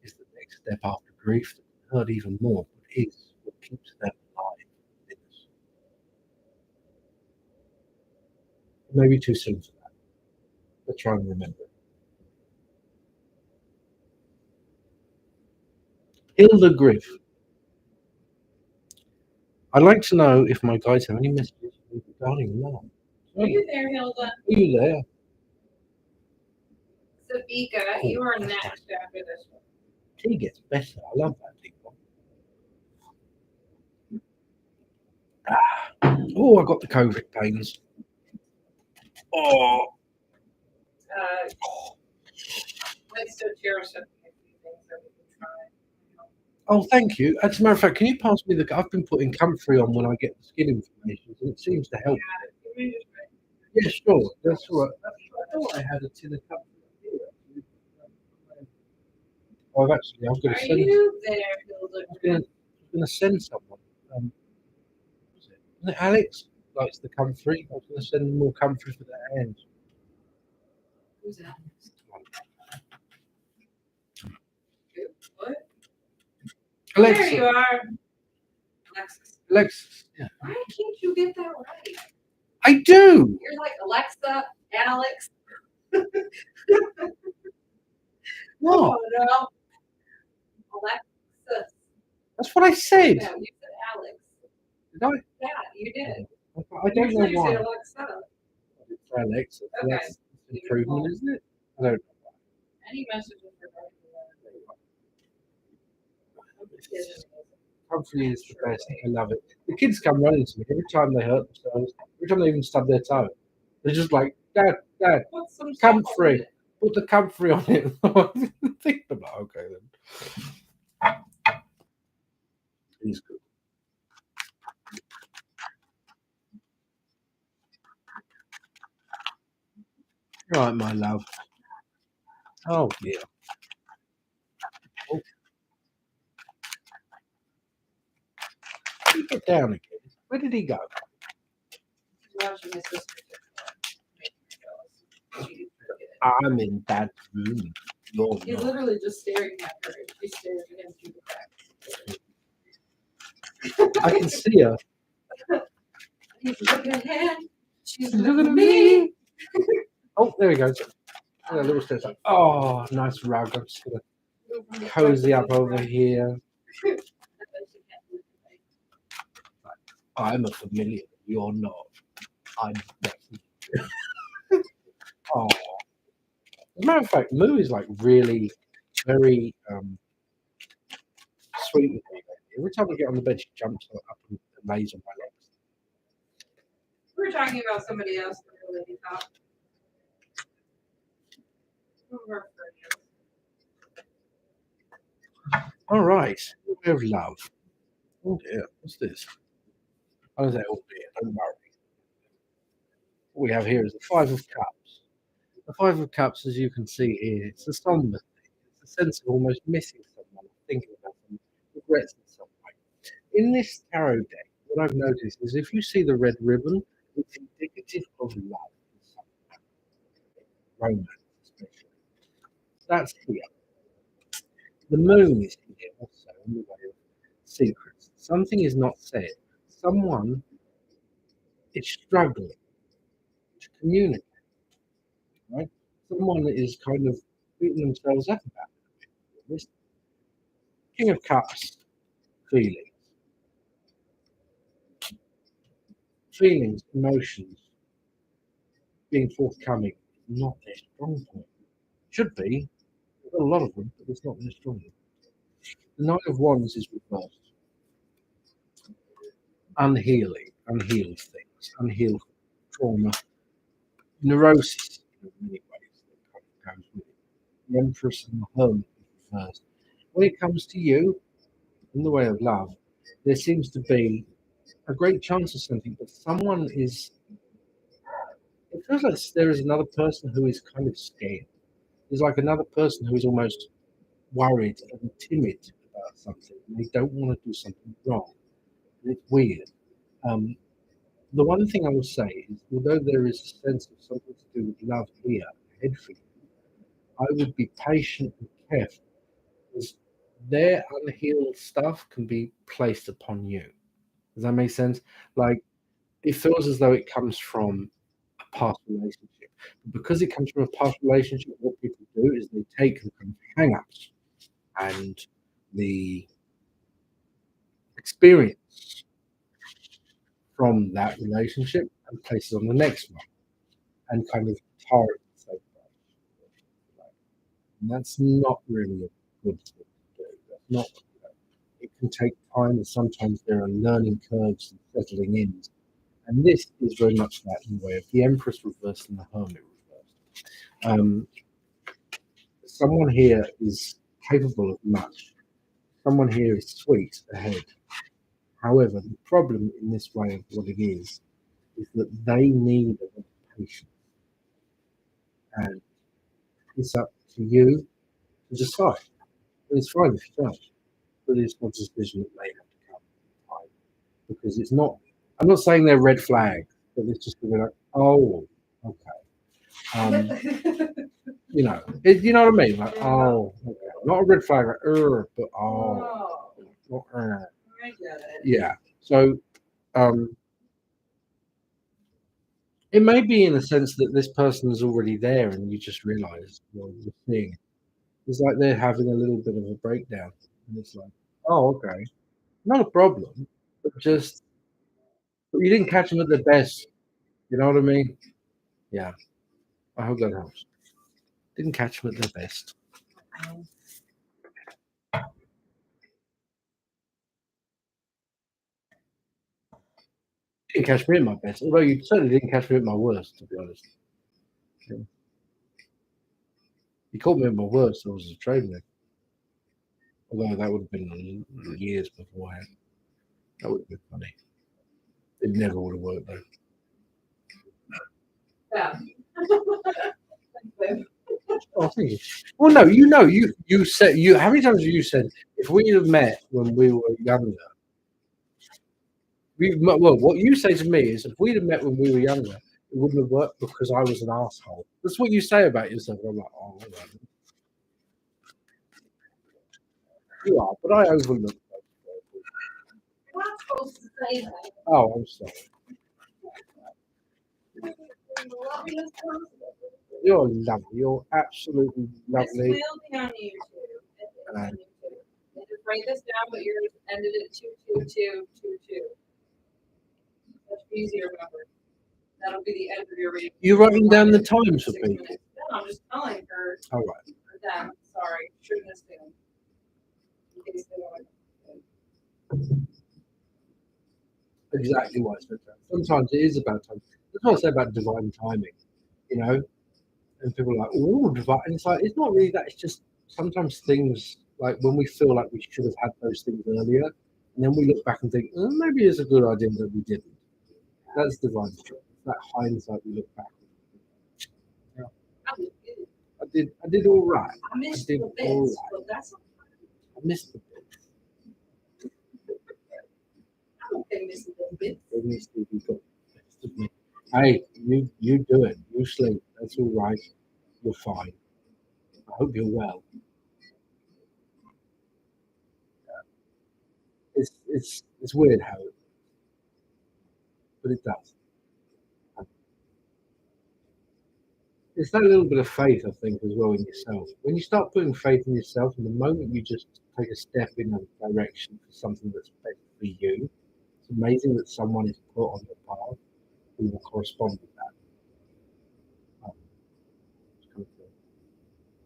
is the next step after grief that can hurt even more, but is what keeps them alive within us. Maybe too soon for that. Let's try and remember. Heal the grief. I'd like to know if my guides have any messages regarding love. Are you there, Hilda? Are you there? Sabika, you are next after this one. He gets better. I love that people. Oh, I got the COVID pains. Oh. Let's do cheers. A few things that we can try. Oh, thank you. As a matter of fact, can you pass me the? I've been putting comfrey on when I get the skin inflammation, and it seems to help. Yeah, sure. That's all right. I thought I had a tin of comfrey here. Oh, I've actually, I'm going to Are send. you there, Hilda? I'm going to send someone. Was it Alex? Likes the comfrey. I was going to send them more comfrey for their hands. Who's that? What? Alexa. There you are. Alexis. Alexis. Yeah. Why can't you get that right? I do. You're like Alexa, Alex. What? Oh, no. Alexis. That's what I said. No, you said Alex. Did I? Yeah, you did. I don't know Usually you why. say Alexa. It's Alexa. So Okay. that's improvement, isn't it? I don't know. Any messages regarding that? Comfrey is the best. I love it. The kids come running to me every time they hurt themselves. Every time they even stub their toe, they're just like, "Dad, Dad, What's some comfrey. Put the comfrey on it." Think about okay then. He's good. Right, my love. Oh dear. Oh. Did he get down again? Where did he go? Watching my sister. I'm in Dad's room. You're He's not. literally just staring at her. She's staring at him through the crack. I can see her. He's looking at him. She's Looking at me. Oh, there he goes. A little step up. Oh, nice rug. I'm just gonna cozy up over here. I'm a familiar. You're not. I'm definitely. Oh. As a matter of fact, Moo is like really very sweet with me. Every time I get on the bed, she jumps up and lays on my legs. We were talking about somebody else that really thought. All right. We have love. Oh dear. What's this? Oh, is that all dear? Don't worry. What we have here is the Five of Cups. The Five of Cups, as you can see here, it's a somber thing. It's a sense of almost missing someone, thinking about them, regrets in some way. In this tarot deck, what I've noticed is if you see the red ribbon, it's indicative of love, romance, especially. That's here. The moon is here also in the way of secrets. Something is not said. Someone is struggling to communicate, right? Someone is kind of beating themselves up about it. This King of Cups, feelings, emotions, being forthcoming, not their strong point. Should be. We've got a lot of them, but it's not their strong point. The Knight of Wands is reversed. Unhealed things, unhealed trauma, neurosis in many ways that kind of goes with it. The Empress and the Hermit is reversed. When it comes to you, in the way of love, there seems to be a great chance of something, but someone is. It feels like there is another person who is kind of scared. There's like another person who is almost worried and timid about something and they don't want to do something wrong. It's weird. The one thing I will say is, although there is a sense of something to do with love here ahead for you, I would be patient and careful because their unhealed stuff can be placed upon you. Does that make sense? Like, it feels as though it comes from a past relationship. Because it comes from a past relationship, what people do is they take the kind of hang-ups and the experience from that relationship and place it on the next one and kind of tar it. And that's not really a good thing to do. That's not. It can take time, and sometimes there are learning curves and settling in. And this is very much that in the way of the Empress reversed and the Hermit reversed. Someone here is capable of much. Someone here is sweet ahead. However, the problem in this way of what it is that they need a lot of patience. And it's up to you to decide. And it's fine if you don't, but it's not a decision that may have to come in time. Because it's not, I'm not saying they're red flags, but it's just going to be like, oh, okay. You know, you know what I mean? Like, oh, okay. Not a red flag, like, but oh. I get it. Yeah. So, it may be in the sense that this person is already there and you just realize you're seeing. It's like they're having a little bit of a breakdown. And it's like, oh, okay. Not a problem. But just, you didn't catch them at their best. You know what I mean? Yeah. I hope that helps. Didn't catch them at their best. Didn't catch me at my best. Although you certainly didn't catch me at my worst, to be honest. Yeah. You caught me at my worst, I was a trader. Although that would have been years beforehand. That would have been funny. It never would have worked though. Yeah. Oh, thank you. Well, no, you said how many times have you said if we'd have met when we were younger? Well, what you say to me is if we'd have met when we were younger, it wouldn't have worked because I was an asshole. That's what you say about yourself. I'm like, oh, all right. You are, but I overlook. You're not supposed to say that. Oh, I'm sorry. You're lovely. You're absolutely This lovely. will be on YouTube. It's on YouTube. And just write this down, but yours ended at 22222. That's easy to remember. That'll be the end of your reading. You're writing down the times for 6 people. minutes. No, I'm just telling her. All right. For them. Sorry. Shouldn't assume. In case they want. Exactly what I said. Sometimes it is about time. That's what I say about divine timing, you know. And people are like, "Oh, divine." And it's like it's not really that. It's just sometimes things like when we feel like we should have had those things earlier, and then we look back and think, oh, maybe it's a good idea that we didn't. That's divine. That hindsight we look back. Yeah. I did all right. I missed did the bits, all right. but that's I missed the bits. I don't think missing the bits. They missed the bits. Hey, you do it. You sleep. That's all right. You're fine. I hope you're well. It's weird how, but it does. It's that little bit of faith, I think, as well in yourself. When you start putting faith in yourself, and the moment you just take a step in a direction for something that's better for you, it's amazing that someone is put on your path who will correspond with that. It's kind of cool.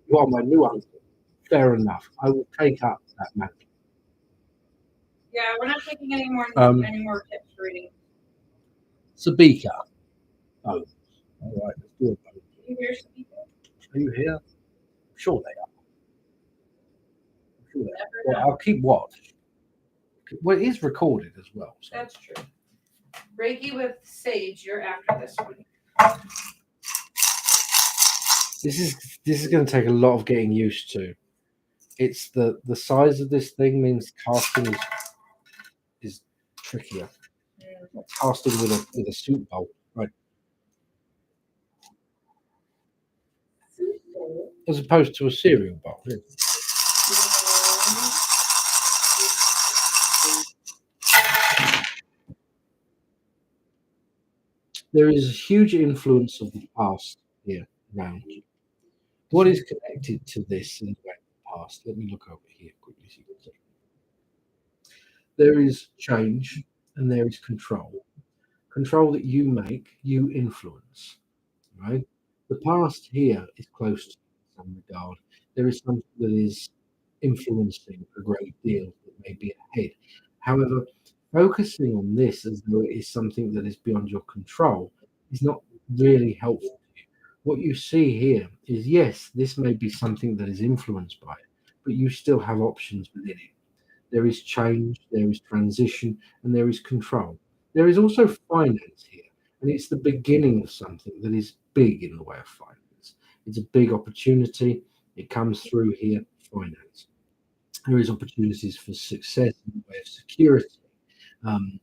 You are my new uncle. Fair enough. I will take up that mantle. Yeah, we're not taking any more tips for reading. Sabika. Oh, all right. Let's do it. Can you hear Sabika? Are you here? I'm sure they are. I'm sure they are. Never Well, know. I'll keep watch. Well, it is recorded as well. So. That's true. Reiki with Sage, you're after this one. This is going to take a lot of getting used to. It's the size of this thing means casting is trickier. Like casting with a soup bowl, right? As opposed to a cereal bowl. Yeah. There is a huge influence of the past here around you. What is connected to this in the past? Let me look over here quickly so you can see. There is change and there is control. Control that you make, you influence, right? The past here is close to you in some regard. There is something that is influencing a great deal that may be ahead. However, focusing on this as though it is something that is beyond your control is not really helpful. What you see here is yes, this may be something that is influenced by it, but you still have options within it. There is change, there is transition, and there is control. There is also finance here, and it's the beginning of something that is big in the way of finance. It's a big opportunity. It comes through here, finance. There is opportunities for success in the way of security. Um,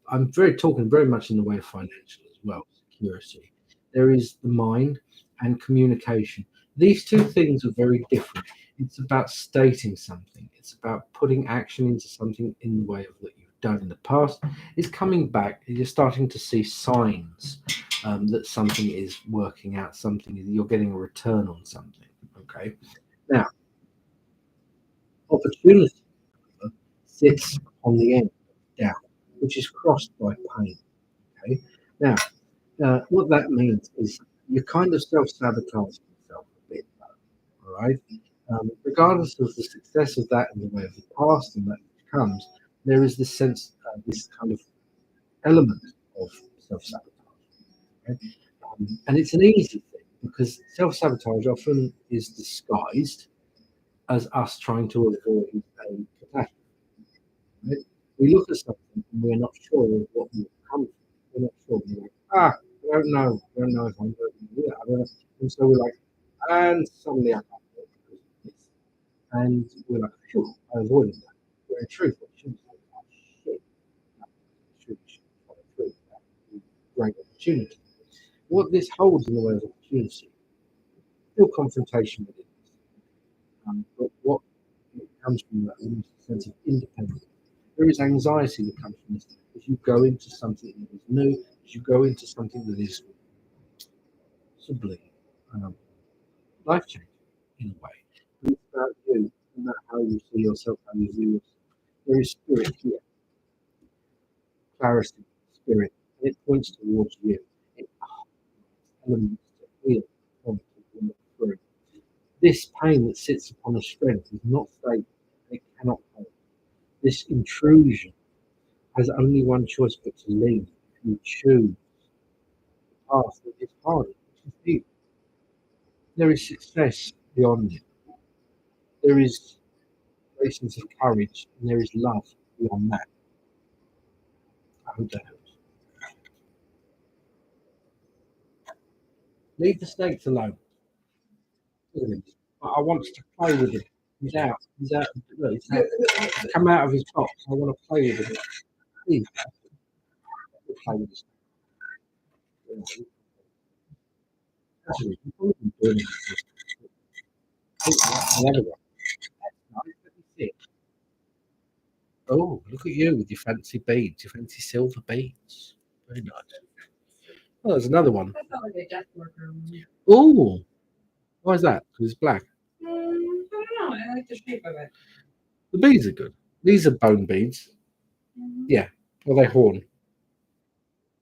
I'm talking very much in the way of financial as well, security. There is the mind and communication. These two things are very different. It's about stating something. It's about putting action into something in the way of what you've done in the past. It's coming back. You're starting to see signs that something is working out. Something you're getting a return on something. Okay. Now, opportunity sits on the end down, which is crossed by pain. Okay. Now, what that means is you're kind of self-sabotaging yourself a bit, all right? Regardless of the success of that in the way of the past and that which comes, there is this sense, this kind of element of self-sabotage. Okay? And it's an easy thing because self-sabotage often is disguised as us trying to avoid a catastrophe. Right? We look at something and we're not sure of what will come. We're not sure. We're like, I don't know. I don't know if I'm going to do that. I don't know. And so we're like, and suddenly I can't do it because of this. And we're like, phew, I avoided that. Where in truth, what should say, oh, shit, that should follow through. That would be a great opportunity. What this holds in the way of opportunity, still confrontation with it. But what it comes from that sense of independence. There is anxiety that comes from this. As you go into something that is new, as you go into something that is possibly life changing in a way. And it's about you, and about how you see yourself, how you view yourself. There is spirit here, clarity, spirit, and it points towards you. It elements to heal from to work through. This pain that sits upon the strength is not stable. It cannot hold. This intrusion has only one choice but to leave. If you choose the path that is hard, which is deep. There is success beyond it. There is great sense of courage, and there is love beyond that. I hope that helps. Leave the snakes alone. Look at him. I want to play with him. He's out. He's out. Look, he's out. He's come out of his box. I want to play with him. Please, play with this. Actually, you probably been doing it. Another one. Nice. Let me see. Oh, look at you with your fancy beads, your fancy silver beads. Very nice. Oh, there's another one. I felt like a death marker. Oh, why is that? Because it's black. I don't know. I like the shape of it. The beads are good. These are bone beads. Yeah. Or they horn. I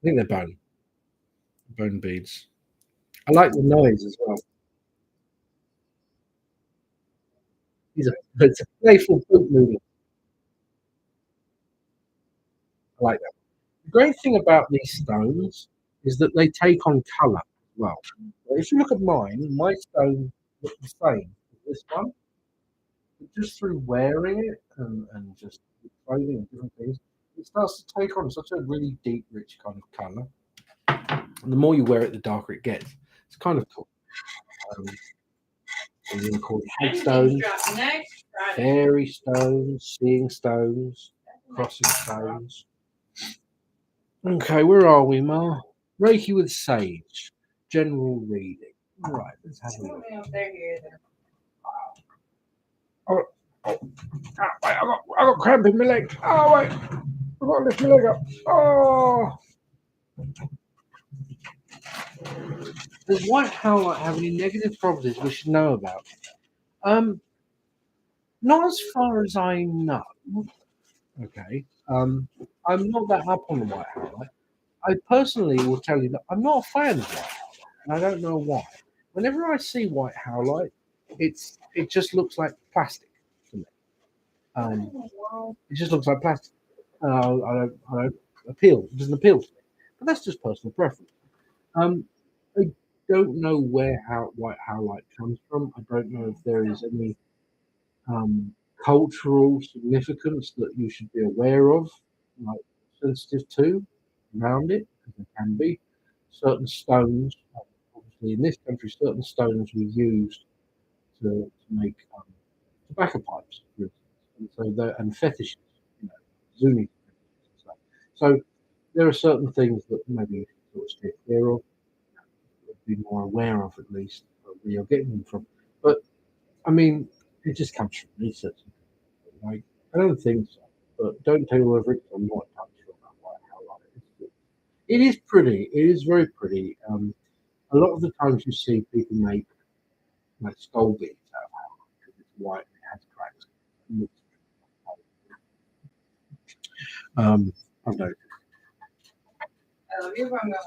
think they're bone. Bone beads. I like the noise as well. It's a playful boot movement. I like that. The great thing about these stones is that they take on colour as well. If you look at mine, my stone looks the same as this one. But just through wearing it and just clothing and different things, it starts to take on such a really deep, rich kind of colour. And the more you wear it, the darker it gets. It's kind of cool. We're going to call them headstones, fairy stones, seeing stones, crossing stones. Okay, where are we, Ma? Reiki with Sage. General reading. All right, let's have a look. Oh, wait, I got cramp in my leg. Oh, wait. I've got to lift my leg up. Oh. Does white howlite have any negative properties we should know about? Not as far as I know. Okay. I'm not that up on the white howlite. I personally will tell you that I'm not a fan of white howlite, and I don't know why. Whenever I see white howlite, it just looks like plastic to me. It just looks like plastic. I don't appeal. It doesn't appeal to me. But that's just personal preference. I don't know where white howlite comes from. I don't know if there is any cultural significance that you should be aware of, like sensitive to around it, because there can be certain stones. Obviously, in this country, certain stones were used to make tobacco pipes, for instance, and so and fetishes, Zuni fetishes and stuff. So there are certain things that maybe you should sort of stay clear of, be more aware of at least where you're getting them from. But I mean, it just comes from research. Like, I don't think so, but don't tell whether it's or not comes from how it is pretty. It is very pretty. A lot of the times you see people make like skull beads out of howlite because it's white and it has cracks. I've noticed. I love you, Bongo.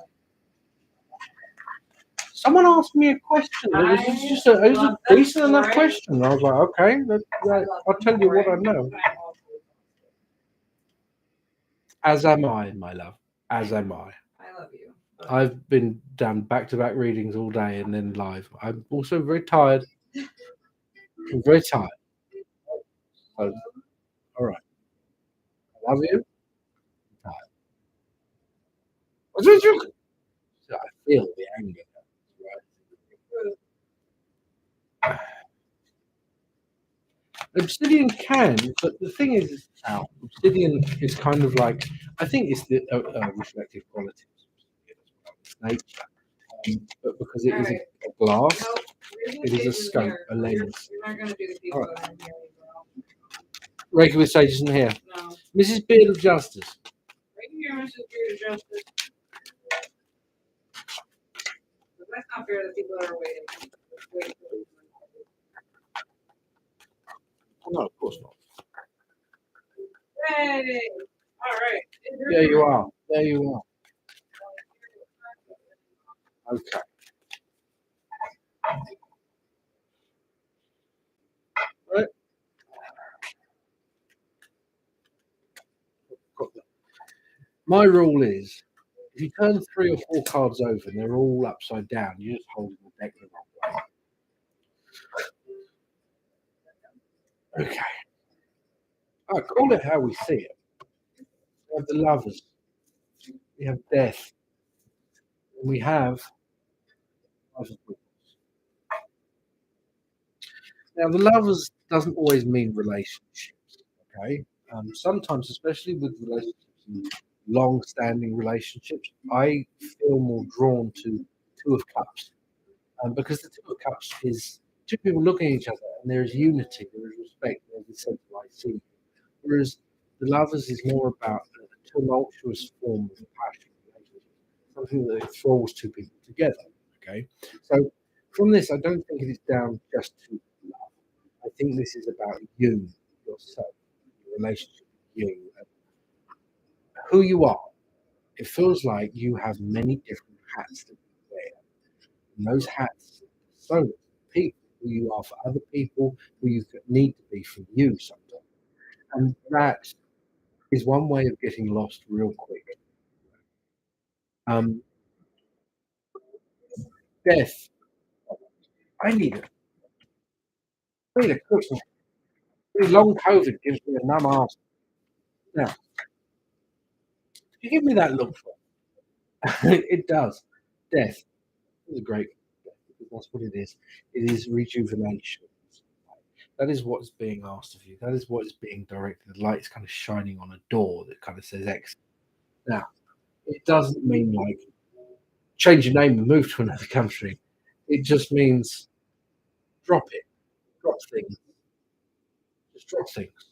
Someone asked me a question. It was a decent enough question. I was like, okay, I'll tell you what I know. As am I, my love. As am I. I love you. I've been done back-to-back readings all day and then live. I'm also very tired. I'm very tired. So, all right. I love you. I'm tired. So I feel the anger. Right? Obsidian can, but the thing is, obsidian is kind of like, I think it's the reflective qualities of nature. But because it is a glass, it is a scope, a lens. You're not going to do the people that are here. Reiki with Sage isn't here. No. Mrs. Beard of Justice. Right here, Mrs. Beard of Justice. But that's not fair that people are waiting. Oh, no, of course not. Hey! All right. There you are. There you are. Okay. Right. My rule is, if you turn 3 or 4 cards over and they're all upside down, you're just holding the deck the wrong way. Okay. I call it how we see it. We have the lovers. We have death. And we have life of witness. Now, the lovers doesn't always mean relationships. Okay. Sometimes, especially with relationships, long-standing relationships, I feel more drawn to Two of Cups, because the Two of Cups is two people looking at each other, and there is unity, there is respect, there is a sense of I see. Whereas the Lovers is more about a tumultuous form of passion, something that throws two people together. Okay, so from this, I don't think it is down just to love. I think this is about you, yourself, your relationship with you, and who you are. It feels like you have many different hats that you wear. And those hats so people who you are for other people, who you need to be for you sometimes. And that is one way of getting lost real quick. Death. I need it. I need a cushion. Long COVID gives me a numb ass. Now, you give me that look for it does. Death is a great. That's what it is. It is rejuvenation. That is what's being asked of you. That is what is being directed. The light's kind of shining on a door that kind of says X. Now, it doesn't mean like change your name and move to another country. It just means drop it, drop things, just drop things,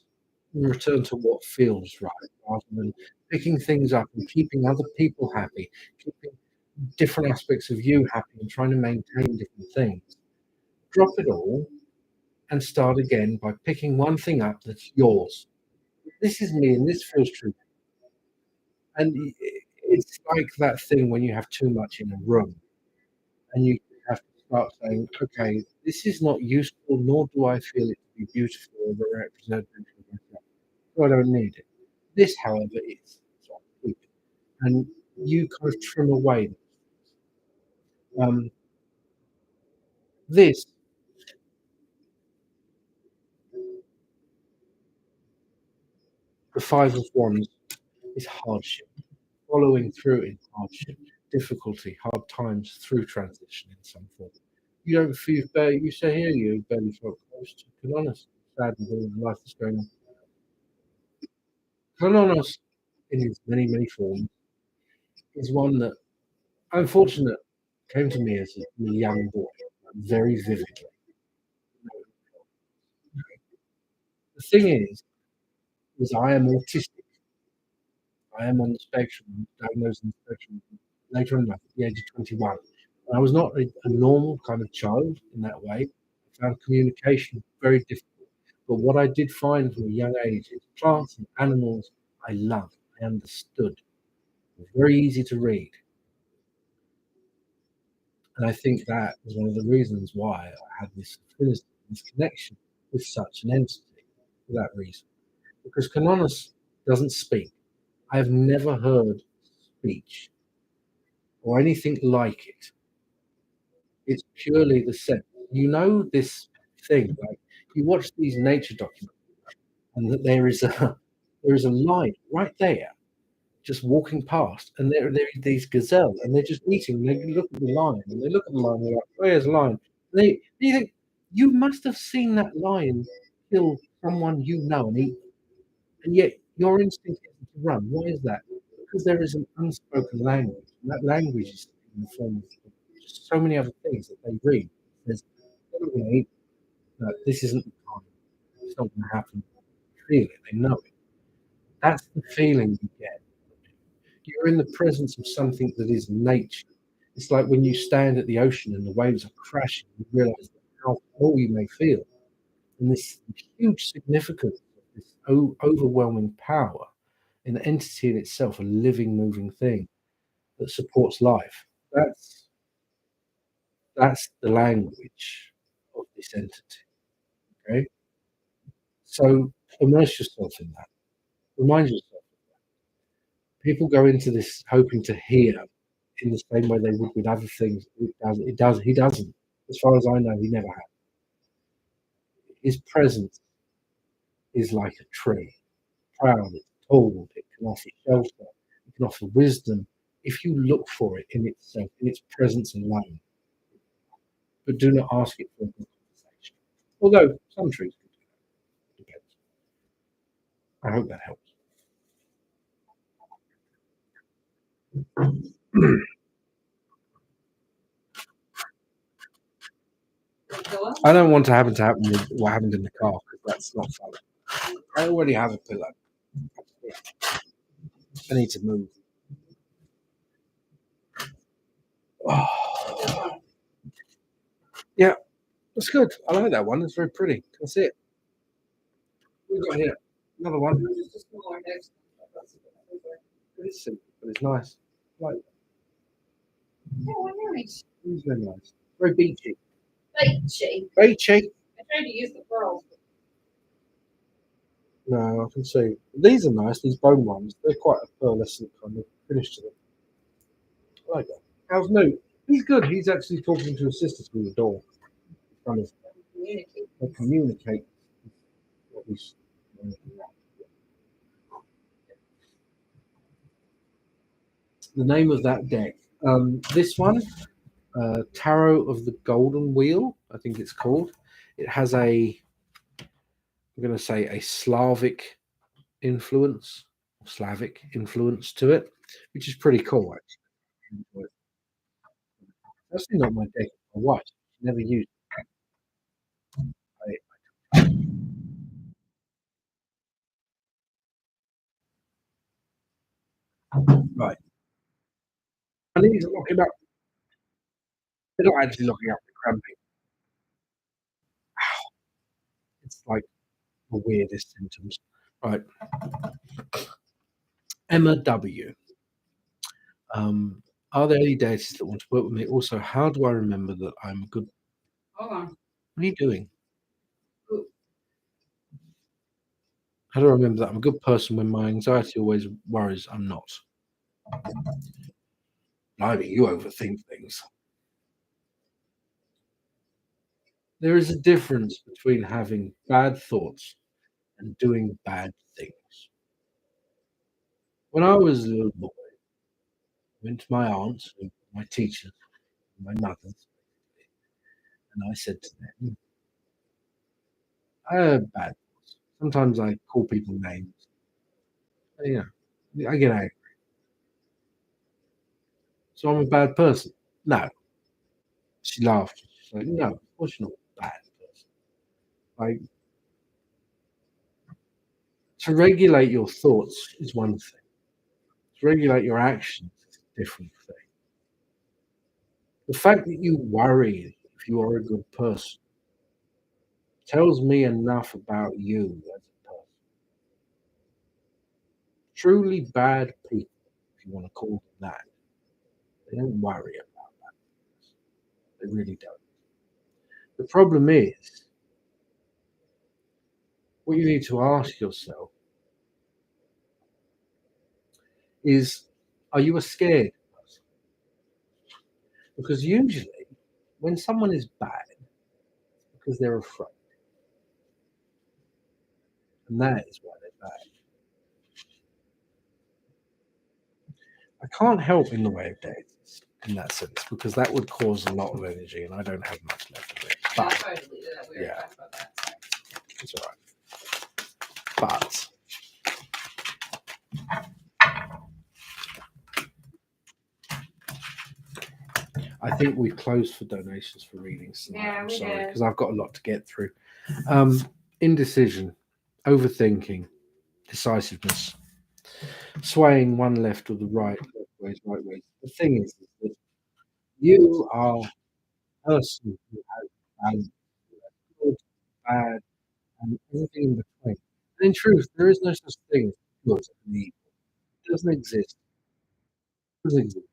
and return to what feels right, rather than picking things up and keeping other people happy, keeping different aspects of you happy, and trying to maintain different things. Drop it all and start again by picking one thing up that's yours. This is me, and this feels true. And it's like that thing when you have too much in a room, and you have to start saying, okay, this is not useful, nor do I feel it to be beautiful or the representation of myself. So I don't need it. This, however, is. So I keep it. And you kind of trim away. This, the Five of Wands, is hardship. Following through in hardship, difficulty, hard times through transition in some form. You don't feel barely, you say here you barely felt close to Canonis, sad with all the life that's going on. Canonis, in its many, many forms, is one that, unfortunately, came to me as a young boy, very vividly. The thing is I am autistic. I am on the spectrum, diagnosed on the spectrum later in life, at the age of 21. And I was not a normal kind of child in that way. I found communication very difficult. But what I did find from a young age is plants and animals I loved, I understood. It was very easy to read. And I think that was one of the reasons why I had this affinity, this connection with such an entity for that reason. Because Canonis doesn't speak. I have never heard speech or anything like it. It's purely the sense. You know this thing, like you watch these nature documentaries, and that there is a lion right there, just walking past, and there are these gazelles, and they're just eating. They look at the lion, and they look at the lion. They're like, "Oh, there's a lion." You think you must have seen that lion kill someone you know and eat, and yet your instinct isn't to run. Why is that? Because there is an unspoken language, and that language is in the form of just so many other things that they read. There's, "They're not going to eat. No, this isn't the time. It's not going to happen." They feel it. They know it. That's the feeling you get. You're in the presence of something that is nature. It's like when you stand at the ocean and the waves are crashing, you realize how small you may feel. And this huge significance of this overwhelming power in the entity in itself, a living, moving thing that supports life. That's the language of this entity. Okay. So immerse yourself in that. Remind yourself. People go into this hoping to hear in the same way they would with other things. He doesn't. As far as I know, he never has. His presence is like a tree, proud, it's tall, it can offer shelter, it can offer wisdom if you look for it in itself, in its presence alone. But do not ask it for a conversation. Although some trees can do that. Depends. I hope that helps. I don't want to happen with what happened in the car because that's not fun. I already have a pillow. I need to move. Oh. Yeah, that's good. I like that one. It's very pretty. That's it. We've got here another one. It's simple, but it's nice. Like, Nice. it's very nice. Very beachy. Beachy. Beachy. I tried to use the pearls. No, I can see. These are nice. These bone ones. They're quite a pearlescent kind of finish to them. I like that. How's Newt? He's good. He's actually talking to his sister through the door. Kind of communicate what he's. The name of that deck. This one Tarot of the Golden Wheel, I think it's called. It has I'm going to say a Slavic influence to it, which is pretty cool actually. It's actually not my deck. My wife never used it. Right. I need to look it up. They're not actually looking up the cramping. It's like the weirdest symptoms. Right. Emma W. Are there any deities that want to work with me? Also, how do I remember that I'm a good? Hold on. What are you doing? Ooh. How do I remember that I'm a good person when my anxiety always worries I'm not? Blimey, you overthink things. There is a difference between having bad thoughts and doing bad things. When I was a little boy, I went to my aunts, my teachers, my mothers, and I said to them, I have bad thoughts. Sometimes I call people names. You know, I get angry. So I'm a bad person. No. She laughed. She's like, no, of course you're not a bad person. Like, to regulate your thoughts is one thing. To regulate your actions is a different thing. The fact that you worry if you are a good person tells me enough about you as a person. Truly bad people, if you want to call them that, they don't worry about that. They really don't. The problem is, what you need to ask yourself is, are you a scared person? Because usually, when someone is bad, it's because they're afraid. And that is why they're bad. I can't help in the way of dates in that sense because that would cause a lot of energy and I don't have much left of it. But That's why I deleted it. We already yeah. talked about that. it's all right. But I think we closed for donations for readings tonight. Yeah, I'm we sorry did. because I've got a lot to get through. Indecision, overthinking, decisiveness, swaying one left or the right, left ways, right ways. The thing is that you are a person who has balance, good, bad, and everything in between. And in truth, there is no such thing as good and evil. It doesn't exist. It doesn't exist.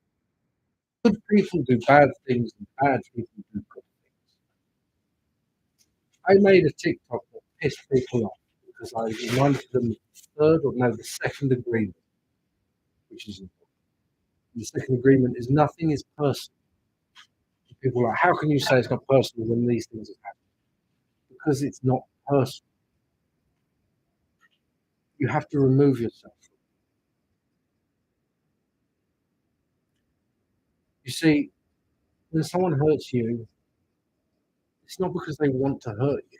Good people do bad things and bad people do good things. I made a TikTok that pissed people off because I reminded them the second agreement, which is important. The second agreement is nothing is personal. People are like, how can you say it's not personal when these things have happened? Because it's not personal. You have to remove yourself. You see, when someone hurts you, it's not because they want to hurt you.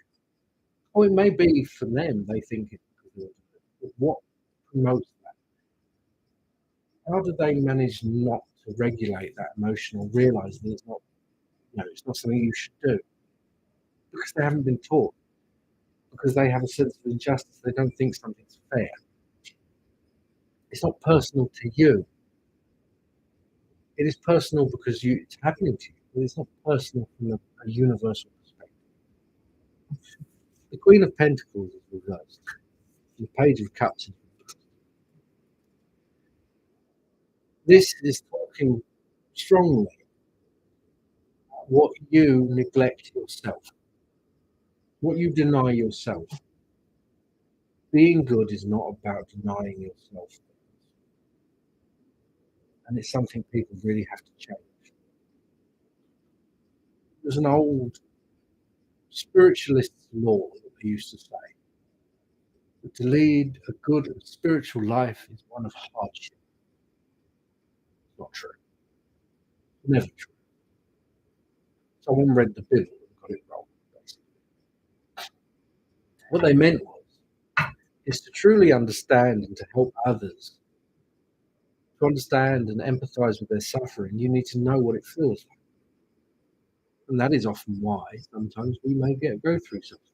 Or it may be for them, they think it's because they want to hurt you. But what promotes that? How do they manage not to regulate that emotion or realize that it's not something you should do? Because they haven't been taught. Because they have a sense of injustice. They don't think something's fair. It's not personal to you. It is personal because it's happening to you, but it's not personal from a universal perspective. The Queen of Pentacles is reversed. The Page of Cups is reversed. This is talking strongly about what you neglect yourself, what you deny yourself. Being good is not about denying yourself. And it's something people really have to change. There's an old spiritualist law that they used to say that to lead a good and spiritual life is one of hardship. It's not true. Never true. someone read the Bible and got it wrong. Basically. What they meant is to truly understand and to help others. To understand and empathize with their suffering, you need to know what it feels like. And that is often why sometimes we may go through something.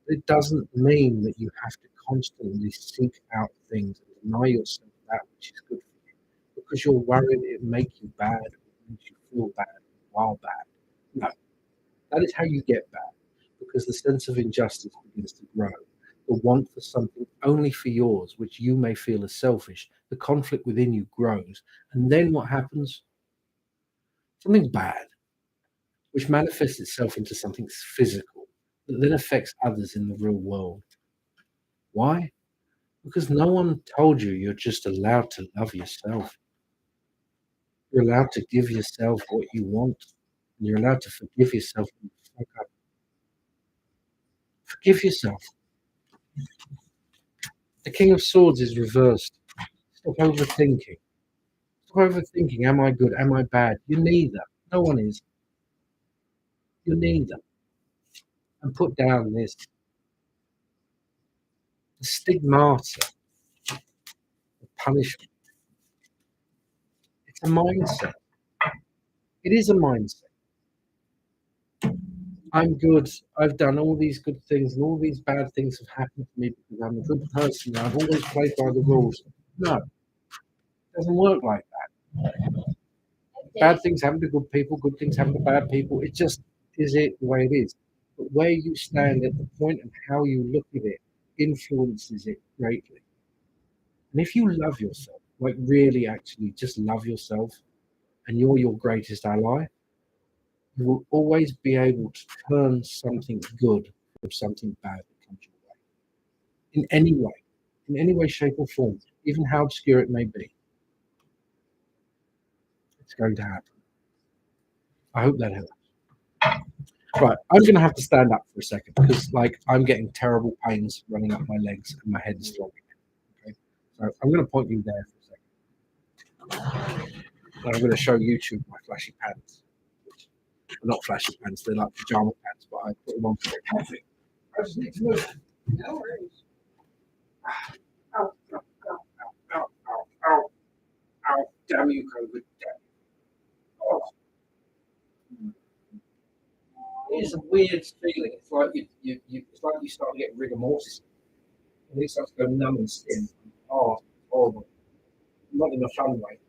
It doesn't mean that you have to constantly seek out things and deny yourself that which is good for you because you're worried it make you bad or it makes you feel bad while bad. No, that is how you get bad because the sense of injustice begins to grow. The want for something only for yours, which you may feel as selfish, the conflict within you grows. And then what happens? Something bad, which manifests itself into something physical that then affects others in the real world. Why? Because no one told you you're just allowed to love yourself. You're allowed to give yourself what you want. And you're allowed to forgive yourself when you fuck up. Forgive yourself. The King of Swords is reversed. Stop overthinking. Stop overthinking. Am I good? Am I bad? You're neither. No one is. You're neither. And put down this the stigmata of punishment. It's a mindset. It is a mindset. I'm good. I've done all these good things, and all these bad things have happened to me because I'm a good person. I've always played by the rules. No, it doesn't work like that. Bad things happen to good people. Good things happen to bad people. It just is it the way it is. But where you stand at the point and how you look at it influences it greatly. And if you love yourself, like really actually just love yourself, and you're your greatest ally, you will always be able to turn something good from something bad that comes your way. In any way, shape, or form, even how obscure it may be. It's going to happen. I hope that helps. Right, I'm going to have to stand up for a second because, I'm getting terrible pains running up my legs and my head is throbbing. Okay, so I'm going to point you there for a second. And I'm going to show YouTube my flashy pants. Not flashy pants, they're like pajama pants, but I put them on for coffee. I just need to move. No worries. Ow, ow, ow, ow, ow, ow, ow, ow. Damn you, COVID. Damn you. Oh. It's a weird feeling. It's like it's like you start to get rigor mortis. And it starts to go numb and stiff. Oh, horrible. Not in a fun way.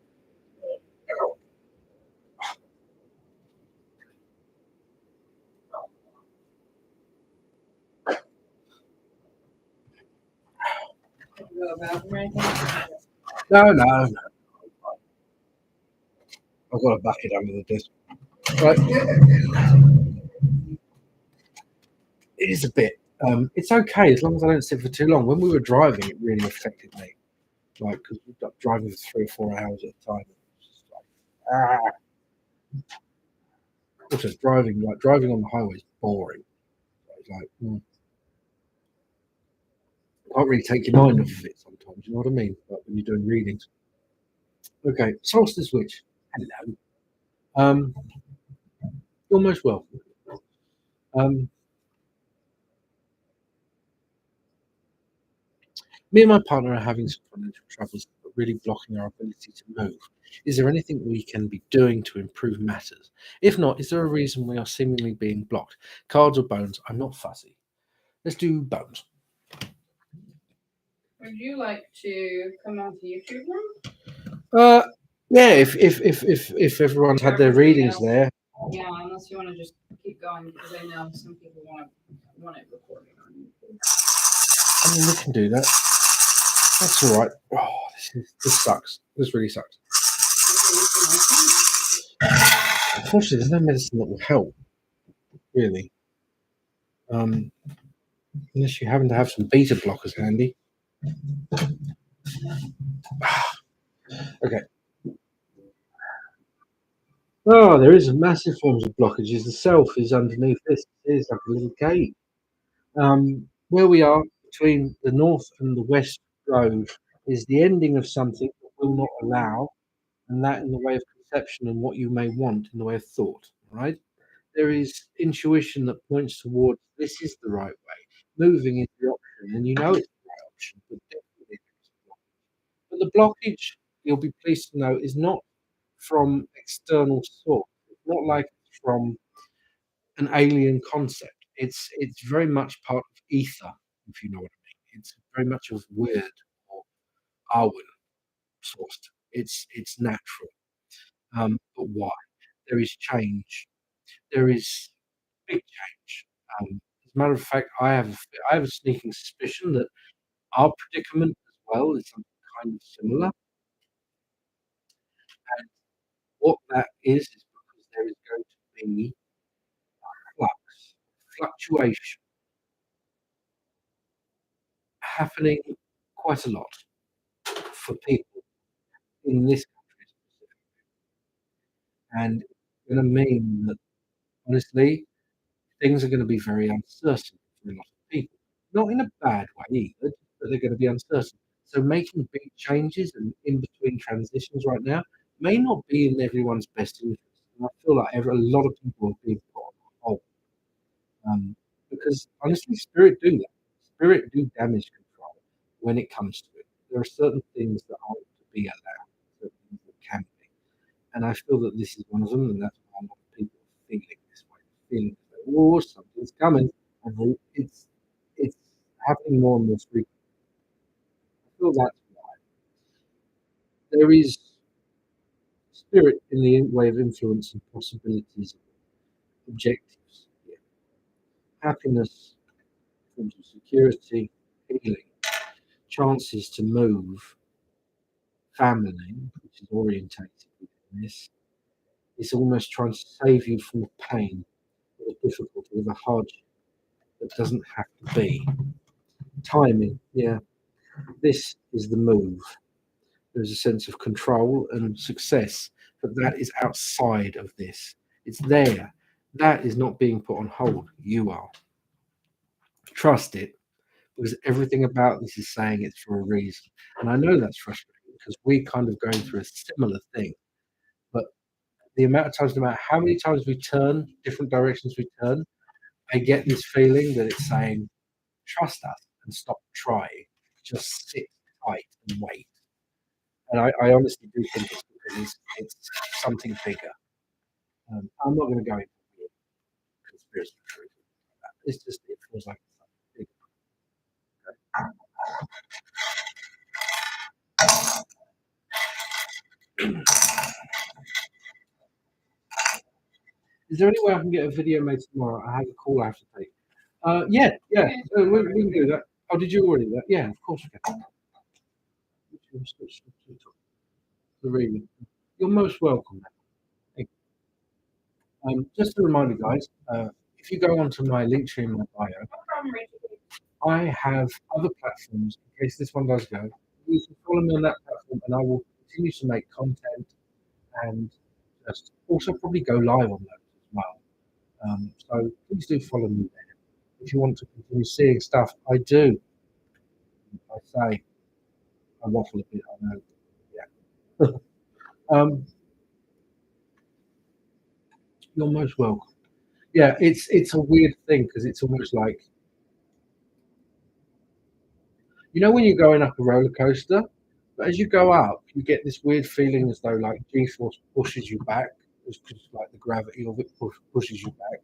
Ow. No. I've got a bucket under the desk. Right. It is a bit. It's okay as long as I don't sit for too long. When we were driving, it really affected me. Because we got driving for 3 or 4 hours at a time. Just also, driving on the highway is boring. It's can't really take your mind off of it sometimes. You know what I mean? Like when you're doing readings. Okay, Solstice Witch. Hello. You're most welcome. Me and my partner are having some financial troubles that are really blocking our ability to move. Is there anything we can be doing to improve matters? If not, is there a reason we are seemingly being blocked? Cards or bones? I'm not fussy. Let's do bones. Would you like to come on to YouTube now? Yeah. If everyone's had their readings there. Yeah, unless you want to just keep going because I know some people want it recorded on YouTube. I mean, we can do that. That's all right. Oh, this sucks. This really sucks. Unfortunately, there's no medicine that will help. Really. Unless you happen to have some beta blockers handy. Okay. Oh, there is massive forms of blockages. The self is underneath this. It is like a little cave. Where we are between the north and the west road is the ending of something that will not allow, and that in the way of conception and what you may want in the way of thought. right? There is intuition that points towards this is the right way. Moving is the option, and you know it's the right option, but definitely there is a blockage. But the blockage, you'll be pleased to know, is not from external source. It's not like it's from an alien concept. It's very much part of ether, if you know what I mean. It's very much of weird or Arwen sourced. It's natural. But why? There is change. There is big change. As a matter of fact, I have a sneaking suspicion that our predicament as well is something kind of similar. And what that is because there is going to be flux, fluctuation happening quite a lot for people in this country specifically. And it's going to mean that, honestly, things are going to be very uncertain for a lot of people. Not in a bad way either, but they're going to be uncertain. So making big changes and in between transitions right now may not be in everyone's best interest. And I feel like a lot of people are being put on hold. Because honestly, spirit do that. Spirit do damage control when it comes to it. There are certain things that aren't to be allowed, certain things that can be. And I feel that this is one of them, and that's why a lot of people are feeling this way. Feeling that, oh, something's coming, and it's happening more and more frequently. I feel that's why there is spirit in the way of influence and possibilities, objectives, yeah. Happiness, forms of security, healing, chances to move, family, which is orientated within this. It's almost trying to save you from the pain, or the difficulty, or the hardship that doesn't have to be. Timing, yeah. This is the move. There's a sense of control and success, but that is outside of this. It's there. That is not being put on hold. You are. Trust it, because everything about this is saying it's for a reason. And I know that's frustrating because we're kind of going through a similar thing. But the amount of times, no matter how many times we turn, different directions we turn, I get this feeling that it's saying, trust us and stop trying. Just sit tight and wait. And I honestly do think it's because it's something bigger. I'm not going to go into weird conspiracy theories. It's just, it feels like it's something bigger. Is there any way I can get a video made tomorrow? I have a call I have to take. Yeah, we can do that. Oh, did you already do that? Yeah, of course we can. The reading. You're most welcome. Thank you. Just a reminder, guys, if you go onto my link tree in my bio, I have other platforms in case this one does go. You can follow me on that platform, and I will continue to make content and just also probably go live on those as well. So please do follow me there. If you want to continue seeing stuff, I do. I say I waffle a bit. I know. Yeah. You're most welcome. Yeah, it's a weird thing because it's almost like when you're going up a roller coaster, but as you go up, you get this weird feeling as though like G-force pushes you back, because like the gravity of it pushes you back.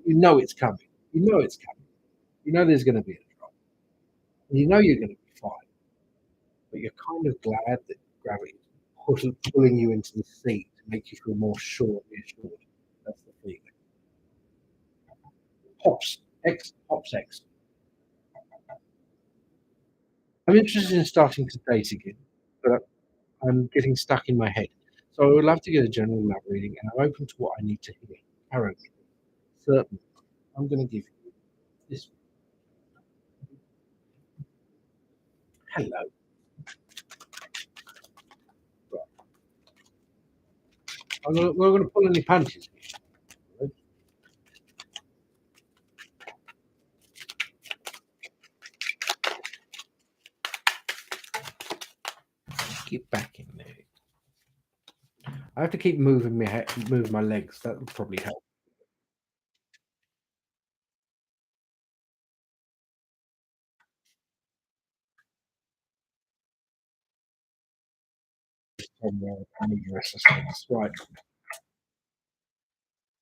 You know it's coming. You know it's coming. You know there's going to be a drop. And you know you're going to be fine. But you're kind of glad that gravity is pulling you into the seat to make you feel more sure, reassured. That's the feeling. Pops X. I'm interested in starting to date again, but I'm getting stuck in my head. So I would love to get a general love reading, and I'm open to what I need to hear. Currently, certainly, I'm going to give you this. Hello. Right. We're going to pull any punches here. Get back in there. I have to keep moving my legs. That would probably help. somewhere. I need the rest of the things. Right.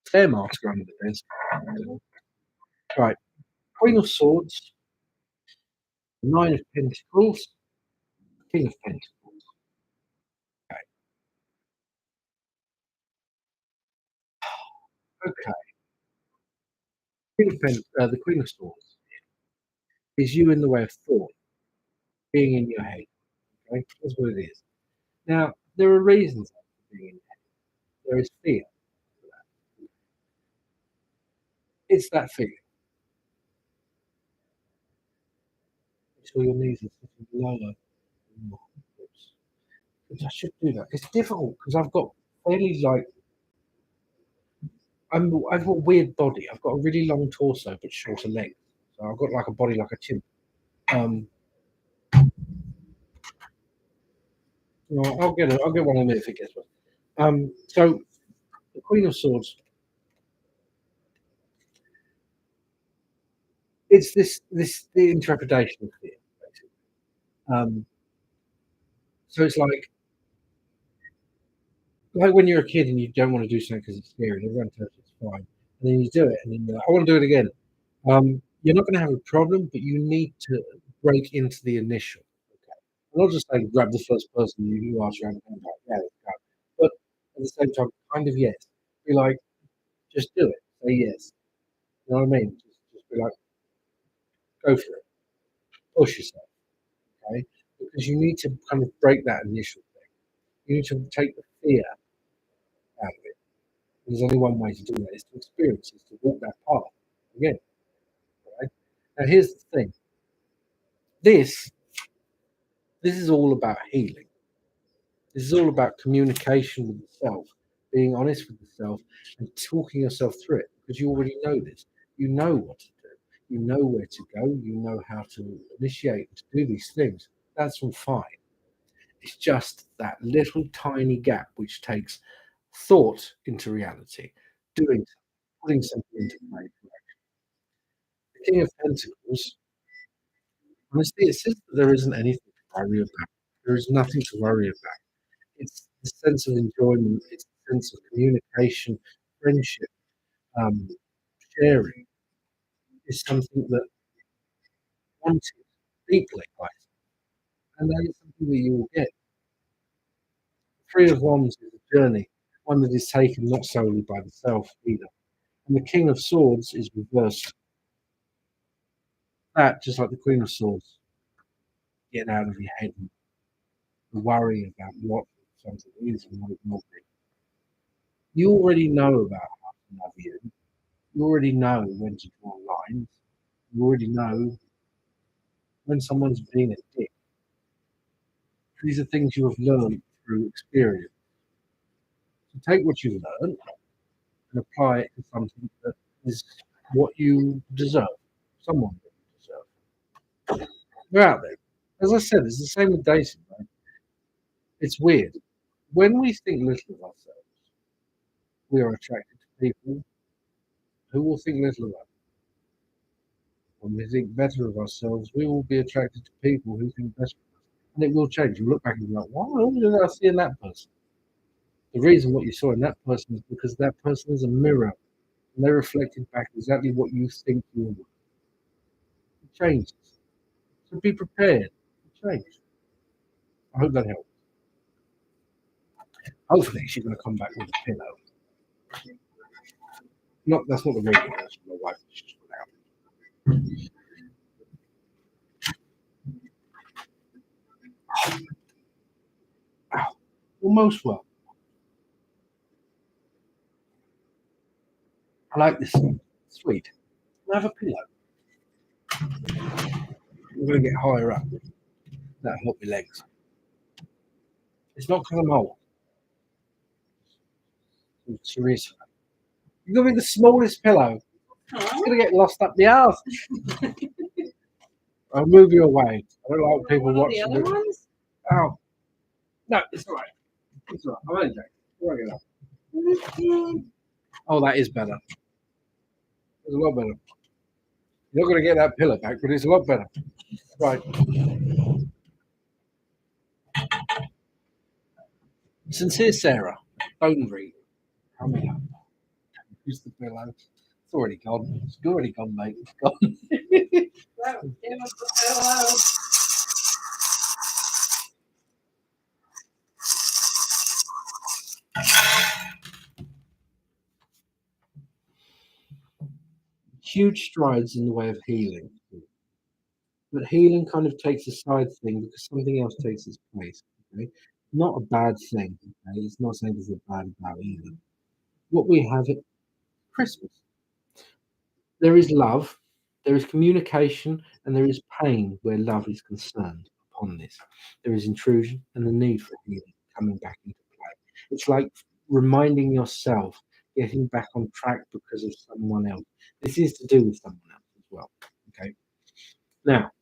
Stair master under the desk. Right. Queen of Swords, Nine of Pentacles, King of Pentacles. Okay. Okay. The Queen of Swords is you in the way of thought, being in your head. Okay, that's what it is. Now, there are reasons for being in your head. There is fear. It's that feeling. Make sure your knees are sitting lower. I should do that. It's difficult because I've got fairly I've got a weird body. I've got a really long torso but shorter legs. So I've got like a body like a chimp. Well, I'll get one in a minute if it gets one. So the Queen of Swords. It's the intrepidation of fear, basically. So it's like when you're a kid and you don't want to do something because it's scary, and everyone tells you it's fine, and then you do it, and then you're like, I want to do it again. You're not going to have a problem, but you need to break into the initial. Okay, I'm not just saying grab the first person you ask around and like, yeah, let's go. But at the same time, kind of yes. Be like, just do it. Say yes. You know what I mean? Just be like, go for it. Push yourself. Okay, because you need to kind of break that initial thing. You need to take the fear out of it. There's only one way to do that: is to experience, is to walk that path again. Right? Now, here's the thing: this is all about healing. This is all about communication with the self, being honest with the self, and talking yourself through it. Because you already know this. You know what to do. You know where to go. You know how to initiate to do these things. That's all fine. It's just that little tiny gap which takes thought into reality, doing something, putting something into play. The King of Pentacles, honestly, it says that there isn't anything to worry about. There is nothing to worry about. It's the sense of enjoyment, it's the sense of communication, friendship, um, sharing is something that wanted deeply, right? And that is something that you will get. Three of Wands is a journey, one that is taken not solely by the self either. And the King of Swords is reversed. That, just like the Queen of Swords, getting out of your head and worry about what something is and what it will be. You already know about how to love you. You already know when to draw lines. You already know when someone's being a dick. These are things you have learned through experience. So take what you've learned and apply it to something that is what you deserve. Someone that you deserve. They're out there. As I said, it's the same with dating, right? It's weird. When we think little of ourselves, we are attracted to people who will think little of us. When we think better of ourselves, we will be attracted to people who think better of us. And it will change. You look back and you're like, why did I see in that person? The reason what you saw in that person is because that person is a mirror. And they reflected back exactly what you think you are. It changes. So be prepared to change. I hope that helps. Hopefully she's going to come back with a pillow. That's not the radio version. My wife just went out. Ow. Almost well. I like this one. Sweet. Can I have a pillow? I'm going to get higher up. That'll help my legs. It's not because I'm old. Seriously. You're going to be the smallest pillow. It's going to get lost up the arse. I'll move you away. I don't like people watching. The other ones? Oh. No, it's all right. It's all right. I'm only joking. Oh, that is better. It's a lot better. You're not going to get that pillow back, but it's a lot better. Right. Sincere Sarah, bone read coming up. Use the pillow. It's already gone. It's already gone, mate. It's gone. Huge strides in the way of healing. But healing kind of takes a side thing because something else takes its place. Okay? Not a bad thing. Okay? It's not saying there's a bad about either. What we have at Christmas. There is love, there is communication, and there is pain where love is concerned upon this. There is intrusion and the need for healing coming back into play. It's like reminding yourself, getting back on track because of someone else. This is to do with someone else as well. Okay. Now,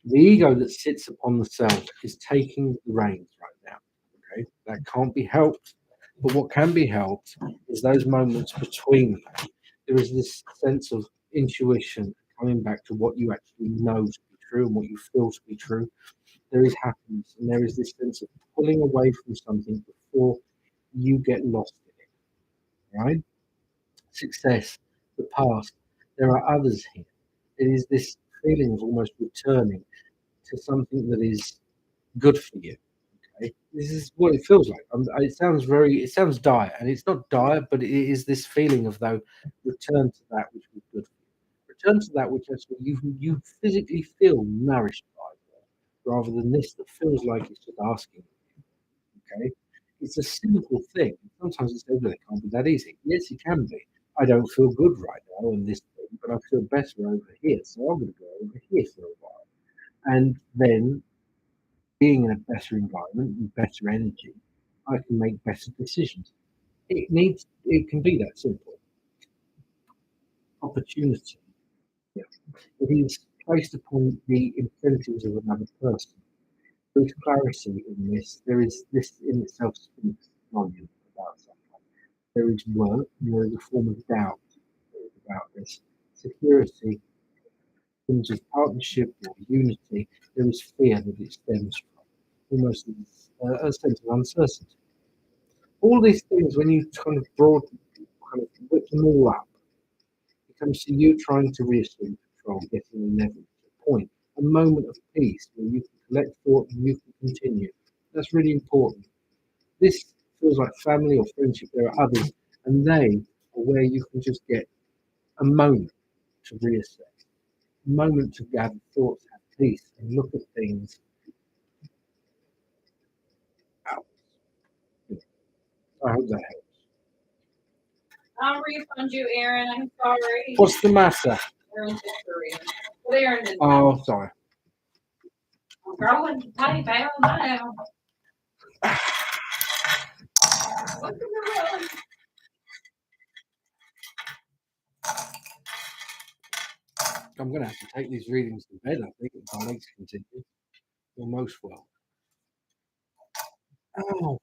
the ego that sits upon the self is taking the reins right now. Okay. That can't be helped. But what can be helped is those moments between them. There is this sense of intuition coming back to what you actually know to be true and what you feel to be true. There is happiness and there is this sense of pulling away from something before you get lost in it. Right? Success, the past. There are others here. It is this feeling of almost returning to something that is good for you. Okay? This is what it feels like. It sounds dire, and it's not dire, but it is this feeling of though return to that which was good. Return to that which actually you physically feel nourished by, rather than this that feels like it's just asking. Okay, it's a simple thing. Sometimes it's over. It can't be that easy. Yes, it can be. I don't feel good right now in this thing, but I feel better over here, so I'm going to go over here for a while, and then being in a better environment and better energy, I can make better decisions. It can be that simple. Opportunity. Yeah. It is placed upon the incentives of another person. There is clarity in this. There is this in itself speaks volume about something. There is work, and there is a form of doubt about this. Security, things of partnership or unity, there is fear that it stems from. Almost a sense of uncertainty. All these things, when you kind of whip them all up, it comes to you trying to reassume control, getting a level to a point, a moment of peace where you can collect thought and you can continue. That's really important. This feels like family or friendship. There are others, and they are where you can just get a moment to reassess, a moment to gather thoughts, have peace, and look at things out. I hope that helps. I'll refund you, Aaron. I'm sorry. What's the matter? Aaron's just Korean. Well, Aaron didn't. Oh, sorry. I'm throwing tiny pound now. Look at the road. I'm going to have to take these readings to bed, I think, if my legs continue. Almost well. Oh,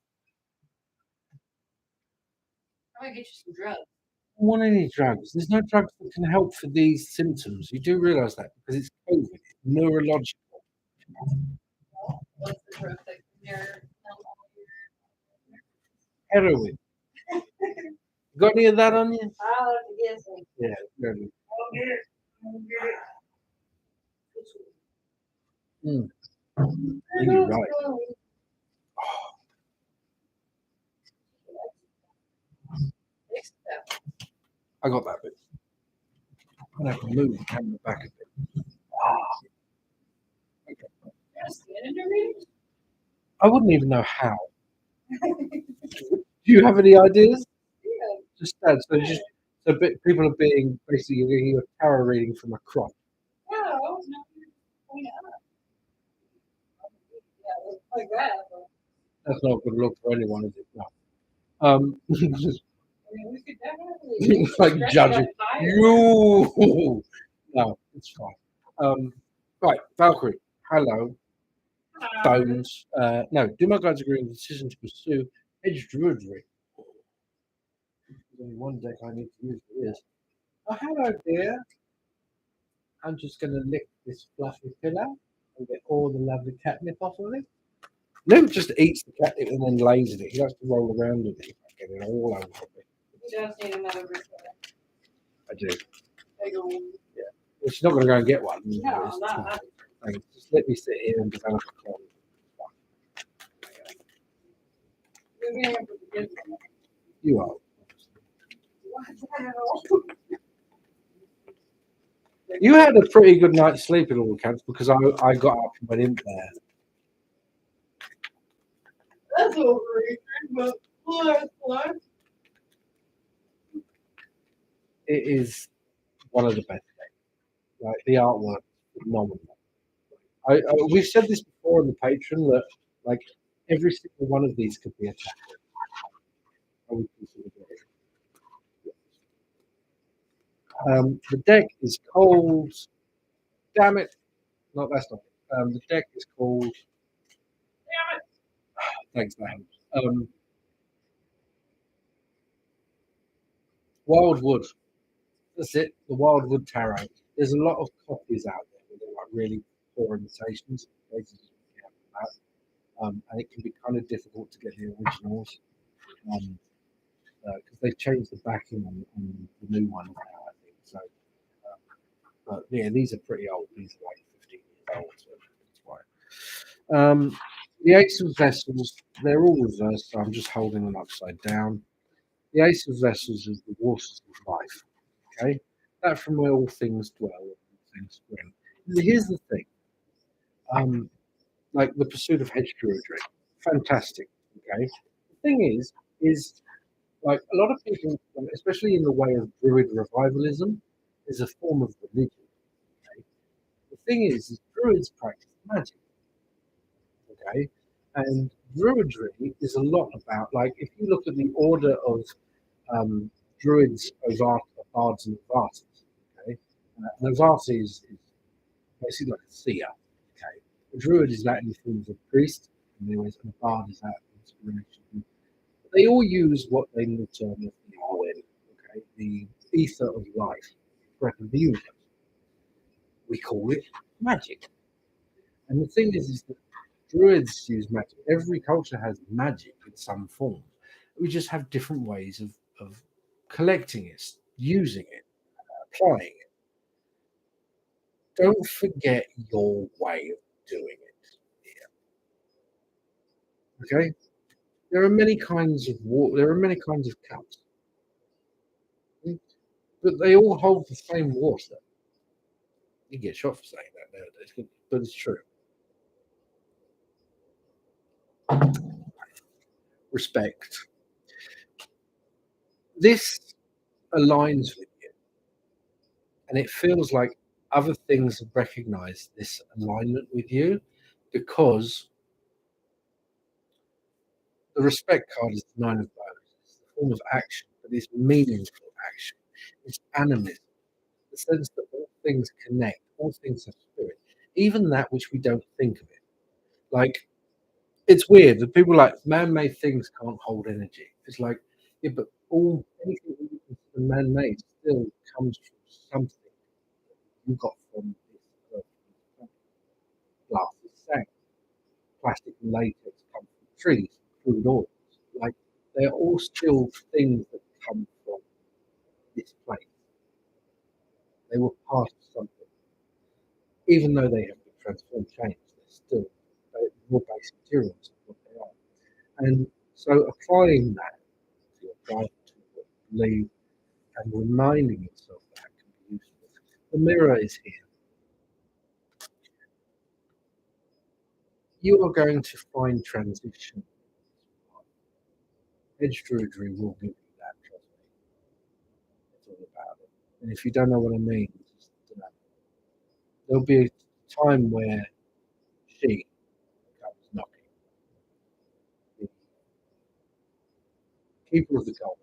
I'm gonna get you some drugs. I don't want any drugs. There's no drugs that can help for these symptoms. You do realise that because it's COVID, it's neurological. What's the drug that you're Heroin. Got any of that on you? I'll have to get some. Yeah, really. I'll get it. I'll get it. You're right. Next step. I got that bit. I'm going to have to move the camera back a bit. You're gonna stand in your reading? I wouldn't even know how. Do you have any ideas? Yeah. Just stand. People are being basically you're getting a tarot reading from a crop. No, point up. Yeah, looks like that. That's not going to look for anyone, is it? No. Just I mean, we could definitely like stretch it judging up higher. you. No, it's fine. Right, Valkyrie. Hello, Bones. No, do my guides agree with the decision to pursue edge druidry? There's only one deck I need to use for this. Oh, hello, dear. I'm just going to lick this fluffy pillow and get all the lovely catnip off of it. Limp just eats the catnip and then lays in it. He likes to roll around in it, get it all over me. He does need another refill. I do. Big old. Yeah. Well, she's not going to go and get one. No, It's not fine. that. Thanks. Just let me sit here and develop a clone. You're being able to get it. You are. What the hell? You had a pretty good night's sleep in all accounts because I got up and went in there. That's overrated, but plus. It is one of the best things. Like the artwork, is phenomenal. We've said this before on the Patreon that like every single one of these could be a chapter. I would consider it. The deck is called. Damn it! No, that's not it. The deck is called. Damn it. Thanks, that helps. Wildwood. That's it. The Wildwood Tarot. There's a lot of copies out there that are like really poor imitations. And it can be kind of difficult to get the originals because they've changed the backing on the new one now, I think. So, but yeah, these are pretty old. These are like 15 years old. So that's why. The Ace of Vessels, they're all reversed, so I'm just holding them upside down. The Ace of Vessels is the waters of life. Okay, that from where all things dwell, all things spring. Here's the thing. Like the pursuit of hedge druidry, fantastic. Okay, the thing is like a lot of people, especially in the way of druid revivalism, is a form of religion. Okay, the thing is druids practice magic. Okay, and druidry is a lot about like if you look at the order of druids, bards, and Novartis. Okay, Novartis is basically like a seer. Okay, a druid is that in the form of a priest, and a bard is that inspiration. They all use what they term as the Elwynn, okay, the ether of life, breath of the universe. We call it magic. And the thing is that druids use magic. Every culture has magic in some form. We just have different ways of collecting it, using it, applying it. Don't forget your way of doing it. Okay? There are many kinds of water, there are many kinds of cups, but they all hold the same water. You get shot for saying that nowadays, but it's true. Respect. This aligns with you, and it feels like other things have recognized this alignment with you because the respect card is the nine of bows. It's a form of action, but it's meaningful action. It's animism, the sense that all things connect, all things have spirit, even that which we don't think of it. Like it's weird that people like man-made things can't hold energy. It's like, yeah, but all anything that you consider man-made still comes from something you got from this earth. Glass is sand, plastic and latex come from trees, food oils. Like they're all still things that come from this place. They were part of something, even though they have been transformed, changed. They're more basic materials of what they are. And so applying that to your life, to what you believe, and reminding yourself that can be useful. The mirror is here. You are going to find transition. Edge druidry will give you that, trust me. It's all about it. And if you don't know what I mean, just, there'll be a time where she comes knocking. The keeper of the gold.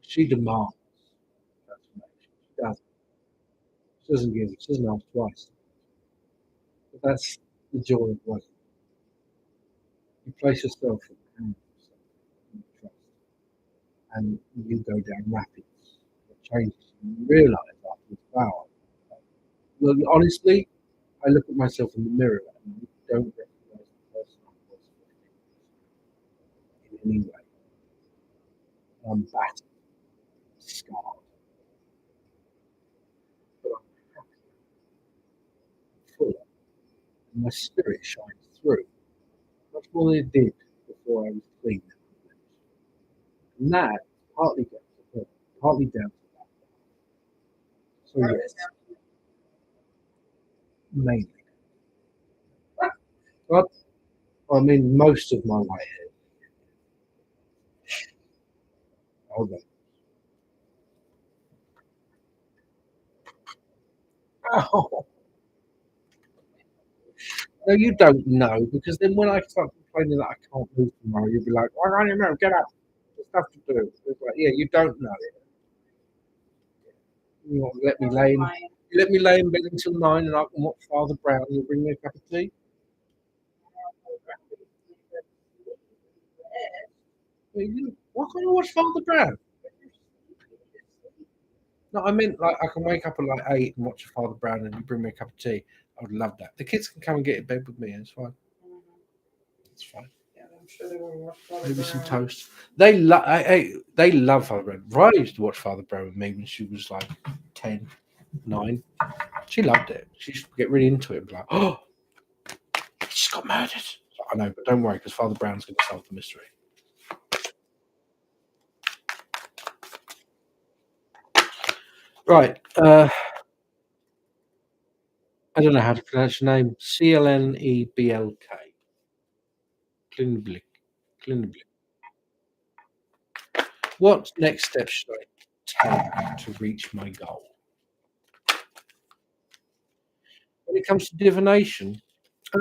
She demands transformation. She doesn't. She doesn't give. She doesn't ask twice. But that's the joy of working. You place yourself in the hands of someone you trust, and you go down rapids. It changes. You realise afterwards, wow. Look, honestly, I look at myself in the mirror and I don't recognize the person I was 15 years ago in any way. I'm battered, scarred, but I'm happy, fuller, and my spirit shines through much more than it did before I was clean. And that partly down to her, partly down to that. So yes, mainly. But I mean, most of my way ahead. Hold on. Oh, no, you don't know because then when I start complaining that I can't move tomorrow, you'll be like, "Why can't you move? Get up! There's stuff to do." It's like, yeah, you don't know. You want to let me lay in? You let me lay in bed until 9, and I can watch Father Brown. You'll bring me a cup of tea. Why can't I watch Father Brown? No, I meant like I can wake up at like 8 and watch Father Brown, and you bring me a cup of tea. I would love that. The kids can come and get in bed with me. It's fine. It's fine. Yeah, I'm sure they will watch Father Maybe some Brown. toast. They love. They love Father Brown. Riley used to watch Father Brown with me when she was like 10, 9. She loved it. She used to get really into it. And be like, oh, he just got murdered. I know, but don't worry, because Father Brown's going to solve the mystery. Right. I don't know how to pronounce your name. Cleneblk. Cleneblick. Cleneblick. What next step should I take to reach my goal? When it comes to divination, I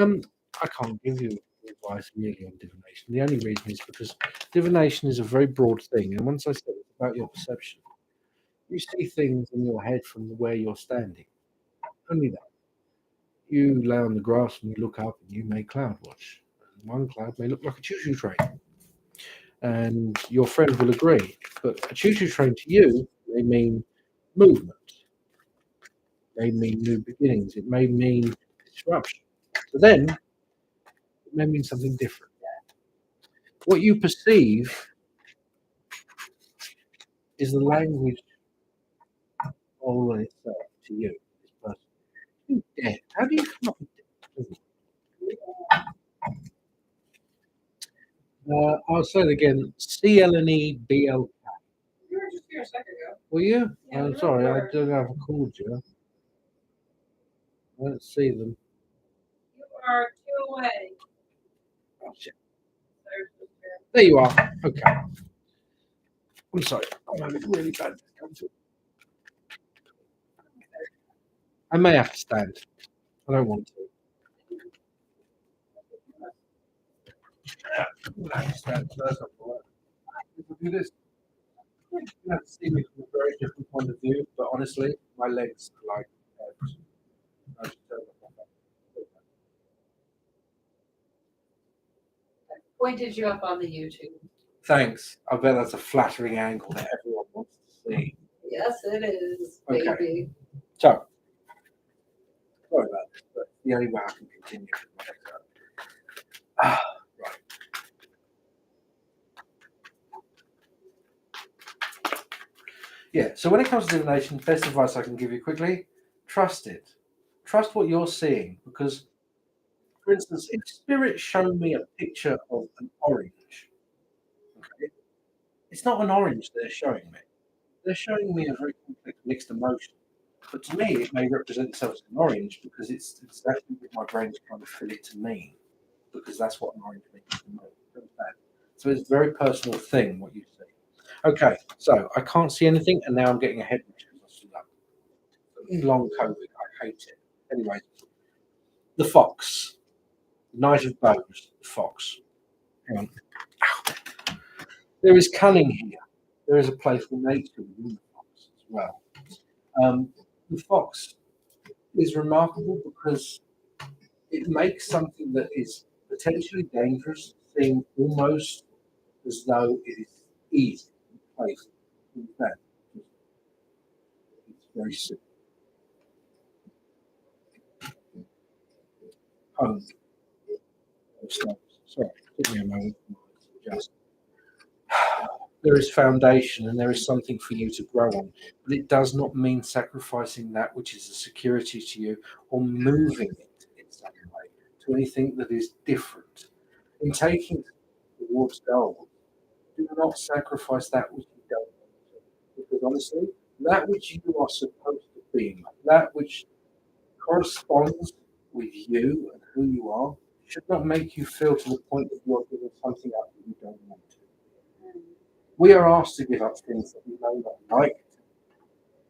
can't give you advice really on divination. The only reason is because divination is a very broad thing, and once I said it's about your perception, you see things in your head from where you're standing. Only that. You lay on the grass and you look up and you may cloud watch. And one cloud may look like a choo-choo train, and your friend will agree. But a choo-choo train to you may mean movement. May mean new beginnings. It may mean disruption. So then, it may mean something different. What you perceive is the language all in itself to you. This person. You dead. How do you come up with dead? I'll say it again. CLNEBL. You were just here a second ago. Were you? Yeah, I'm we sorry, I were. don't know if I called you. I don't see them. You are 2 away. Oh, shit. There you are. Okay. I'm sorry. I'm having really bad discomfort. I may have to stand. I don't want to. I have to stand. So that's not gonna work. If I do this, you have to see me from a very different point of view. But honestly, my legs are like. I should tell them. Pointed you up on the YouTube. Thanks. I bet that's a flattering angle that everyone wants to see. Yes, it is, Okay. baby. So, sorry about this, but the only way I can continue with my legs up. Right. Yeah, so when it comes to divination, best advice I can give you quickly, trust it. Trust what you're seeing because, for instance, if spirit show me a picture of an orange, okay, it's not an orange they're showing me. They're showing me a very complex mixed emotion. But to me, it may represent itself as an orange because it's exactly what my brain's trying to fill it to mean, because that's what an orange means to me. Understand? So it's a very personal thing what you see. Okay, so I can't see anything, and now I'm getting a head rush because I stood up. Long COVID, I hate it. Anyway, the fox, Knight of Bows, the fox. Hang on. Ow. There is cunning here. There is a playful nature within the fox as well. The fox is remarkable because it makes something that is potentially dangerous seem almost as though it is easy and playful. In fact, it's very simple. home. Sorry, give me a moment. Just there is foundation and there is something for you to grow on, but it does not mean sacrificing that which is a security to you or moving it in some way to anything that is different. In taking towards goals, do not sacrifice that which you don't want to. Because honestly, that which you are supposed to be, that which corresponds with you and who you are, should not make you feel to the point that you are giving something up that you don't want to. We are asked to give up things that we may not like,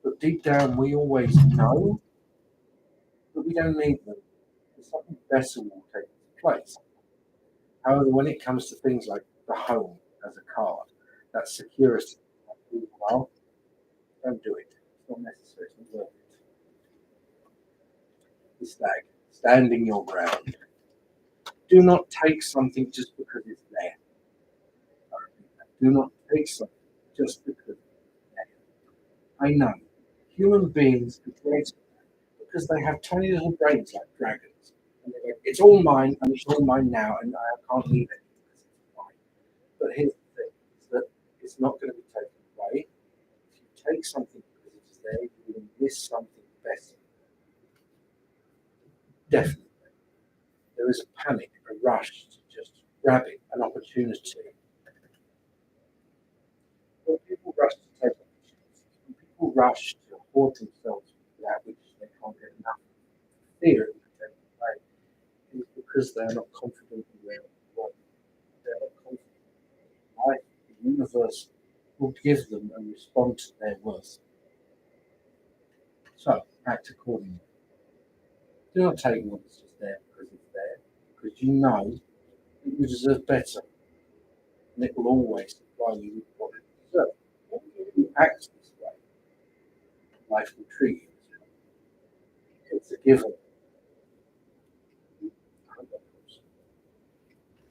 but deep down we always know that we don't need them. That something better will take its place. However, when it comes to things like the home as a card, that security, that who you are, don't do it. It's not necessary. It's not worth it. The stag, standing your ground. Do not take something just because it's there. Do not take something just because it's there. I know human beings are great because they have tiny little brains like dragons. And they go, it's all mine, and it's all mine now, and I can't leave it because it's mine. But here's the thing, is that it's not going to be taken away. If you take something because it's there, you will miss something better. Definitely. There is a panic, a rush to just grabbing an opportunity. When people rush to take opportunities, when people rush to hoard themselves with that which they can't get enough of, fear it will take away, is because they are not confident in their work. They are not confident in life. The universe will give them and respond to their worth. So act accordingly. Do not take what's just there because it's there, because you know that you deserve better, and it will always supply you with what you deserve. If you act this way, life will treat you this way. It's a given.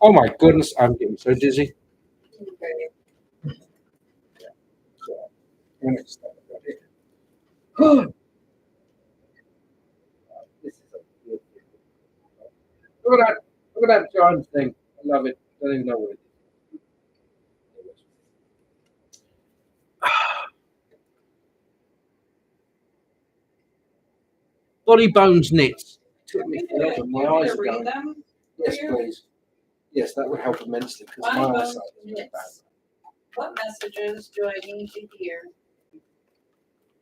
Oh my goodness, I'm getting so dizzy. So, I'm gonna stop right here. This is a good thing. Look at that! Look at that giant thing. I love it. I don't even know what it is. Body bones knits. Took me forever. My eyes are going. Yes, please. Yes, that would help immensely because my eyesight is very bad. What messages do I need to hear?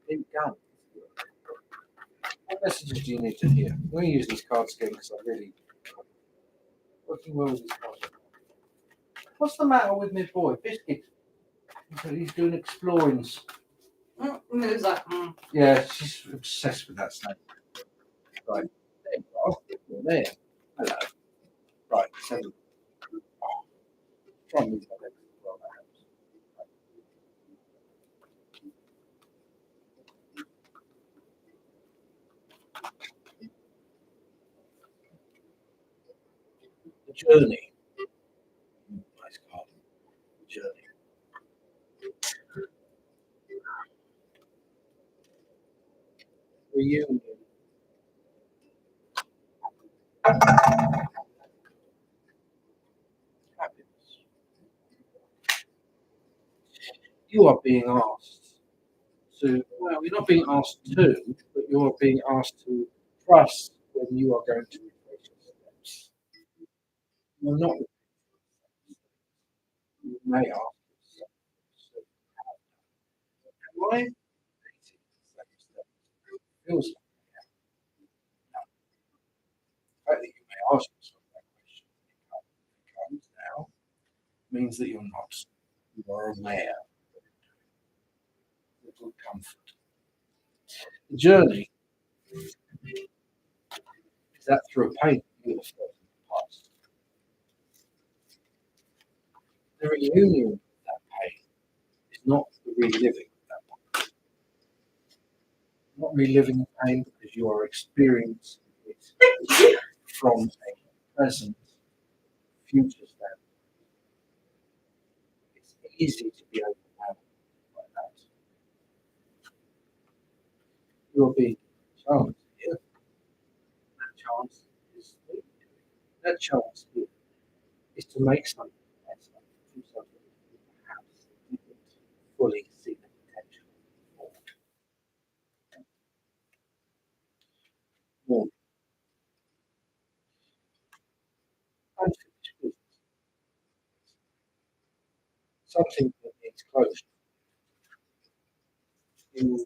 Keep going. What messages do you need to hear? I'm going to use these cards again because I really working well with these cards. What's the matter with my boy, Biscuit? He's doing explorings. Moves like, Yeah, she's obsessed with that snake. Right, there you are. You're there. Hello. Right, so try and move that legs as well. That helps. The journey. Nice card. The journey. Reunion. Happiness. You are being asked to, well, you're not being asked to, but you are being asked to trust when you are going to replace your steps. You're not. You may ask yourself, so am I repeating the same steps? Feels like the fact that you may ask yourself that question comes now means that you're not. You are aware. Little comfort. The journey is that through pain you have felt in the past. The reunion of that pain is not the reliving of that pain. Not reliving the pain because you are experiencing it from a present future standpoint. It's easy to be overwhelmed by that. You're being challenged here. That chance is sweet. That chance here is to make something better, do something that you perhaps didn't fully see the potential for. More unfinished business, something that needs closure. You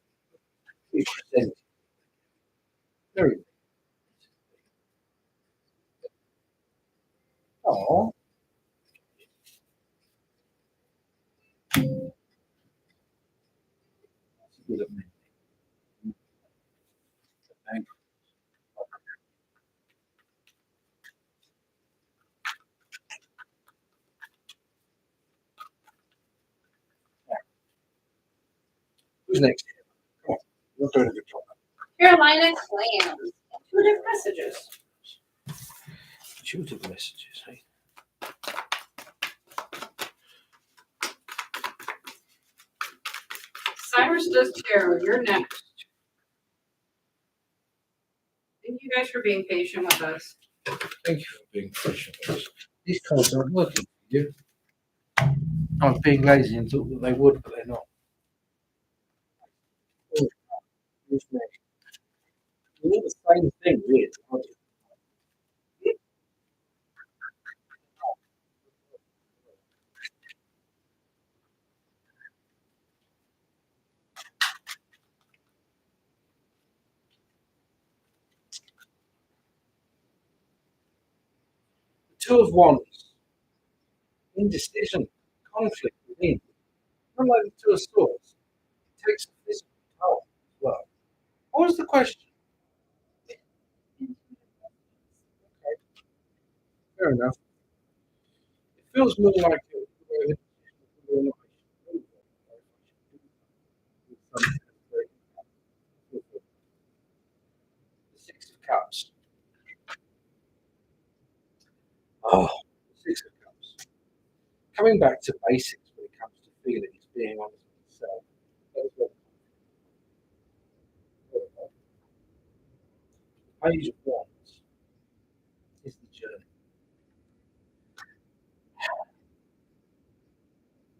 be presented very oh, that's good at me. Thank you. Who's next? Come on, you're doing a good job. Carolina clams. Intuitive messages. Intuitive messages, hey? Cyrus does tarot. You're next. Thank you guys for being patient with us. Thank you for being patient with us. These cards aren't working for you. I was being lazy and thought that they would, but they're not. Oh, who's next? You're the same thing, really, aren't you? The Two of Wands, indecision, conflict within. Unlike the Two of Swords, it takes a physical toll as well. What was the question? Okay, fair enough. It feels more like you're in a position where I should move on, or if I should do something that's very impactful. The Six of Cups. Oh, the Six of Cups. Coming back to basics when it comes to feelings, being honest with yourself. That is what the Page of Wands is the journey.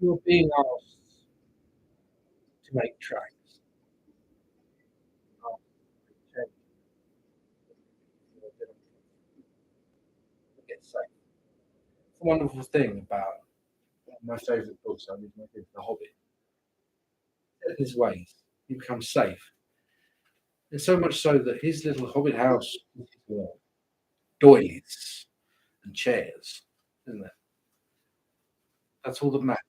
You're being asked to make tracks. Get safe. It's a wonderful thing about one of my favourite books I read when I did The Hobbit. In his ways, he becomes safe. And so much so that his little Hobbit house is his world. Doilies and chairs, isn't it? That's all that matters.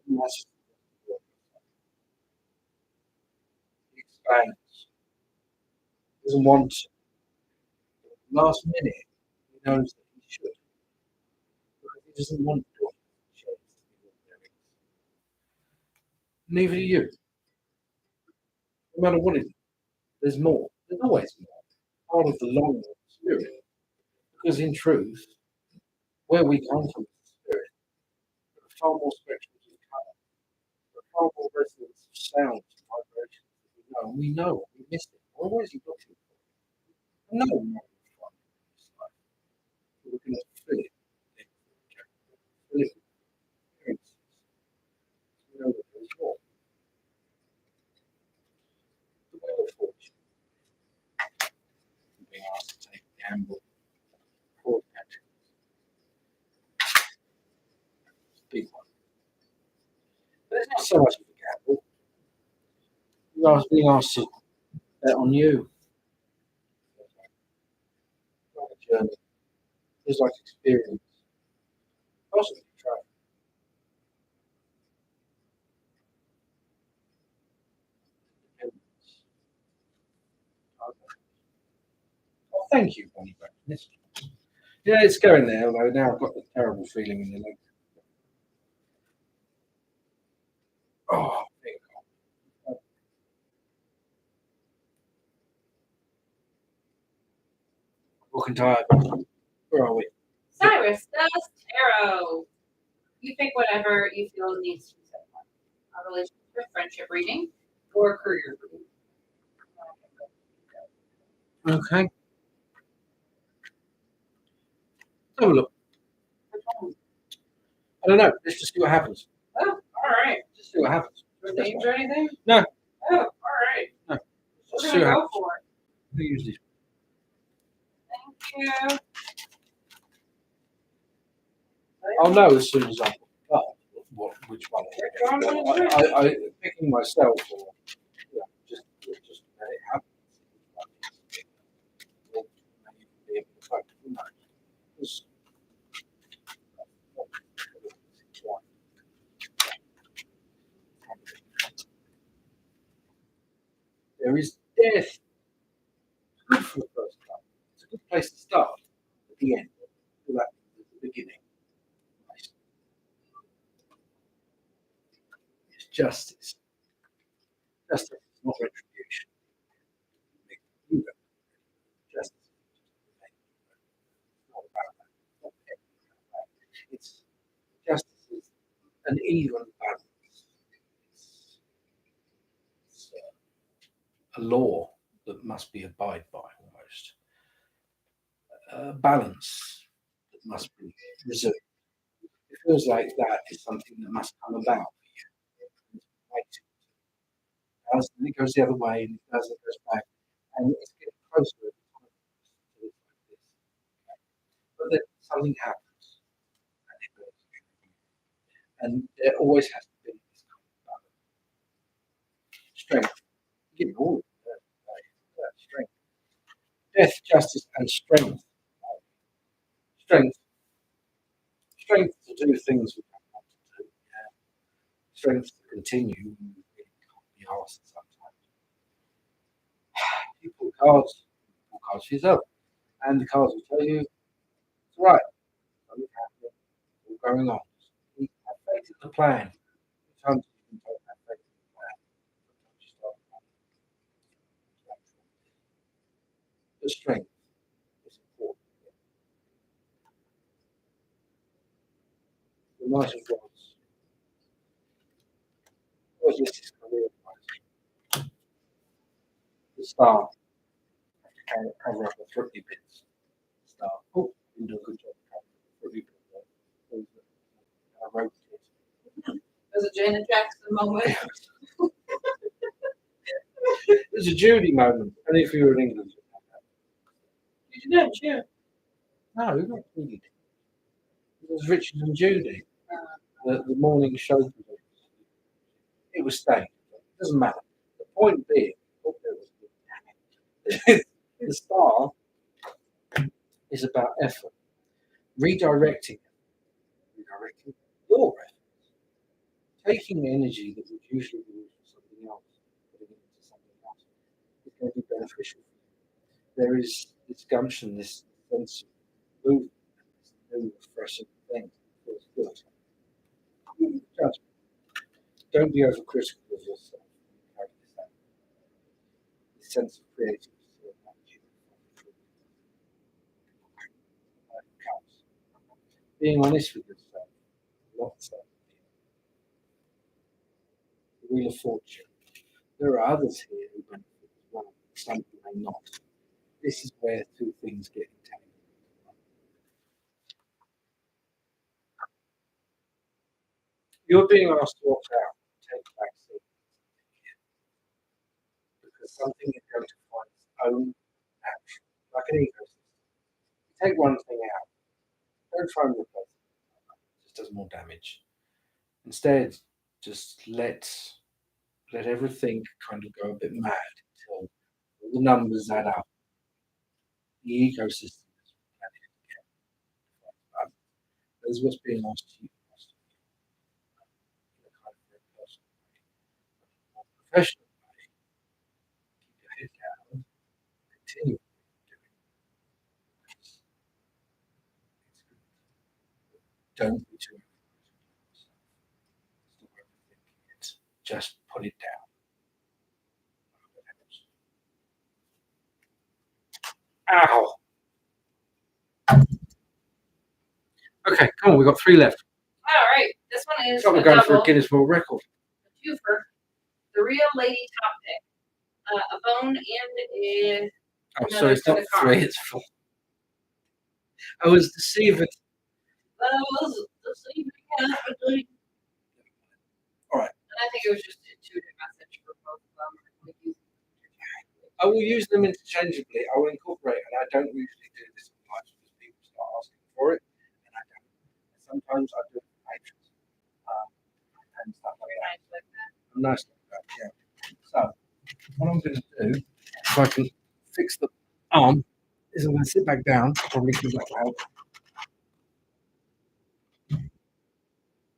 He expands. He doesn't want to. Last minute, he knows that he should. Because he doesn't want doilies and chairs to be what there is. Neither do you. No matter what it is, there's more. There's always more. Part of the long spirit. Because in truth, where we come from is the spirit. There are far more spectrums of colour. There are far more resonance of sounds and vibrations that we know. And we know we miss it. We're always looking for it. We know we're not going to find it in this life. But we're going to fill it with things that we can. Fill it with experiences. We know that there's more. The Wheel of Fortune. Being asked to take a gamble. Poor Patrick. It's a big one. But it's not so much of a gamble. I was being asked to bet on you. It's like a journey. It's like experience. Possibly travel. Dependence. Oh, thank you, Bonnie. Yes. Yeah, it's going there, although now I've got the terrible feeling in the leg. Oh, thank God. Looking tired. Where are we? Cyrus does tarot. You pick whatever you feel needs to be said. A relationship, friendship reading, or career reading. Okay. have a look. I don't know. Let's just see what happens. Oh, all right. Just see what happens. No names or anything? No. Oh, all right. No. We're Just going see to what go happens. for it. Who used these? Thank you. I'll know as soon as I which one. I picking myself or just let it happen. There is death. Good for the first time. It's a good place to start at the end. At the beginning. It's justice. Justice is not retribution. Justice is not about that. It's justice is an even balance. It's a law that must be abided by almost. A balance that must be reserved. It feels like that is something that must come about. And it goes the other way, and it does, it goes back, and it's getting closer to this. But then something happens, and it goes. And there always has to be this kind of balance. Strength. You get all of that strength. Death, justice, and strength. Strength. Strength to do things we don't want to do. Yeah. Strength to continue when we really can't be asked sometimes. You pull cards for yourself. And the cards will tell you, it's all right, something's happening, it's all going on. You have faith in the plan. Sometimes you can have faith in the plan. Sometimes you start the strength is important. The Knight of Wands. Always list his career advice. The Star. Have to cover up the thrifty bits. Star. Oh, didn't do a good job covering the thrifty bits. I wrote it. There's a Janet Jackson moment. There's a Judy moment. Only if you were in England. Did you know, too? No, not Judy. It was Richard and Judy. The morning show. It was staged. It doesn't matter. The point being, the Star is about effort. Redirecting your effort. Taking energy that would usually be used for something else, putting it into something else, is going to be beneficial for you. There is this gumption, this sense of movement, this new refreshing thing that feels good. Judgment. Don't be overcritical of yourself. This sense of creativity counts. Being honest with yourself, not self. The Wheel of Fortune. There are others here who benefit as well, some who may not. This is where two things get entangled. You're being asked to opt out, take a back seat, because something is going to find its own action, like an ecosystem. You take one thing out, don't try and replace it. It just does more damage. Instead, just let everything kind of go a bit mad until all the numbers add up. The ecosystem is replenished again. That is what's being asked to you. In a kind of very personal way, more professional way. Keep your head down, continue doing it. It's good. Don't be too overconfident. Stop overthinking it. Just put it down. Ow. Okay, come on, we've got 3 left. All right. This one is So we're going for a Guinness World Record. A twofer. The Real Lady Top Pick. A bone and a. Oh, so it's not 3, it's 4. I was deceived. That was deceiving happening. All right. And I think it was just an intuitive message for both of them. Like using I will use them interchangeably. I will incorporate, and I don't usually do this much because people start asking for it, and I don't. Sometimes I do it for patrons and stuff like that. Nice like that, yeah. So, what I'm going to do, if I can fix the arm, is I'm going to sit back down, probably because that will help.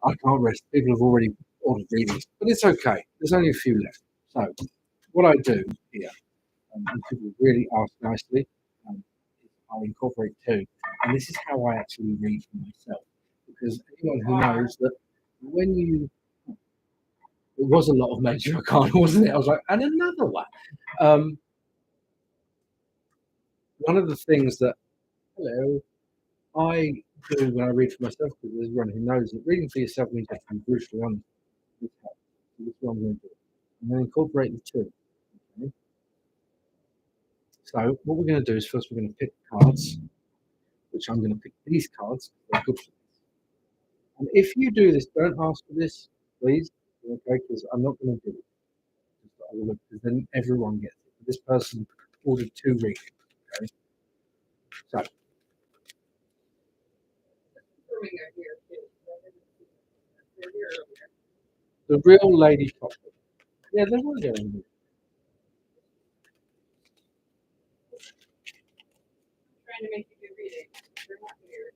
I can't rest. People have already ordered readings, but it's okay. There's only a few left. So, what I do here, and people really ask nicely, is I incorporate two, and this is how I actually read for myself. Because anyone who knows that when you, it was a lot of major arcana, wasn't it? I was like, and another one. One of the things that, hello, I do when I read for myself, because there's everyone who knows that reading for yourself means you have to be brutally honest. This helps. So this is what I'm going to do. I'm going to incorporate the two. Okay? So what we're going to do is first we're going to pick cards, which I'm going to pick these cards. They're good for this. And if you do this, don't ask for this, please. Okay, because I'm not going to do it. Because then everyone gets it. This person ordered two readings. Okay. So the real lady chocolate. Yeah, they're not going to. trying to make you do reading. They're not weird.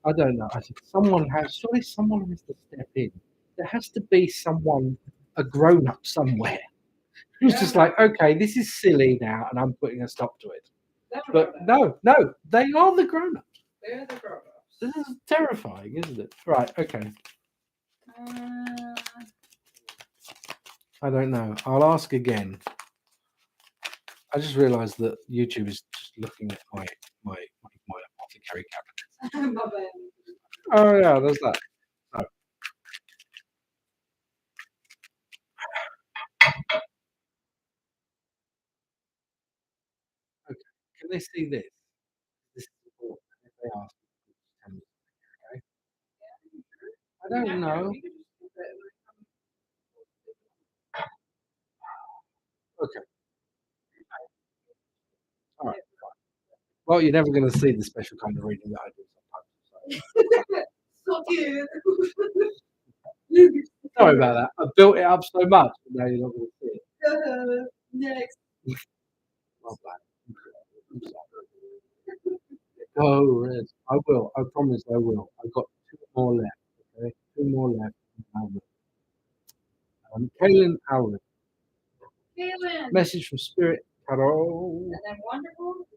I don't know. I think someone has. Surely someone has to step in. There has to be someone, a grown up somewhere, who's just like, okay, this is silly now, and I'm putting a stop to it. But no, they are the grown ups. They're the grown-ups. This is terrifying, isn't it? Right. Okay. I don't know. I'll ask again. I just realised that YouTube is just looking at my apothecary cabinet. My bad. Oh yeah, there's that. Oh. Okay. Can they see this? This is important. If they ask, tell me. Okay. I don't know. Okay. All right. Well, you're never going to see the special kind of reading that I do sometimes. So cute. So. Sorry about that. I built it up so much, but now you're not going to see it. Next. Love that. I'm sorry. Oh, Red. I will. I promise I will. I've got two more left. Okay, two more left. Kaylin Allen. Kaylin. Message from Spirit Carol. And then wonderful.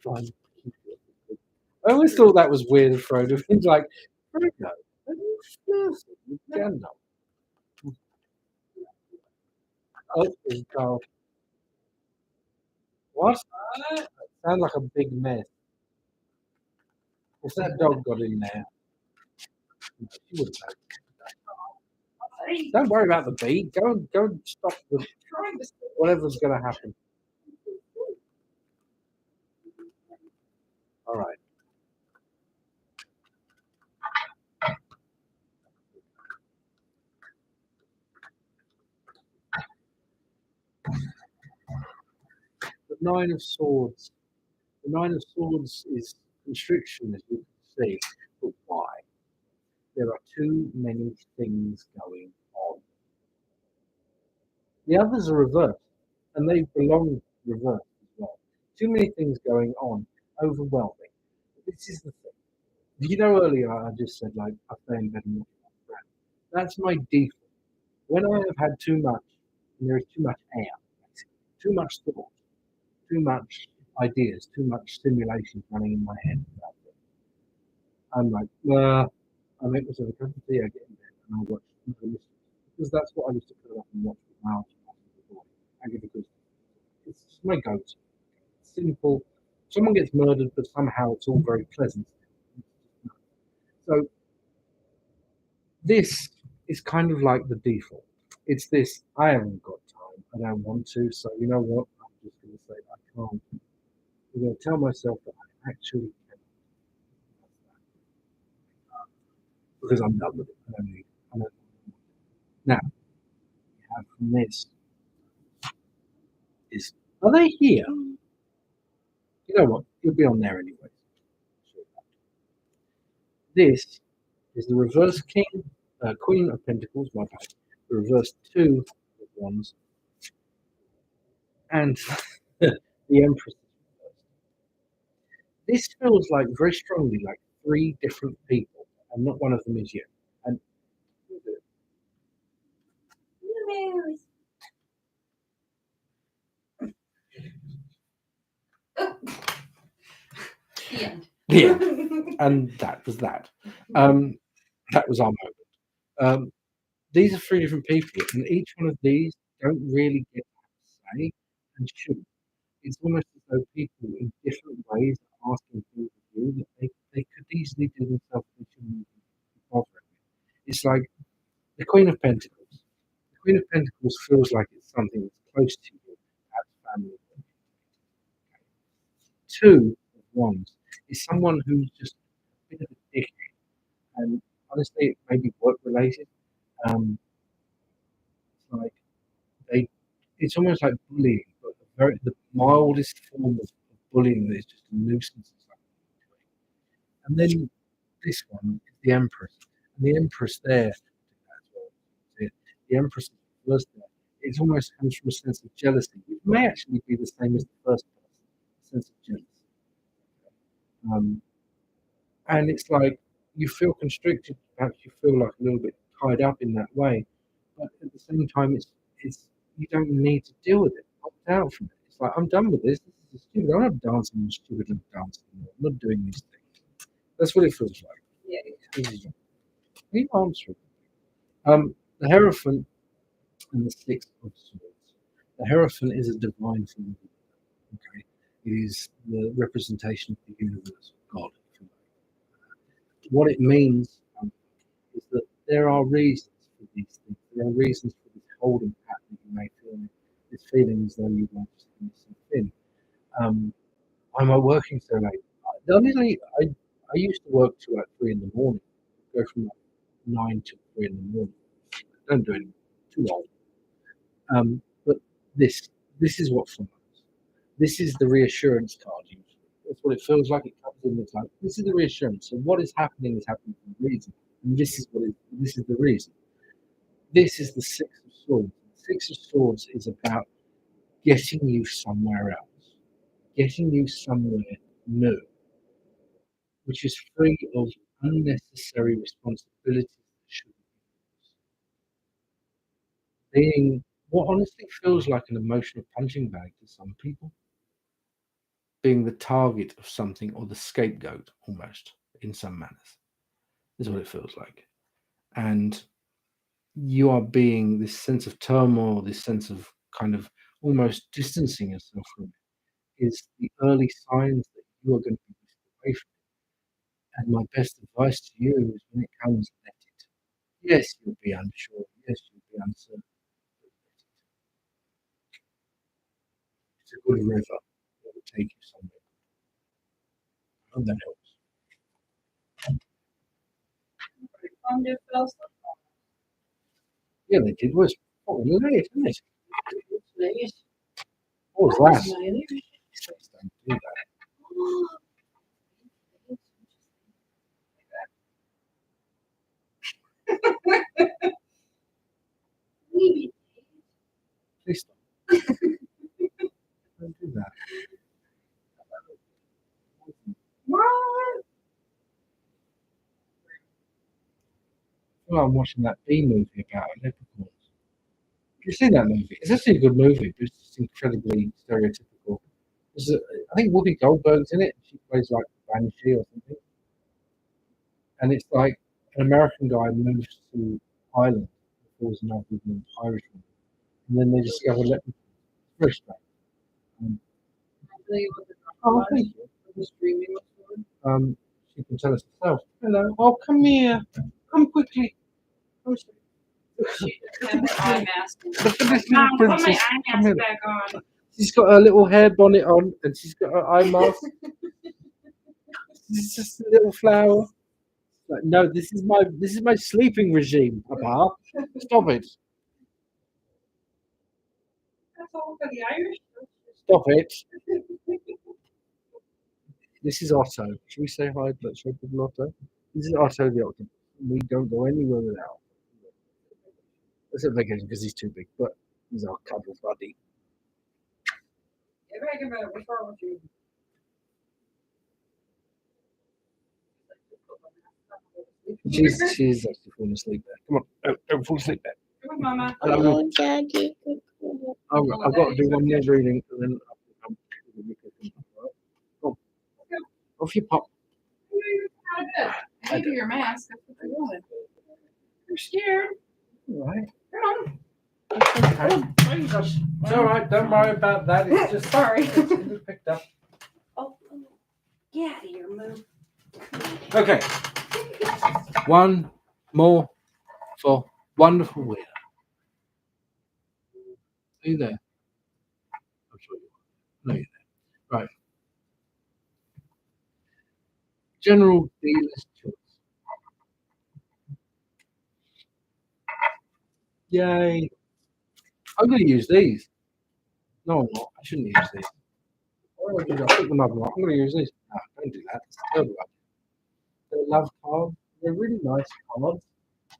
Fun. I always thought that was weird, Frodo. He's like, Frodo, are you flirting with Gandalf? Oh, it's Carl. What? Sounds like a big mess. If that dog got in there, she would have. Don't worry about the bee. Go and stop the whatever's going to happen. All right. The Nine of Swords. The Nine of Swords is constriction, as you can see. But why? There are too many things going on. The others are reversed, and they belong reversed as well. Too many things going on, overwhelming. This is the thing. You know, earlier I just said, like, I stay in bed and watch my friend. That's my default. When I have had too much, and there is too much air, too much thought, too much ideas, too much simulations running in my head. I'm like, I make myself a cup of tea, I get in bed, and I watch the mysteries. Because that's what I used to put up and watch with my auntie before. Agatha Christie. It's my go-to. Simple. Someone gets murdered, but somehow it's all very pleasant. So This is kind of like the default. It's this, I haven't got time, I don't want to, so you know what? I'm just going to say I can't. I'm going to tell myself that I actually can. Because I'm done with it. I don't need it. I don't. Now, we have from this is, are they here? You know what? You'll be on there anyway. This is the reverse king, queen of pentacles, my bad. The reverse two of wands, and the empress. This feels like very strongly like three different people, and not one of them is you. And yeah, and that was that. That was our moment. These are three different people, and each one of these don't really get to say and shouldn't. It's almost as though people in different ways are asking things of you that they could easily do themselves. They shouldn't be bothering. It's like the Queen of Pentacles. The Queen of Pentacles feels like it's something that's close to you, perhaps family. Two of Wands is someone who's just a bit of a dick, and honestly, it may be work related. It's like they, it's almost like bullying, but the mildest form of bullying that is just a nuisance. And then this one is the Empress, and the Empress there, the Empress is reversed there. It almost comes from a sense of jealousy, which may actually be the same as the first person, a sense of jealousy. And it's like you feel constricted, perhaps you feel like a little bit tied up in that way, but at the same time, it's you don't need to deal with it. Opt out from it. It's like I'm done with this. This is stupid. I'm not dancing in stupid little dance anymore. I'm not doing these things. That's what it feels like. Yeah. He answered. The Hierophant and the Six of Swords. The Hierophant is a divine form. Okay, it is the representation of the universe, God. What it means is that there are reasons for these things. There are reasons for this holding pattern you may feel, this feeling as though you want to see yourself in. Why am I working so late? Honestly, I used to work till like 3 in the morning. Go from like 9 to 3 in the morning. I don't do it too old. But this is what follows. This is the reassurance card usually. That's what it feels like. It comes in. It's like this is the reassurance. So what is happening for a reason, and this is the reason. This is the Six of Swords. The Six of Swords is about getting you somewhere else, getting you somewhere new, which is free of unnecessary responsibilities that shouldn't be yours. Being what honestly feels like an emotional punching bag to some people, being the target of something or the scapegoat almost in some manners, is what it feels like. And you are being this sense of turmoil, this sense of kind of almost distancing yourself from it, is the early signs that you are going to be away from it. And my best advice to you is when it comes, let it. Yes, you'll be unsure. Yes, you'll be uncertain. It's a good river that will take you somewhere. I hope that helps. Yeah, they did. Was what was late, isn't it? What was that? Please don't do that. Please don't do that. Well, I'm watching that B movie about leprechauns. You've seen that movie? It's actually a good movie, but it's just incredibly stereotypical. I think Whoopi Goldberg's in it. She plays like Banshee or something. And it's like an American guy moves to Ireland, falls in love with an Irish woman, and then they discover leprechauns. It's very strange. Oh, thank you. She can tell us herself. Hello. Oh, come here. Come quickly. Oh, She just had her eye mask. Look at this little Mom, put my princess. eye Come mask here. back on. She's got her little hair bonnet on, and she's got her eye mask. She's just a little flower. Like, no, this is my sleeping regime, Papa. Stop it. That's all for the Irish. Stop it. This is Otto. Should we say hi? Let's show people Otto. This is Otto the octopus. We don't go anywhere without. Except vacation because he's too big, but he's our cuddle buddy. Get back in bed. What's wrong with you? She's actually falling asleep there. Come on, don't fall asleep there. Come on, Mama. Oh, Daddy. I've got to do one more reading and then I'm off you pop. Maybe your mask. That's what they wanted. You're scared. All right. Come on. Okay. It's all right. Don't worry about that. It's just Sorry. It's just picked up. Oh, get out of here, move. Okay. One more for wonderful Weir. Are you there? I'm sure you are. No, you're there. Right. General D-list choice. Yay. I'm going to use these. No, I'm not. I shouldn't use these. Why would I do that? Pick them up. I'm going to use these. No, don't do that. It's a terrible idea. They're love cards. They're really nice cards.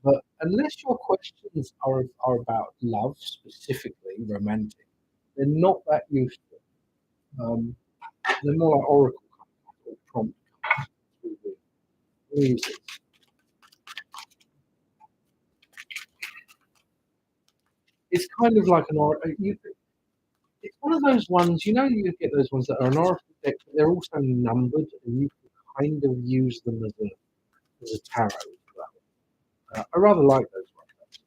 But unless your questions are about love, specifically romantic, they're not that useful. They're more like oracle cards or prompt cards. Let me use this. It's kind of like an oracle. It's one of those ones, you get those ones that are an oracle deck, but they're also numbered, and you can kind of use them as a tarot as well. I rather like those ones.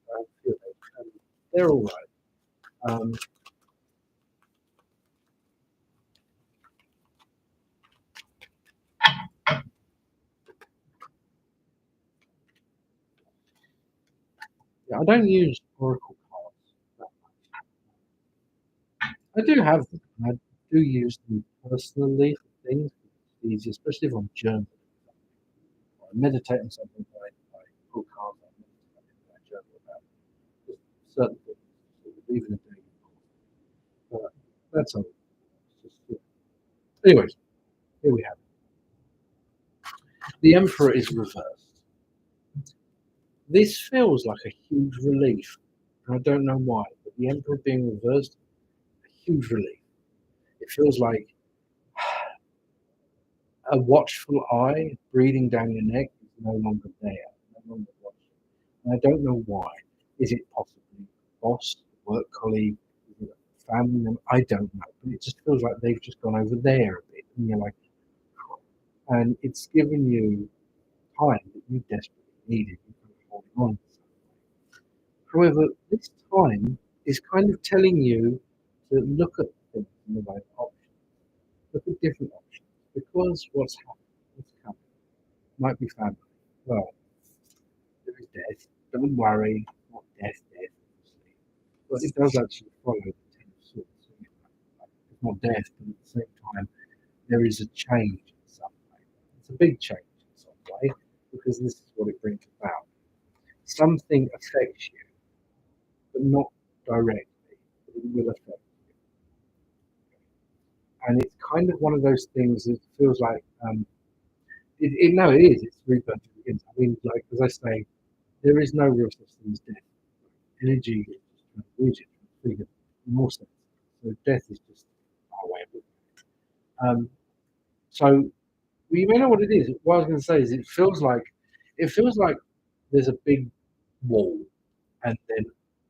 I feel they're all right. Yeah, I don't use oracle cards that much. I do have them. And I do use them personally for things. It's easy, especially if I'm journaling. I meditate on something, I pull cards, I meditate, I journal about just certain things, even a day. But that's all. It's just, anyways, here we have it. The Emperor is reversed. This feels like a huge relief, and I don't know why, but the Emperor being reversed, a huge relief. It feels like a watchful eye breathing down your neck is no longer there, no longer watching. And I don't know why. Is it possibly a boss, a work colleague, is it a family member? I don't know. But it just feels like they've just gone over there a bit. And you're like, and it's given you time that you desperately needed. You're kind of holding on. However, this time is kind of telling you to look at things in the way of options. Look at different options. Because what's coming, might be family. Well, there is death. Don't worry, not death, obviously. But it does actually follow the Ten of Swords. It's not death, but at the same time, there is a change in some way. It's a big change in some way, because this is what it brings about. Something affects you, but not directly, but it will affect you. And it's kind of one of those things that feels like, no, it is. It's rebirth begins. I mean, like as I say, there is no real such thing as death. Energy is just transmuted, transfigured, in more sense. So death is just our way of looking at it. So we may know what it is. What I was going to say is, it feels like there's a big wall, and then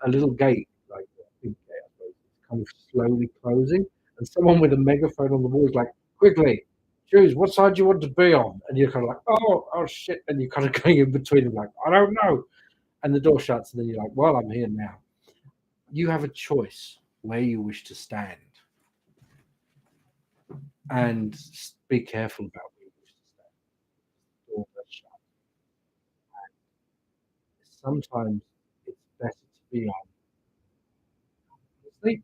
a little gate, like a big gate, I suppose, it's kind of slowly closing, and someone with a megaphone on the wall is like, "Quickly, choose what side do you want to be on," and you're kind of like, oh shit, and you're kind of going in between them like, I don't know, and the door shuts, and then you're like, well, I'm here now. You have a choice where you wish to stand, and be careful about where you wish to stand. The door does shut, and sometimes it's better to be on sleep.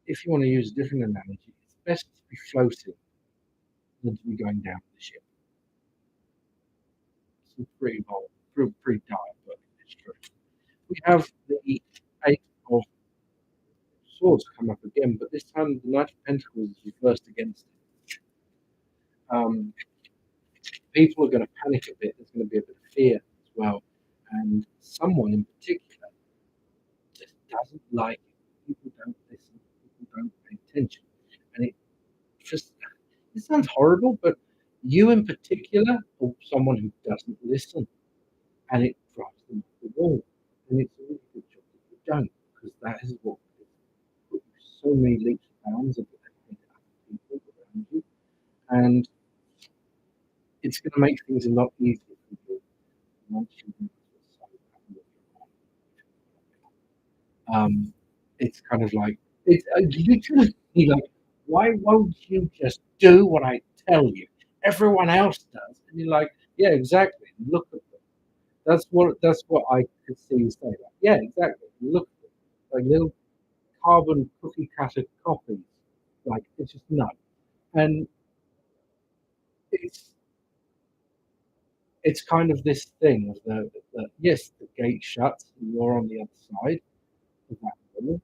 If you want to use a different analogy, it's best to be floating than to be going down with the ship. It's pretty bold, pretty dire, but it's true. We have the Eight of Swords come up again, but this time the Knight of Pentacles is reversed against it. People are going to panic a bit. There's going to be a bit of fear as well, and someone in particular just doesn't like it. People don't listen. People don't pay attention, and it sounds horrible, but you in particular are someone who doesn't listen, and it drives them off the wall. And it's a really good job that you don't, because that is what put you so many leaps and bounds of other people around you, and it's going to make things a lot easier for you once you it's kind of like it's literally like, why won't you just do what I tell you? Everyone else does, and you're like, yeah, exactly. Look at them. That's what I could see you say. Like, yeah, exactly. Look at them. Like little carbon cookie cutter copies. Like it's just no, and it's kind of this thing of the yes, the gate shuts, and you're on the other side of that wall.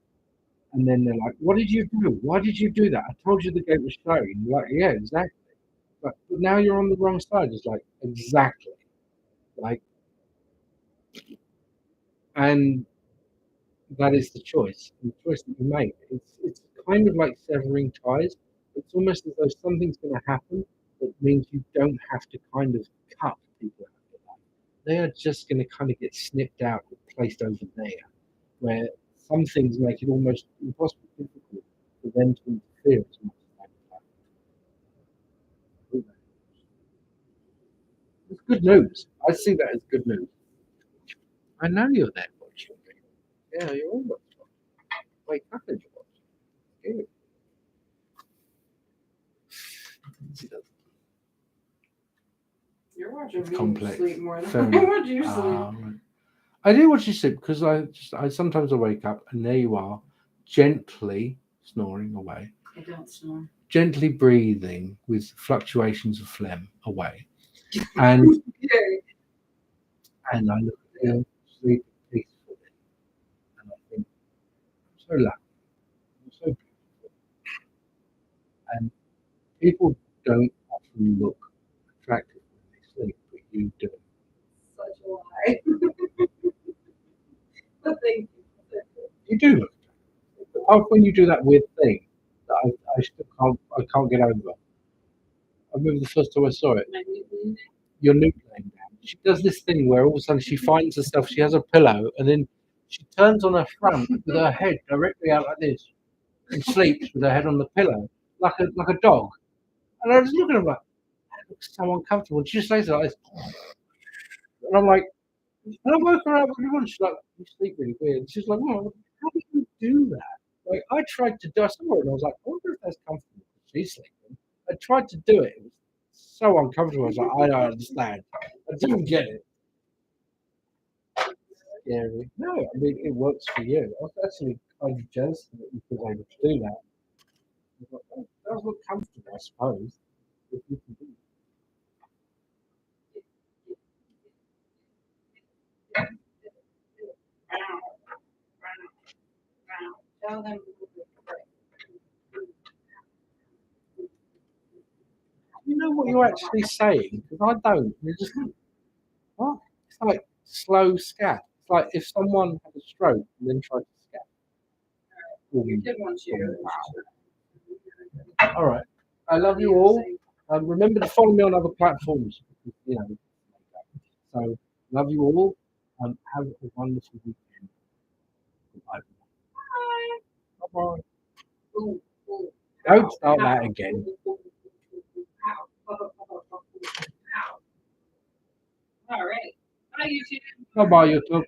And then they're like, "What did you do? Why did you do that? I told you the gate was showing." And you're like, "Yeah, exactly." But now you're on the wrong side. It's like exactly, like, and that is the choice. And the choice that you make. It's kind of like severing ties. It's almost as though something's going to happen that means you don't have to kind of cut people out of life. They are just going to kind of get snipped out and placed over there, where some things make it almost impossible difficult for them to interfere as much as they can. It's good news. I see that as good news. I know you're there watching me. Yeah, you're always watching. Wake up and you're watching. Good. See, that's You're watching me complex. sleep more than Fair I enough. watch you sleep. Right. I do watch you sleep because I sometimes I wake up and there you are, gently snoring away. I don't snore. Gently breathing with fluctuations of phlegm away. And Okay. and I look at you sleeping peacefully. And I think, I'm so lucky. I'm so beautiful. And people don't often look attractive when they sleep, but you do. Such a lie. But thank you. You do look attractive. Apart when you do that weird thing that I still can't get over. I remember the first time I saw it. Your nude laying down. She does this thing where all of a sudden she finds herself, she has a pillow, and then she turns on her front with her head directly out like this and sleeps with her head on the pillow like a dog. And I was looking at her like, that looks so uncomfortable. And she just lays there like this. And I'm like, and I woke her up and she's like, you sleep really weird. And she's like, well, how do you do that? Like, I tried to do it, and I was like, I wonder if that's comfortable. She's sleeping. I tried to do it. It was so uncomfortable. I was like, I don't understand. I didn't get it. Scary. No, I mean, it works for you. I was actually kind of jealous that you were able to do that. That does look comfortable, I suppose. If you can do Tell them. you know what you're actually saying? Because I don't. You're just, what? It's like slow scat. It's like if someone had a stroke and then tried to scat. You did want you. All right. I love you all. Remember to follow me on other platforms. You know. So love you all. Have a wonderful weekend. Bye. Bye. Don't start that again. All right. Bye, YouTube. Bye bye, YouTube.